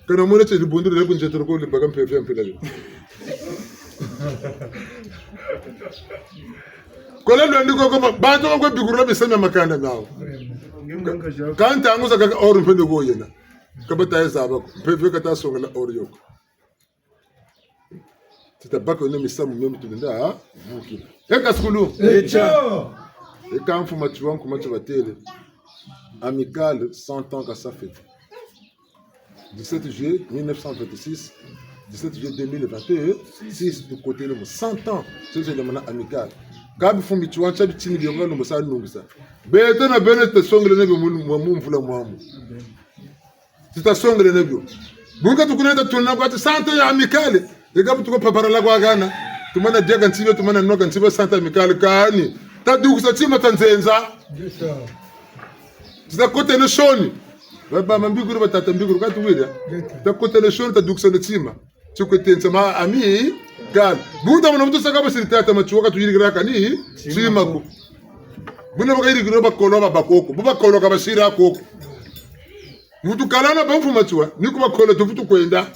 Speaker 5: kana mo ne bundu le bunje to ko le bagam pe la kola ndo ndiko ko bantu ko bigurula bisema makanda nawo kanta anguza kaka oru pende go yena kabata ezaba pepe kata songela oru yoko titabako ne misamu meme tudenda buki eka skulu echa eka mfuma tuwan kuma tubatele amical 100 ans ka sa fête 17 juillet 1926 17 juillet 2021 6 du côté le 100 ans c'est le mana amical gabi fumi tuwan chabi timi lionga no musa nungisa bete na benete songele ne mu mvula mwamu tita songele ne byo bunga tukunenda tunna kwa sante ya amicale egabu tuko papara la kwa gana tumana diaga ntibe tumana noga ntibe sante amicale kani tadukusa tima tanzenza tita kote ne shoni baba mambiguru batata mbiguru katuwira ta kote ne shoni tadukusa ne tima tukotenza ma ami gal bunda mona mutu saka basiri tata machuka tuyirigira kani sima ko bunda bakayirigira bakolo bakoko bakolo kabashira koko mutu kalana bamfu machuwa niko bakolo tufutu kwenda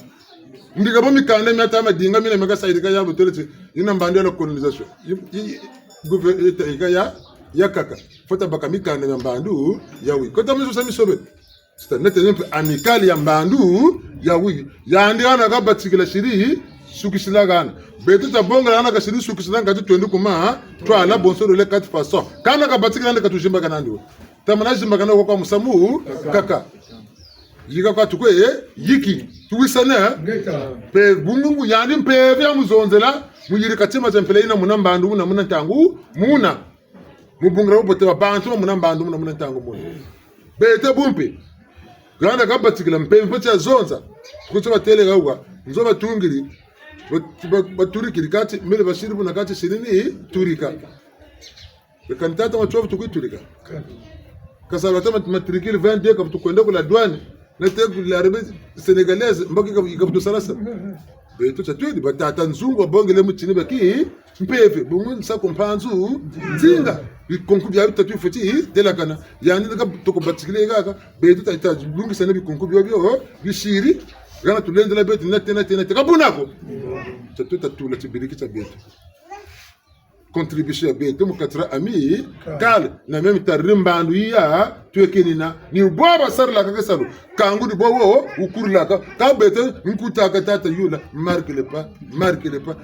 Speaker 5: ndiga bomi kande myata madinga mine mega saidika ya botolete ina mbande la colonisation gouvernement ya kaka fota bakamika na mbandu ya wi kota miso sami sobe c'est un exemple amical ya mbandu ya wi ya ndiana ga batikila shiri sukisilagana betu tabonga na ka shiri sukisilanga tu twende kuma twala bonsoro le 4 façons kana ka batikila ndaka tujimba kana ndio tamana jimba kana kwa musamu kaka yiga kwa tukwe yiki tuwisana pe bungu yani pe vya muzonzela muyiri katima zempele ina munambandu na munantangu muna mubungra ubote abantu munambandu na munantangu muna bete bumpi ganda kabatikila mpempe cha zonza kutoka tele gawa nzo batungiri baturikiri kati mele bashiribu na kati sirini turika bekantata machofu tukiturika kasabata matrikili 22 kabutu kwenda kula douane na tegu la armée sénégalaise mbaki kabutu salasa beto cha twedi batata nzungu bongele mutini baki mpeve bungu sa kompanzu nzinga bikonku bya bitatu fiti delakana yani ka toko batikile kaka beto tata bungu sana bikonku byo bishiri gana tulendela beto na tena kabunako cha tuta tula tibiriki cha beto contribution be to mukatra ami kal na même tarimbandu ya tuekenina ni boba sarla ka salu kangu di bowo ukurla ka bete nkuta ka tata yula marque le pas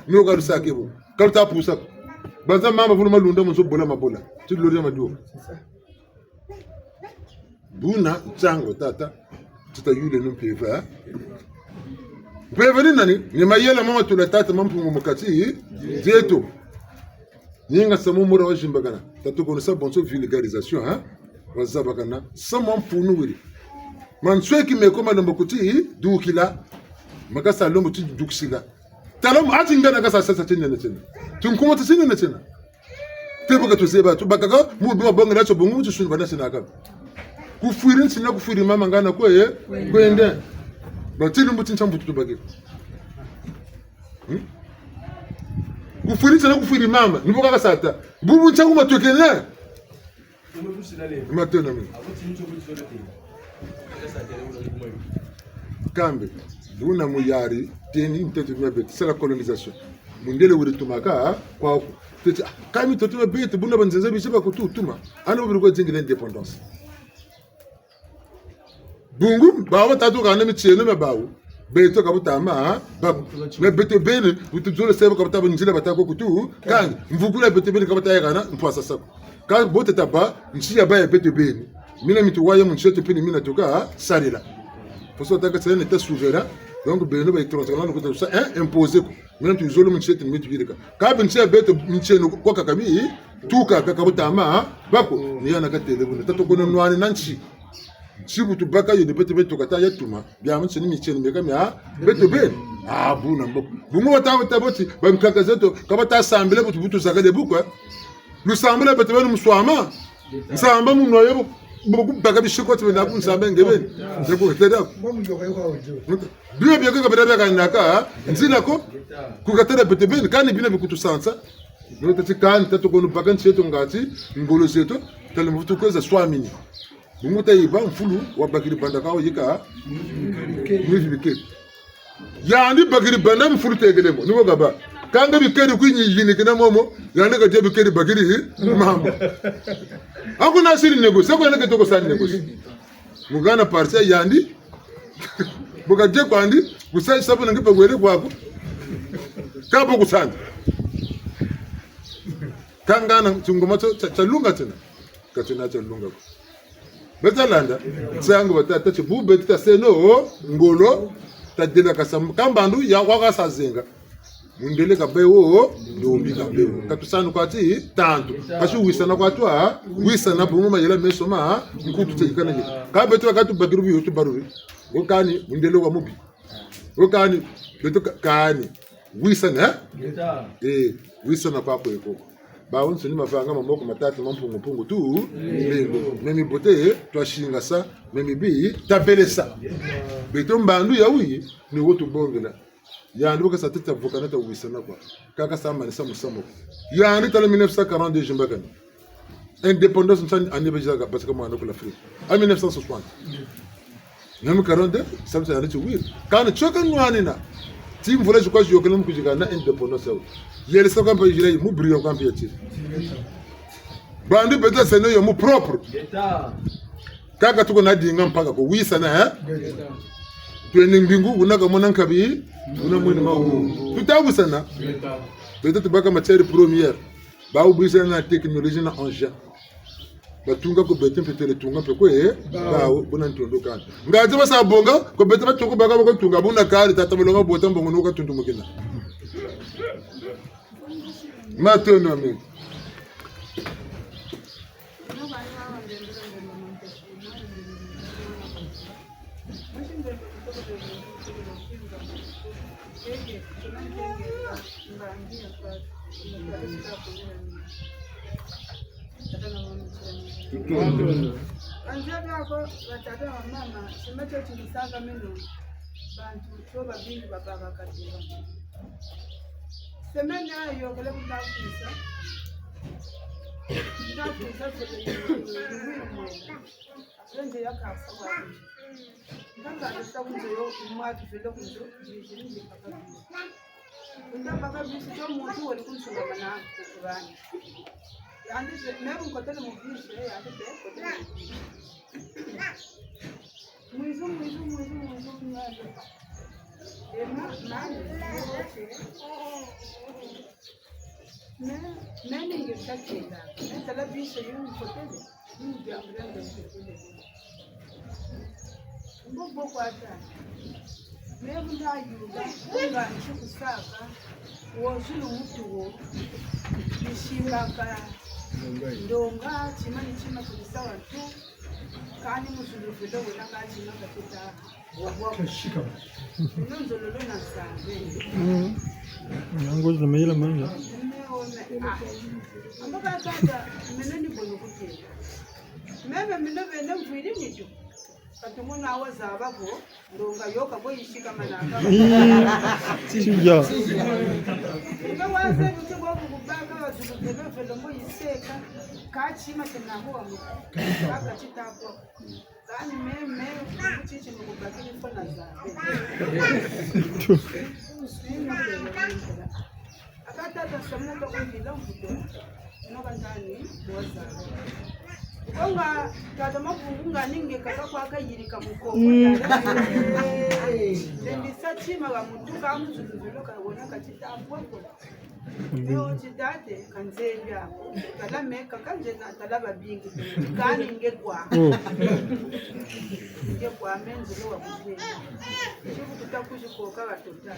Speaker 5: no garu sakebo kalta pusa banza mama vulu malunda mo so bola mabola tu lo ma do buna chango tata tuta yule no peva peva nani ni mayela mama tula tata mampungu mukati zeto ninga samu mura wa jimbagana tatu kono sa bonso vulgarisation hein wazabagana samon punu wiri man sweki me koma no mokuti dukila makasa lomo tu duksila talam ati ngana kasa sasa tinna tinna tunkuma tinna tinna tebo to zeba to bakaga mu bi bonga na to bongu tu sunu bana sinaka ku fuirin sinna ku fuirin mama ngana ko ye kwende ba tinu mutin chambu tu bagi kufuri sana kufuri mama nipo kaka sata bubu changu matokene matena mimi kambe buna muyari teni mtetu mebe c'est la colonisation mundele wuri tumaka kwa tete kami totuma bete buna banzenza bishiba kututuma ana buri ko zingi l'indépendance bungu bawo tatu kana micheno mebawo beto kabutama babu na beto bene utuzole sebo kabutaba njila batako kutu kan mvukula beto bene kabutaya kana mpwasa sako kan bote taba nchia baya beto bene mina mituwaye muncheto pini mina toka salila foso taka tsene ta souverain donc bene ba transformer ko to imposer ko mina tuzole muncheto mitu yirika ka benchia beto ncheno ko kakami tuka kakabutama bako ni yana ka telebune tato kono nwani nanchi sibu tu baka yo de beto kata yatuma bya mun sini micheni meka mya beto ben buna mbok bungo wata boti bam kakazeto kabata sambele butu saka de bukwa lu sambele beto ben muswama nsamba mun noyo boku baka bishikoti bena kun sambe ngeben sebo teda biyo biyo ka beta ka naka nzina ko ku katera beto ben kani bina bikutu sansa no tati kan tato kono baka ncheto ngati ngolo zeto tele mutu ko za swamini Bunguta iba mfulu wa bakiri banda kao yika mwifi bikiri yani bakiri banda mfulu tegelemo niwo gaba kanga bikiri kwinyi yini kina momo yani ka je bikiri bakiri mambo ako na siri negosi ako yana toko sani negosi mugana partia yandi buka je kwandi kusai sabu nangipa wele kwako kabo kusani kanga na tungomato chalunga tena katina chalunga betalanda tsangu batata chibu betita seno ngolo tadela kasam kambandu ya waka sazenga mundele kabewo ndombi kabewo katusanu kwati tantu kashu wisana kwatwa wisana bungu mayela mesoma nkutu tekana je kabetu wakati bagiru bi yotu baruri okani mundele wa mubi okani betu kani wisana wisana papo eko bawo nsoni mafanga mamoko matatu mampungu tu lengo memi bote twashinga sa memi bi tabelesa beto mbandu ya wi ni wotu bongela ya nduka sa teta vokana ta wisana kwa kaka sama ni samu samu ya ni tala 1942 jimbakani indépendance nsani ane bejaga basika mwana ko l'Afrique en 1960 même 42 ça ça ni wi kana choka nwanina tim vola kwa jokela mukujigana indépendance yele soka mpa jire mu brillant quand pied bandi beta seno yo mu propre kaka tuko na dinga mpaka ko wisa na twene mbingu unaka mona kabi una mwini mawu tutawu sana beta tubaka matière première ba ubisa na technologie na engin batunga ko beta mpetele tunga pe ko bawo bona ntondo kana ngaje basa bonga ko beta batoko baka ko tunga buna kali tata bolonga bota mbongo no ka tundu mukina Maintenant, mais.
Speaker 14: Anzia vyako watata wa mama simacho chilisanga meno bantu choba bingi babaka katika semenya ayo kale kutafisa sende yakasa kwa nganga ndisakunze yo umwati vele kunzo jijinje pakati Undapaka bisi to muntu wali kunsula mana kubani. Andi nebu kotele mubisi andi be kotele. Mwizu nyaje. Ema nani nani ngishakela. Nitala bisi yuni kotele. Nijambira ndakutele. Mbogo kwata. Nebu ndayuga unga nchikusaka wozulu mutuwo nishimaka ndonga chimani chima kulisawa tu kani muzulu velo wena kachima katita wabwa nonzololo na sambe
Speaker 7: Nangu zimeila manja.
Speaker 14: Ambaka tata meneni bono kutela mebe minove mvili mitu katumuna awaza abako ndonga yoka boyishika manaka
Speaker 7: Sija.
Speaker 14: Ibe waze buti bwo kubaka bazulubebe velo moyiseka kachima kenabo amu kaka chitapo kani meme chichi mukubakini fona zabe akatata samuna kwendila mvuto nokandani boza Konga tata mapunga ninge kaka kwa kayirika mukoko ndisa chima ga mutuka muzulubelo kabona kachitambo yo chidate kanzembya kala meka kanje na talaba bingi kani ngekwa ngekwa menzo wa kuzwe chiku tutakushikoka batota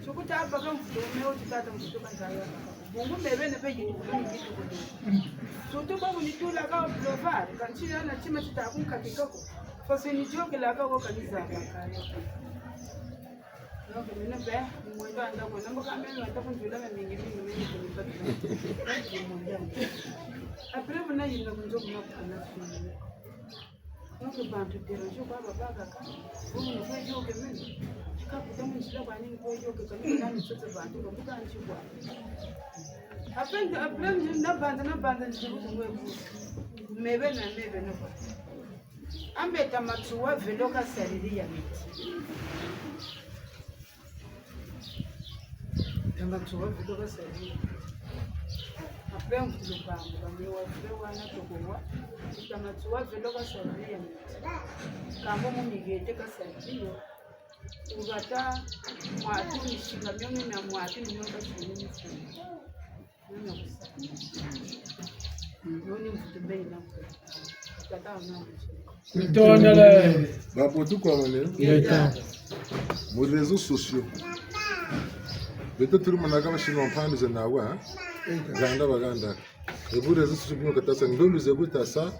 Speaker 14: chiku tapa kamfuto meo chitata mfuto kanzaya bungu mbebene pejini kulini kitu kulini Soto babu ni tula ka blovar kanchira na chima chitabu kakikako fase ni joke la ka woka ni zaka kayo no kene be mwendo anda kwa nambo kama mimi nataka njula mingi kunipata apre mna yinga kunjo kuna kuna no bantu tero jo baba baba ka umu ni kwa joke mimi kapu kama njila kwa nini kwa joke kama nani chote bantu kwa nchibwa Apende na banda njibuwe mebe no kwa ambeta matsuwa veloka saliri ya miti tamatsuwa veloka saliri apende kulubamba bamewa veloka na tokowa tamatsuwa veloka saliri ya miti kambo mumigete ka saliri ugata mwatu nishinga mimi na mwatu nyonga chini
Speaker 5: Bapoto comme les réseaux sociaux. Peut-être tout le monde a quand même pas nous en avoir. Ganda baganda. Et vous réseaux sociaux nous katasa ndo nous écoute ça.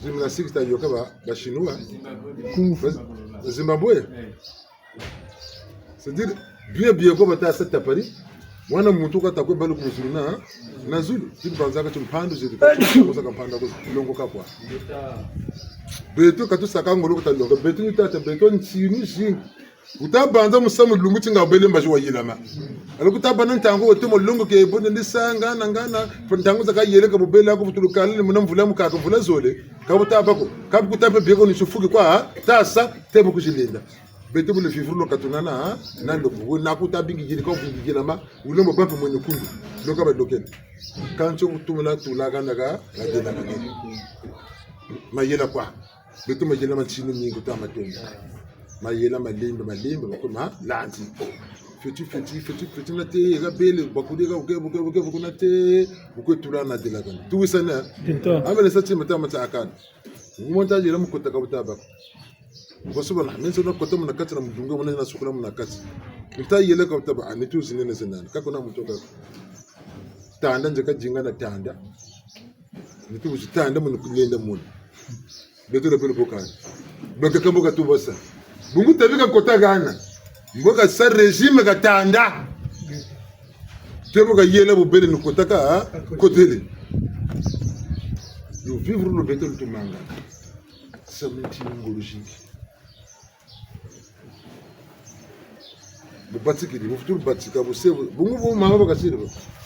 Speaker 5: Gymnastique ta yoka ba chinois. Zimbabwe. C'est-à-dire bien comme ta cette à Paris. Wana mtu katakwe balu kumuzuluna na zulu zibanza chimpandu zidi kuza kampanda kulongo kapwa beto katusaka ngolo kutalonga beto nitata beto ntini jingi utabanza musamu lungu tinga belemba jwa yilama alikutabana ntango otemo longo ke bonde ndisanga nangana ntango zaka yeleka bubela ko butulukana muna mvula mukaka mvula zole kabutabako kabukutape beko nishufuki kwa tasa tebo kujilinda Beto bule fifuru katunana na ndobu na kutabingi jili ko bingi jila ma ulo mo bapu mwenye kundu loka ba doken kancho kutumula tulaga naga la dela naga mayela kwa beto mayela machini nyingi ta matonda mayela malimbe bakoma lanti feti na te ga bele bakudega buke na te buke tulana dela kan tuwisana amele sachi mata akan umonta jira mukota kabutaba Bosubana menzo na kota muna kati na mdunga muna na sukula muna kati nta yele ka taba anitu zinene zinana kako na mutoka tanda njeka jinga na tanda nitu tanda muna kulenda muna beto le pelo bokani baka kamboka tu bosa bungu tabika kota gana mboka sa regime ka tanda tebo ka yele bo bele nukota ka kotele yo vivre no beto tumanga samenti ngolo jingi bubatsikiri bufuturu batsika buse bungu mama bakasiri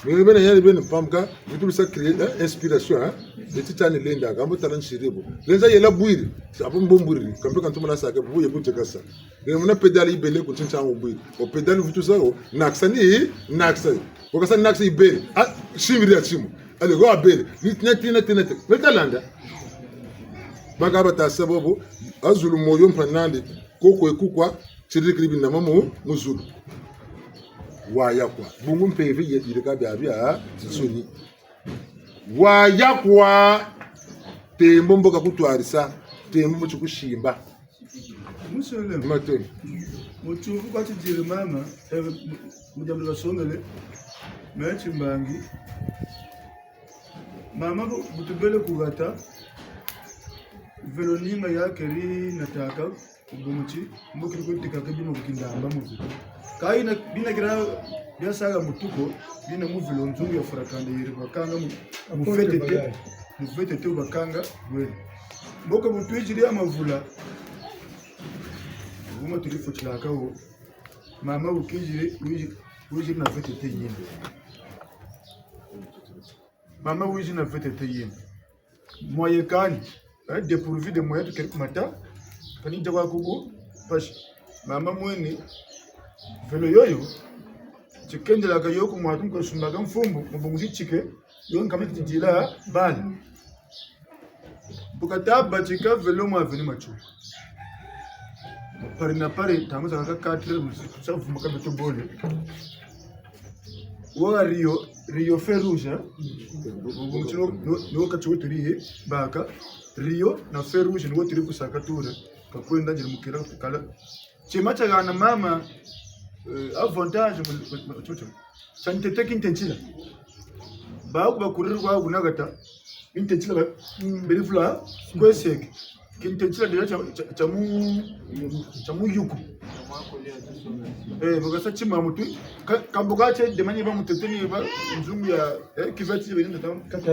Speaker 5: mais bena yali bena pamka buturu sa créer inspiration hein etitani lenda kambo talan shiribo lenza yela bwiri apo mbomburi kambe kantu na saka buye kutekasa nge muna pedali ibele kutincha ngobwiri o pedali vutu zao naksani naksani okasa naksi ibele shimiri achimu ale go abele nitina betalanda bagaba ta sababu azulu moyo mpanandi koko ekukwa chirikribi na mamu muzulu wayakwa bungu mpevi yirika byabya tsoni wayakwa tembo mboka kutwarisa tembo chikushimba
Speaker 10: musole
Speaker 5: matoni
Speaker 10: mutu kwati dire mama mujambo basongele mechi mbangi mama butubele kugata velonima yake ri nataka ubumuchi mbukiri kutika kabino kukindamba muvi kaina bina kira byasaga mutuko bina muvilo nzungu ya furakanda yiri bakanga mufete te bakanga bwele mboka mutwijiri amavula uma tulifu chilakawo mama ukijiri wijiri na fete te yindi mama wijiri na fete te yindi moyekani dépourvu de moyens de quelque matin kani jawa kuku pash mama mweni velo yoyo chikendela ka yoku mwatu ko sumbaga mfumbu mbunguzi chike yon kamiti tijila bali bukataba chika velo mwa veni machu pari na pari tamuza ka 4 musafu makabe to bole wa Rio Ferrouge mbunguzi no kachuturie baka Rio na Ferrouge ni wotiri kusaka tura kakwenda njiri mukira kukala chema chagana mama avantage chocho sanitete kintenchila ba ku bakurira kwa kunagata intenchila ba berifla kweseke kintenchila dira chamu yuku bogasa chima mutu kamboga che demanye ba muteteni ba nzungu ya kivati bene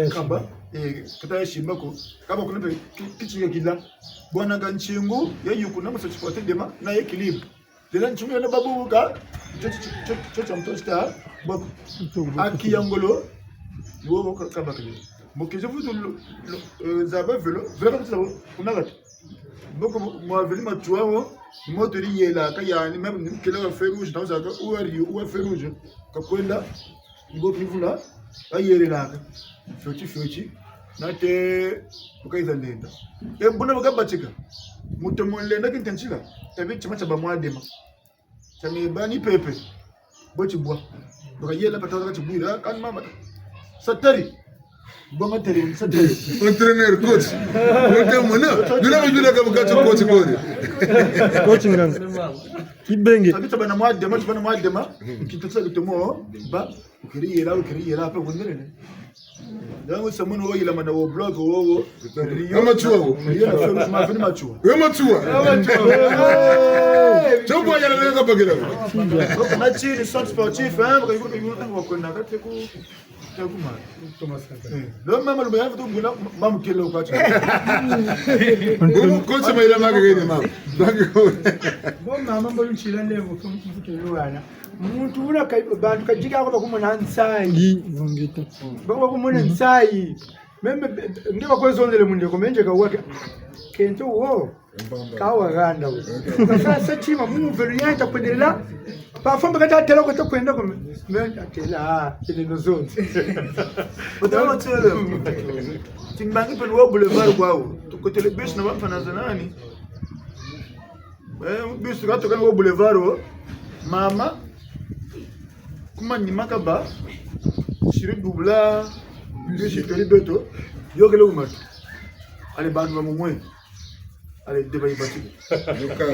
Speaker 10: kamba kata shimako kaba kuna kichi kila bwana ganchingu ya yuku na musachi kwa dema na ekilibu dela nchungu na babu ka chocho mtosta babu akiyangolo wo kaba kile mokeje vutu zaba velo vraiment ça kunagata boko mo veli matuao motori yela ka yani même kila Ferrouge dans zaka ou Ferrouge ka kwenda ngo kivula ayerela fyochi na te ukaiza lenda mbona bakabatika mutomo lenda kintenchila tabi chama cha bamwadema chame bani pepe bochi bwa bakayela pataza chibwira kan mama satari bonga tele satari
Speaker 5: entraîneur coach mutomona bila kabukacho coach kodi
Speaker 7: coach nganga kibenge
Speaker 10: tabi tabana mwadema kitotsa kutomo ba ukiriyela pa kundelene Dango samono wo yila mana wo blog wo
Speaker 5: amachua wo
Speaker 10: yila Ferrouge ma vini machua
Speaker 5: chobo yala lenga bagila
Speaker 10: ko na chini centre sportif hein ko ko ko na ka te ku ma Thomas lo mama lo bayafu to ngula mamu kele ko cha
Speaker 5: ko chama ila mageni mama
Speaker 9: bo mama mbolu chila levo mfuto luana muntu una bantu kajika ko bakumona nsangi
Speaker 7: vungita
Speaker 9: bako bakumona nsayi meme ndiba kwezondele munde ko menje ka waka kento wo kawa ganda wo sasa chima mu velu yanta kwendelea bafamba katatela ko tokwenda ko menje atela ile nozonzi
Speaker 10: Botawa tsele timbangi pe wo boulevard kwao ko telebis na bafana zanani bisu ka to kan wo boulevard wo mama kuma ni makaba shiri dubla ndio shitori beto yogele umatu ale bantu ba mumwe ale deba ibati yoka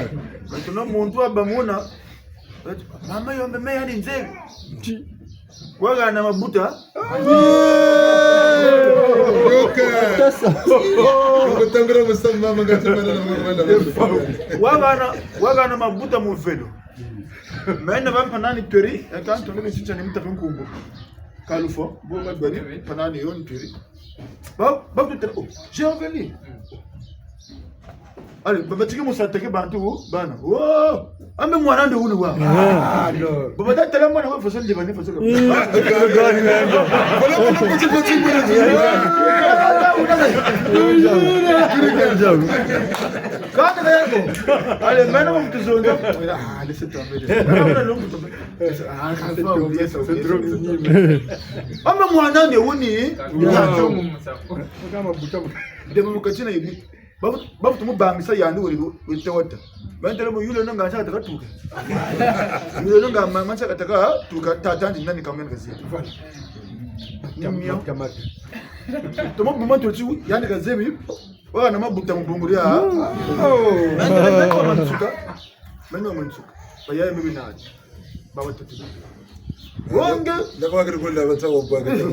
Speaker 10: maintenant muntu abamona mama yombe meya ni nzeli waga na mabuta
Speaker 5: yoka ngotangura musamba mangatamana na
Speaker 10: waga na mabuta mu velo Mena va panani teri, akanto nime chicha ni mta funkungu. Kalufo, bo magani panani yon teri. Ba tu tera. J'ai envenu. ale baba tiki musateke bantu bana oh ambe mwana ndo unu wa baba tatala mwana wa fasol libani fasol kana yako ale mana wa mtuzonga ale ambe mwana ndo uni kama buta ndemo mukachina ibi babu tumubangisa yandi wite wata bandele mu yulo nanga nshaka takatuka yulo nanga mancha kataka tuka tatandi nani kamene kazi nyamya tomo buma tochi yani kazebi wana mabuta mubunguria meno manchuka bayaye mibi naji baba tutu Wonge
Speaker 5: ndakwa kiri kwenda batsago kwa kiri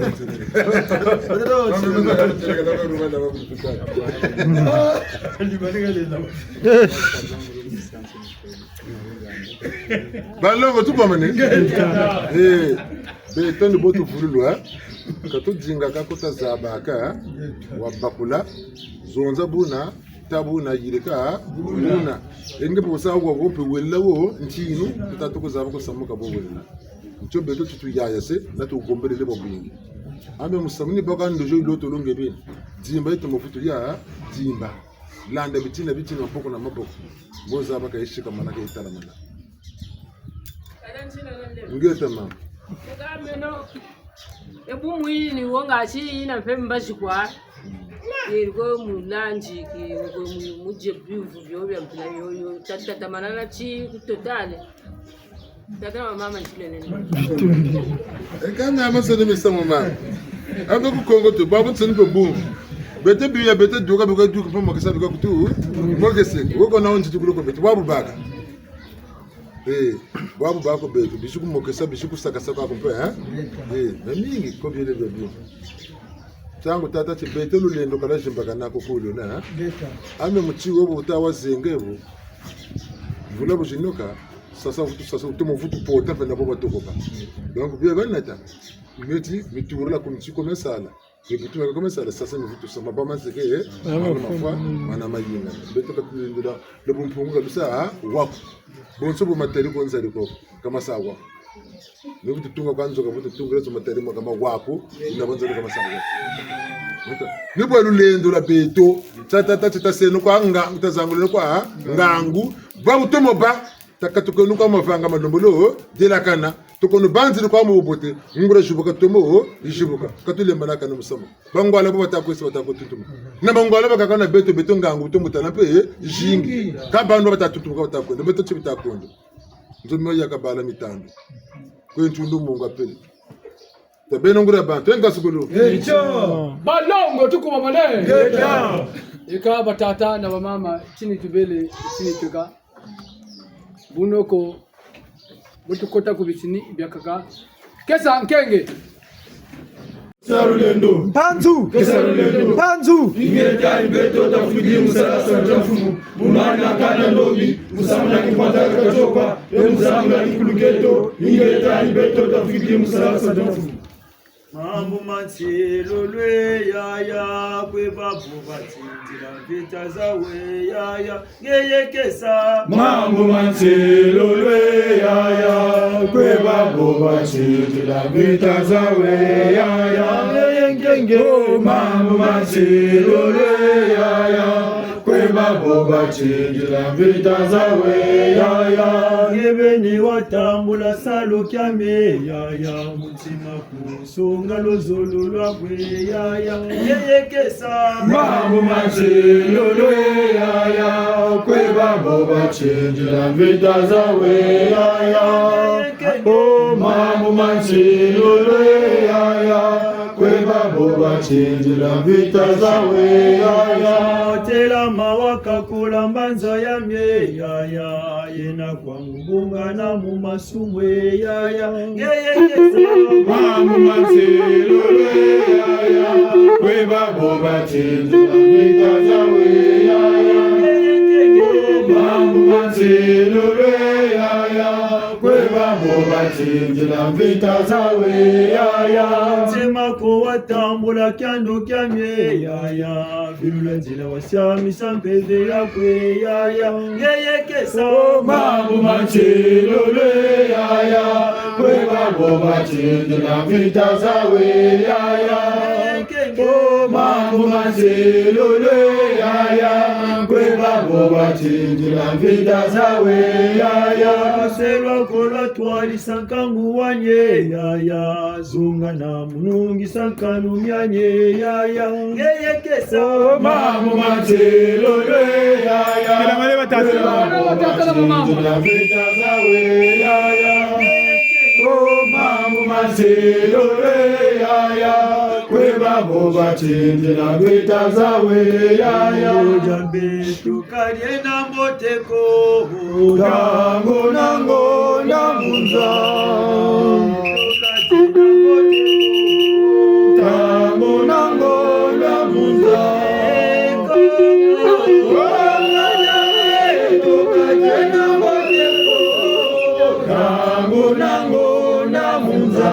Speaker 5: balongo tupamane betoni botu fululwa katujinga kakutazabaka wabakula zonza buna tabuna yireka buna enge bosa kwa gompe welawo ntinu tutatukozaba ko samuka bo wela ncho beto tutu yayase na tu gombelele bo bingi ame musamuni baka ndojo loto longe dimba ito mafutu ya dimba landa bitina mpoko na maboko boza baka ishika manaka itala mana ngeta mama
Speaker 6: Kameno ebu mwini wonga chi ina pemba chikwa yego mulanji ki muje bivu byo bya mpila yo tata manana chi kutotale tata mama nchile nene
Speaker 5: ekana amasene misamo mama ando ku Kongo to babu tsini be boom bete biya bete duka buka duka poma kasa buka kutu mogese woko na onji tukulo ko bete babu baka babu bako betu bishuku mokesa bishuku sakasaka kumpe mingi ko byele bebyo tangu tata chibete lulendo kala shimbaka nako kulo na ame muchiwo butawa zengebu vula bujinoka sasa utumo vutu pota penda boba tokoba donc bien banata meti miturula kumchiko mesala bitu ngako mesala sasa ni vutu sama bama zeke mafwa mana mayinga beto katulindira lebumpungu kabisa wako bonso bo materi konza liko kama sawa nivutu tunga kwanzo kavutu tunga lezo materi kama wako inabonza kama sawa nibo lulendo la beto tata seno kwa nga mtazangulelo kwa ngangu ba utomo ba takatuko kwa mavanga madombolo delakana tokono banzira kwa mubote ngura shubuka tomo ishubuka katulemba nakana musama bangwala bo batakwese batakututuma na bangwala bakakana beto ngangu tomo talampe jingi kabando batatutuma batakwenda beto chibitakondo nzomo yakabala mitando kwentundu mungu apeli tabeno ngura bantu engasukulu
Speaker 2: balongo tukuma mane ika batata na bamama chini tubele chini tuka bunoko butukota kubisini byakaka kesa nkenge
Speaker 13: Sarulendo
Speaker 7: Mpanzu
Speaker 13: Sarulendo
Speaker 7: Mpanzu
Speaker 13: ingeta ibeto tafudi musala mfumu mumana kana lobi musamna kipata kachopa musamna kikuluketo ingeta ibeto tafudi musala mfumu
Speaker 15: Mambo machelo lwe yaya kwe babu batindira vita zawe yaya ngeyekesa
Speaker 13: Mambo machelo lwe yaya kwe babu batindira vita zawe yaya ngeyengenge Mambo machelo lwe yaya kwe babu batindira vita zawe yaya
Speaker 15: ngebeni watambula salo kyame yaya mutima kusonga lozolo lwakwe yaya ngeyekesa
Speaker 13: Mambo machelo lwe yaya kwe babu batindira vita zawe yaya Oh mambo machelo lwe yaya kwe babu batindira vita zawe yaya
Speaker 15: tela mawaka kulambanza ya mye yaya yena kwangu bungana mu masumwe yaya ngeyekesa
Speaker 13: Mambo machelo lwe yaya kwe babu batindira vita zawe yaya Mambo machelo lwe yaya kweba bobatsinzila mvita zawe yaya
Speaker 15: nzema ko watambula kyando kyamye yaya vilula nzila wasyamisa mpeve yakwe yaya ngeyekesa
Speaker 13: mabu machelole yaya kweba bobatsinzila mvita zawe yaya mabu machelole yaya kweba bobatsinzila mvita zawe yaya
Speaker 15: selwa kola twali sankangu wanye yaya zunga na munungi sankanu myanye yaya ngeyekesa
Speaker 13: mamu machelole yaya
Speaker 2: Kila male batatu
Speaker 13: bobatsinzila mvita zawe yaya mamu machelole yaya kweba bobatsinzila mvita zawe yaya
Speaker 15: jambe tukalye na moteko
Speaker 13: tango nango namunza tango nango namunza tango nango namunza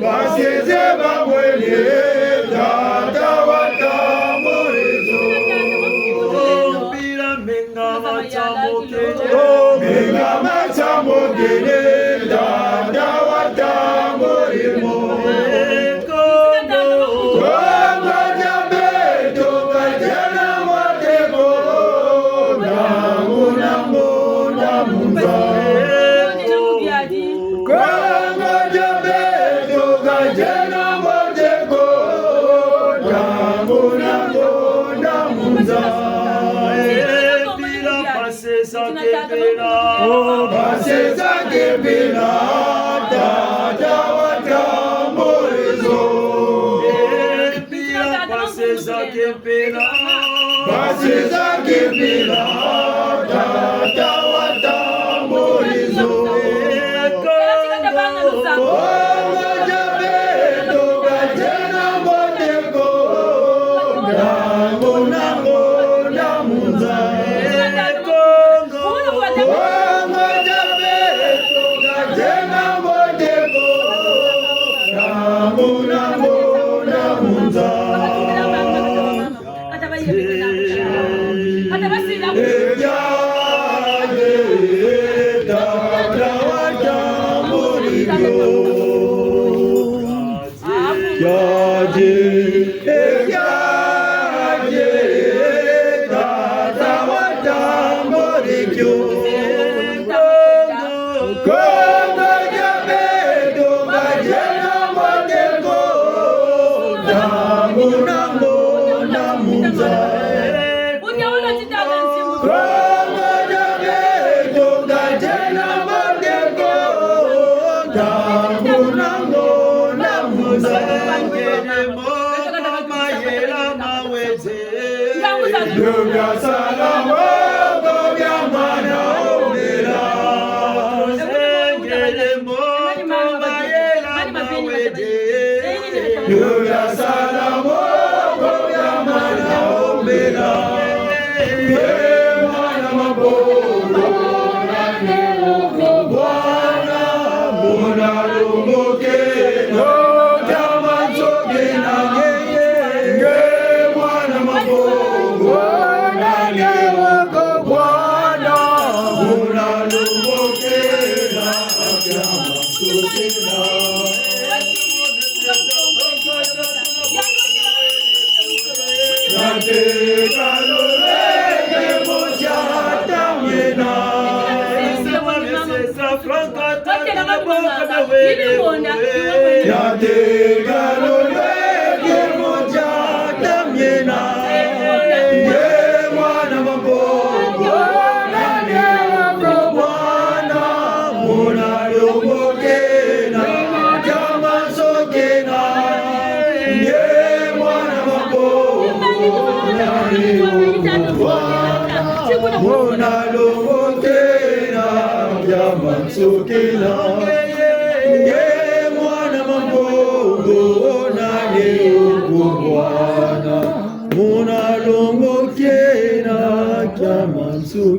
Speaker 13: Baseze bamwele tata watamorezo
Speaker 15: Bila menga matamokele
Speaker 13: Menga matamokele tata watamoremo Konga jabe toka jana wateko Nangu nangu namunza Jena moteko, tango nango namunza.
Speaker 15: Bila pasesa kepela,
Speaker 13: pasesa kepela, tata watamorezo.
Speaker 15: Bila pasesa kepela,
Speaker 13: pasesa kepela, tata watamorezo.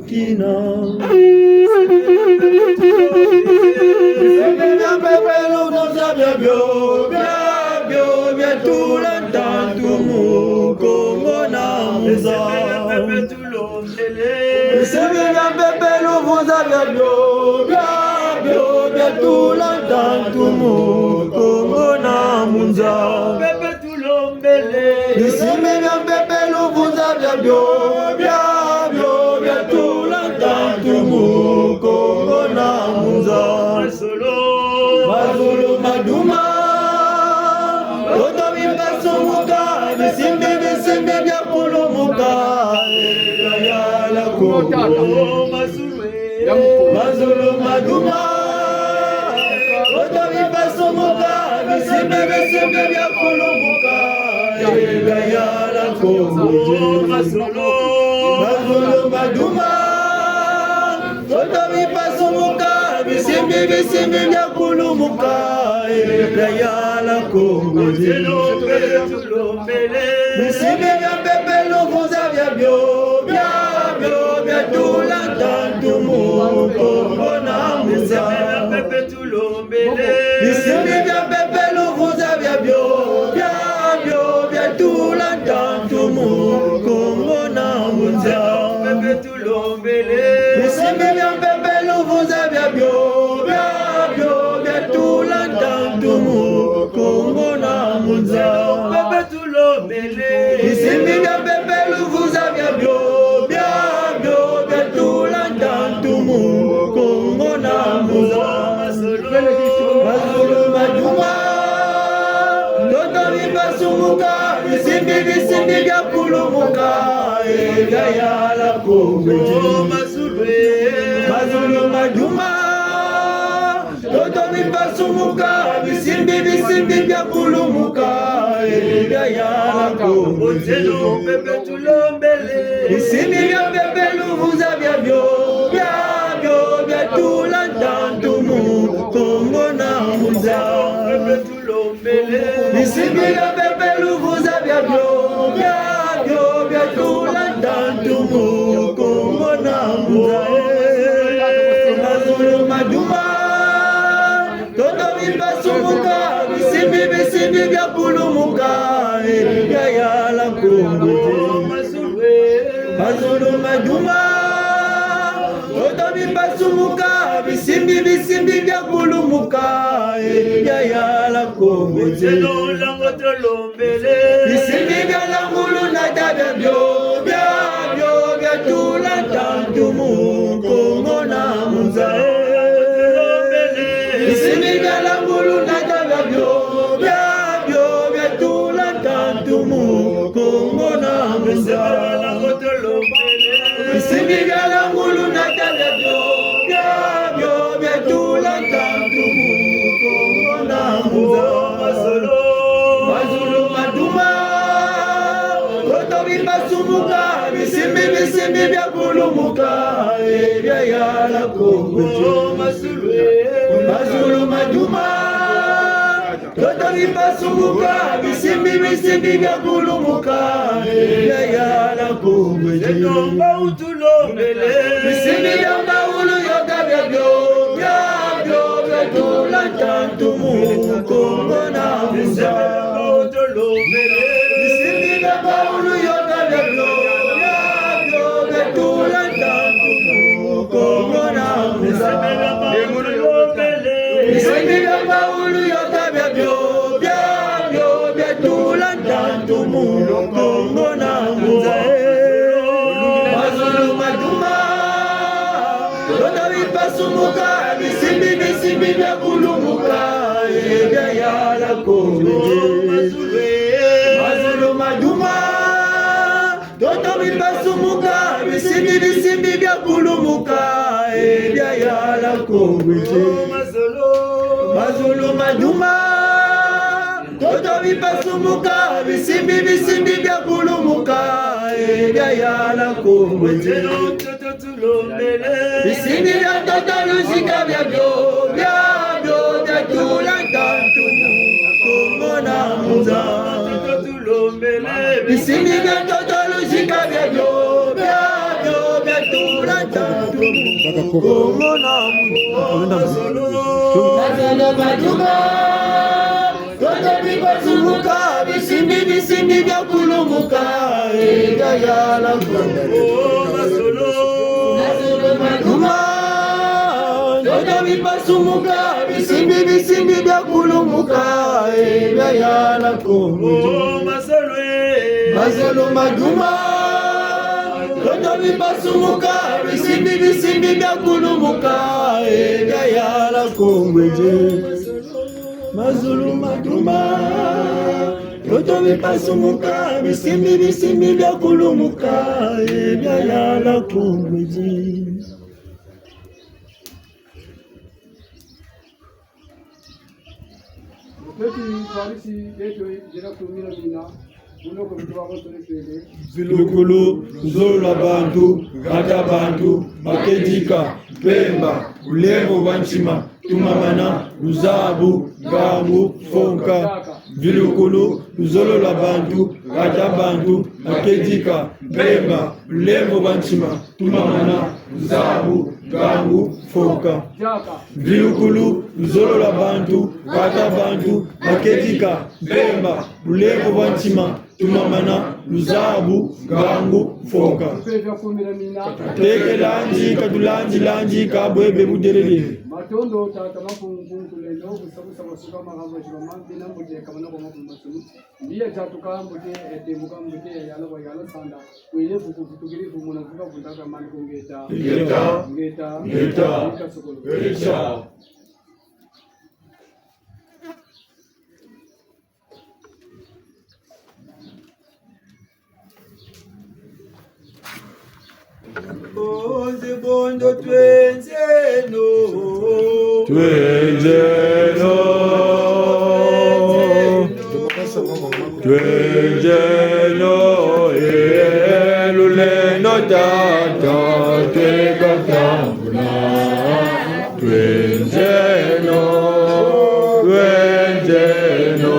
Speaker 15: mukina Semenya pepelo nozabya byo tula tantu mukongo na muza Semenya pepelo nozabya byo tula tantu mukongo na muza Semenya pepelo nozabya byo tula tantu mukongo na muza Mazulu maduma Oto mimbaso muka Bisimbi bya polo muka Yala koko Mazulu maduma Oto mimbaso muka Bisimbi bya polo muka Yala koko Mazulu maduma Oto mimbaso muka Bisimbi bya polo muka Yala koko Bisimbi bya pepelo vuzavya byo tula tantu mukongo na muza Bisimbi bya pepelo vuzavya byo tula tantu mukongo na muza Bisimbi bya pepelo vuzavya byo tula tantu mukongo na muza Bisimbi bya pepelo vuzavya byo tula tantu mukongo na muza Mazulu maduma Toto vipasumuka Bisimbi bya kulumuka Yala kongwe Mazulu maduma Toto vipasumuka Bisimbi bya kulumuka Yala kongwe Bisimbi bya pepelu vuzavya byo tula tantu mukongo na muza Bisimbi bya pepelu vuzavya byo tula tantu mukongo na muza Mazulu maduma Toto vipasumuka Bisimbi bya kulumuka Yala kongwe Mazulu maduma Toto vipasumuka Bisimbi bya kulumuka Yala kongwe Bisimbi bya langulu na tabya byo tula tantu mukongo na muza Bisimbi bya langulu na tabya byo tula tantu mukongo na muza Bisimbi bya langulu na tabya byo tula tantu mukongo na muza Mazulu maduma Toto vipasumuka Bisimbi bya kulumuka Yala kongwe Mazulu maduma Toto vipasumuka Bisimbi bya kulumuka Yala kongwe Bisimbi bya maulu yoga byo tula tantu mukongo na muza Bisimbi bya maulu yoga byo tula tantu mukongo na muza Bisimbi bya maulu yoga byo tula tantu mukongo na muza Mazulu maduma Toto vipasumuka Bisimbi bya kulumuka Yala kongwe Mazulu maduma Toto vipasumuka Bisimbi bya kulumuka Yala kongwe Mazulu maduma Toto vipasumuka Bisimbi bya kulumuka Yala kongwe Bisimbi bya toto luzika bya byo tula tantu mukongo na muza Bisimbi bya toto luzika bya byo tula kakula tatu komona masolo maduma Toto bibazumuka bisimbi bisimbi bya kulumuka egayala masolo maduma Toto bibazumuka bisimbi bisimbi bya kulumuka egayala masolo maduma Toto bibazumuka bisimbi bisimbi bya kulumuka egayala kongweje Mazulu maduma Toto bipasumuka bisimbi bisimbi bya kulumuka ebya yala kongweji Vilukulu, Zola Bantu, Gata Bantu, Makedika, Pemba, Ulevo Wanchima, Tumamana, Luzabu, Gamu, Fonka, Vilukulu, Zola Bantu, Gata Bantu, Makedika, Pemba, Ulevo Wanchima, Tumamana, Luzabu, Gamu, Fonka, Vilukulu, Zola Bantu, Gata Bantu, Makedika, Pemba, Ulevo Wanchima, Tumamana, Luzabu, Gangu, Foka. Teke lanji, katulanji, lanji, kabwebe muderele.
Speaker 2: Matondo tata mafungu kulendo kusabusa masuka mahamba shibama bina mbote kamana kwa mafumasulu. Ndiye jatuka mbote etemuka mbote yala sanda. Kuile futukiri fumuna fuka kundaka mani kungeta. Ngeta sokolo.
Speaker 15: Bonze bondo twenzeno
Speaker 13: eluleno tata twekatambula twenzeno
Speaker 15: eluleno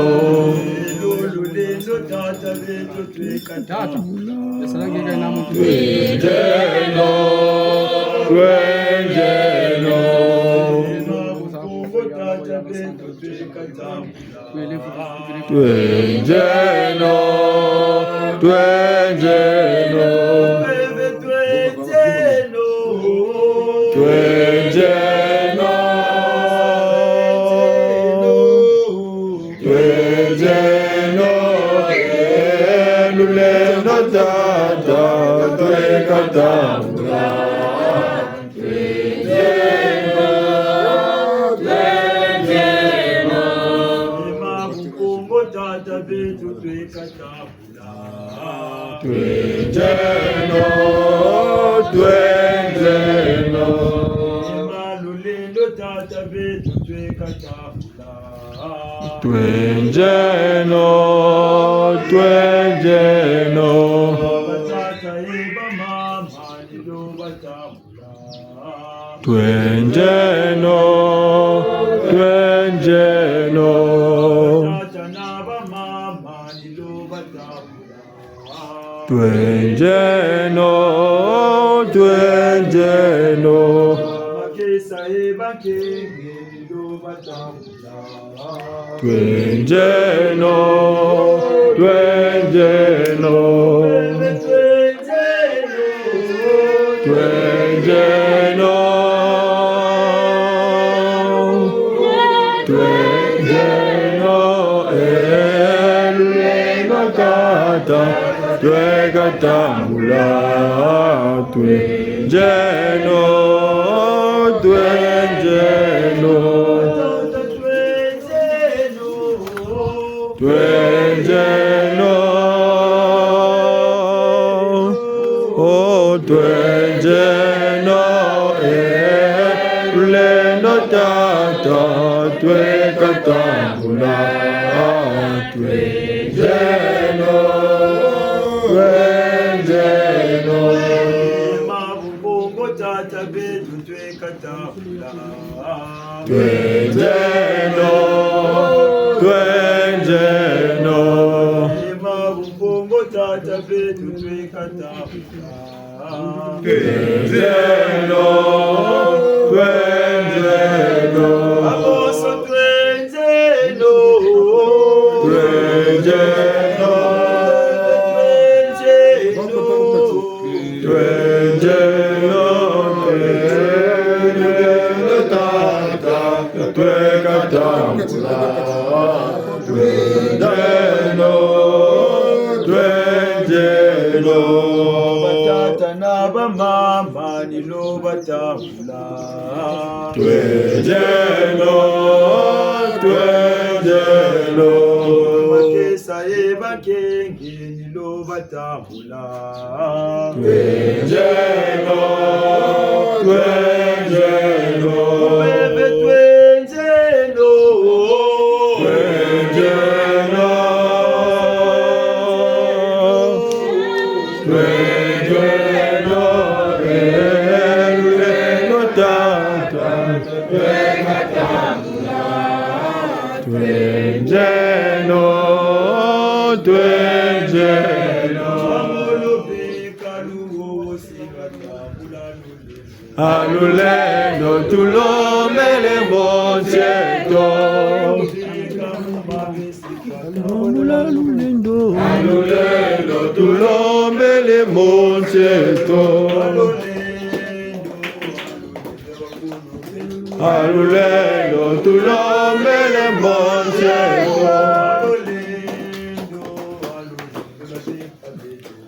Speaker 15: tata beto twekatambula
Speaker 13: Twenzeno, twenzeno. Amoso twenzeno, twenzeno, twenzeno, twenzeno, tata, twekatambula, twenzeno, twenzeno. Batata n'abamama nilo batahula, twenzeno, twenzeno. Bakesa ebakenge nilo batahula, twenzeno, twenzeno. Bebe twenzeno, twenzeno, twenzeno, twenzeno, tata, twekatambula, twenzeno, twenzeno. Alulendo tulomele moncheto, alulendo tulomele moncheto, alulendo tulomele moncheto,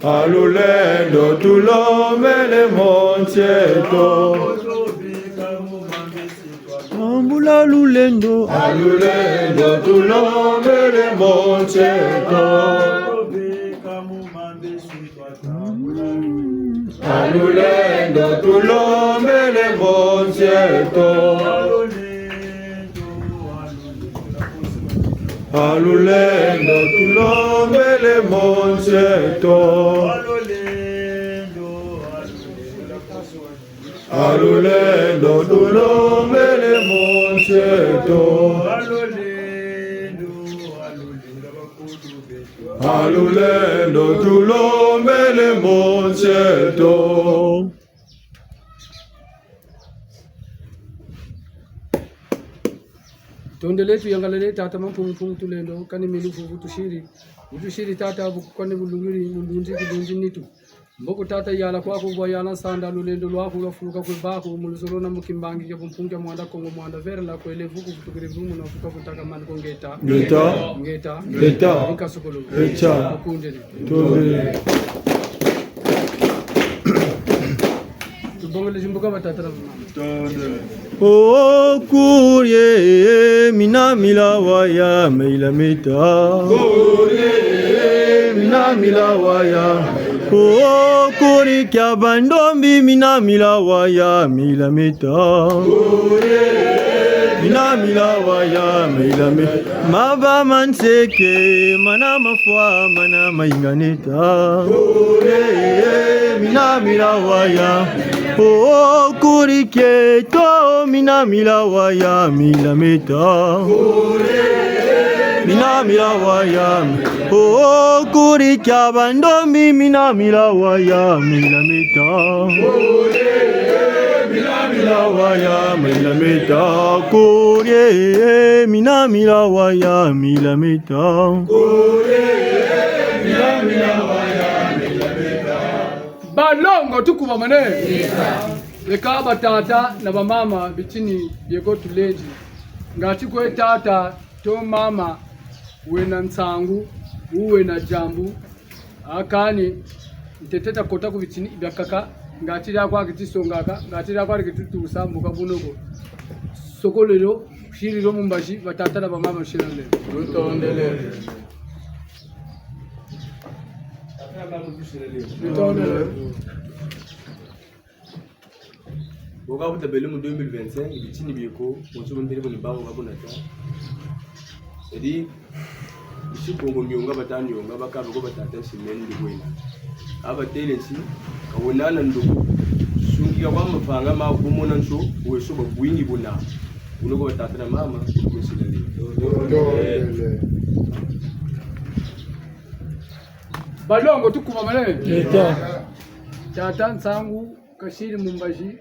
Speaker 13: alulendo tulomele moncheto. Ambula lulendo, alulendo tulomele moncheto, alulendo tulomele moncheto, alulendo tulomele moncheto, alulendo tulomele moncheto, alulendo tulomele moncheto.
Speaker 2: Tondele tu yangalele tata mampungu tulendo kani milufu utushiri tata bukwane bulungiri mulunzi kudunzi nitu mboko tata yala kwako bwa yala sanda lulendo lwako lwafuka kwebako muluzoro na mukimbangi ya bumpunga mwanda kongo mwanda vera la kwele vuku kutukire vumu na fuka kutaka mani kongeta ngeta nikasukulu kunjeri tondele tubongele jimbuka batata na
Speaker 7: O kurie minamila waya meila meta, kurie minamila waya. O kuri kya bandombi minamila waya meila meta, kurie minamila waya meila meta. Maba manseke mana mafwa mana mainganeta, kurie minamila waya. O kuri keto minamila waya mila meta, minamila waya. O kuri kya bandombi minamila waya mila meta, minamila waya mila meta. Kuri minamila waya mila meta, minamila waya mila meta.
Speaker 2: Balongo tukuba mane eka batata na bamama bitini yego tuleji ngati kwe tata to mama wena nsangu uwe na jambu akani nteteta kota ku bitini byakaka ngati yakwa kitisongaka ngati yakwa kitutusa mbuka bunoko sokolero shiriro mumbashi batata na bamama shirale rutondele
Speaker 8: Boga buta bele mu 2025 ibitini biko mutu mbere bo nibango babonata. Edi ishikongo myonga batani yonga bakaba go batata simeni ndwena. Aba telensi kawonana ndugu. Sungiya kwa mafanga ma kumona nso weso bagwini bona. Unogo batata na mama kusilale.
Speaker 2: Balongo tukuma mane tata nsangu kashiri mumbashi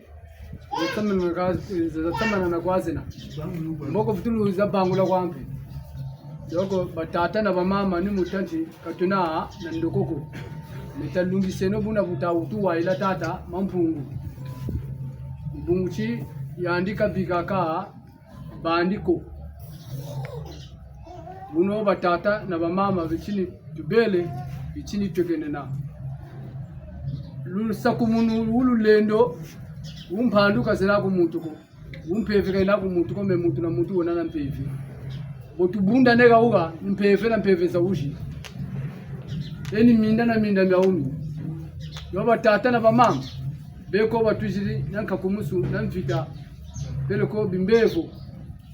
Speaker 2: zatamana na kwazina mboko vitulu za bangula kwampi yoko batata na bamama ni mutanchi katuna na ndokoko metalungi seno buna buta utu wa ila tata mampungu mbunguchi yandika bigaka bandiko buno batata na bamama bichini tubele bichini tugenena lusakumunu ululendo umpanduka zela ku muntu ko umpeveka ila ku muntu ko me muntu na muntu wona na mpevi botubunda nega uga mpeve na mpeve za uji eni minda na minda ngauni yoba tata na bamama beko batujiri nanka kumusu namfita beleko bimbevo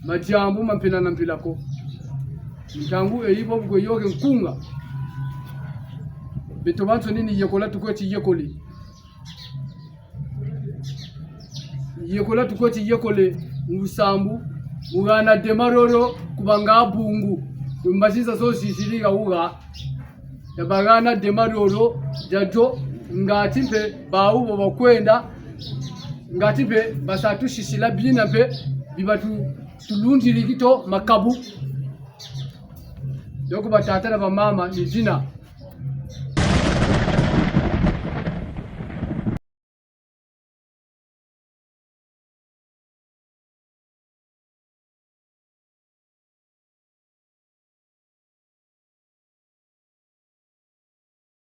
Speaker 2: majambu mampina na mpilako ntangu eyibo bwo yoke nkunga beto bantu nini yekola tukweti yekoli yekola tukweti yekole usambu ugana demaroro kubanga bungu kumbashiza so sisiriga uga yabagana demaroro jajo ngatimpe bawo bakwenda ngatimpe basatu shishila bina pe bibatu tulundi ligito makabu yoko batata na bamama ni jina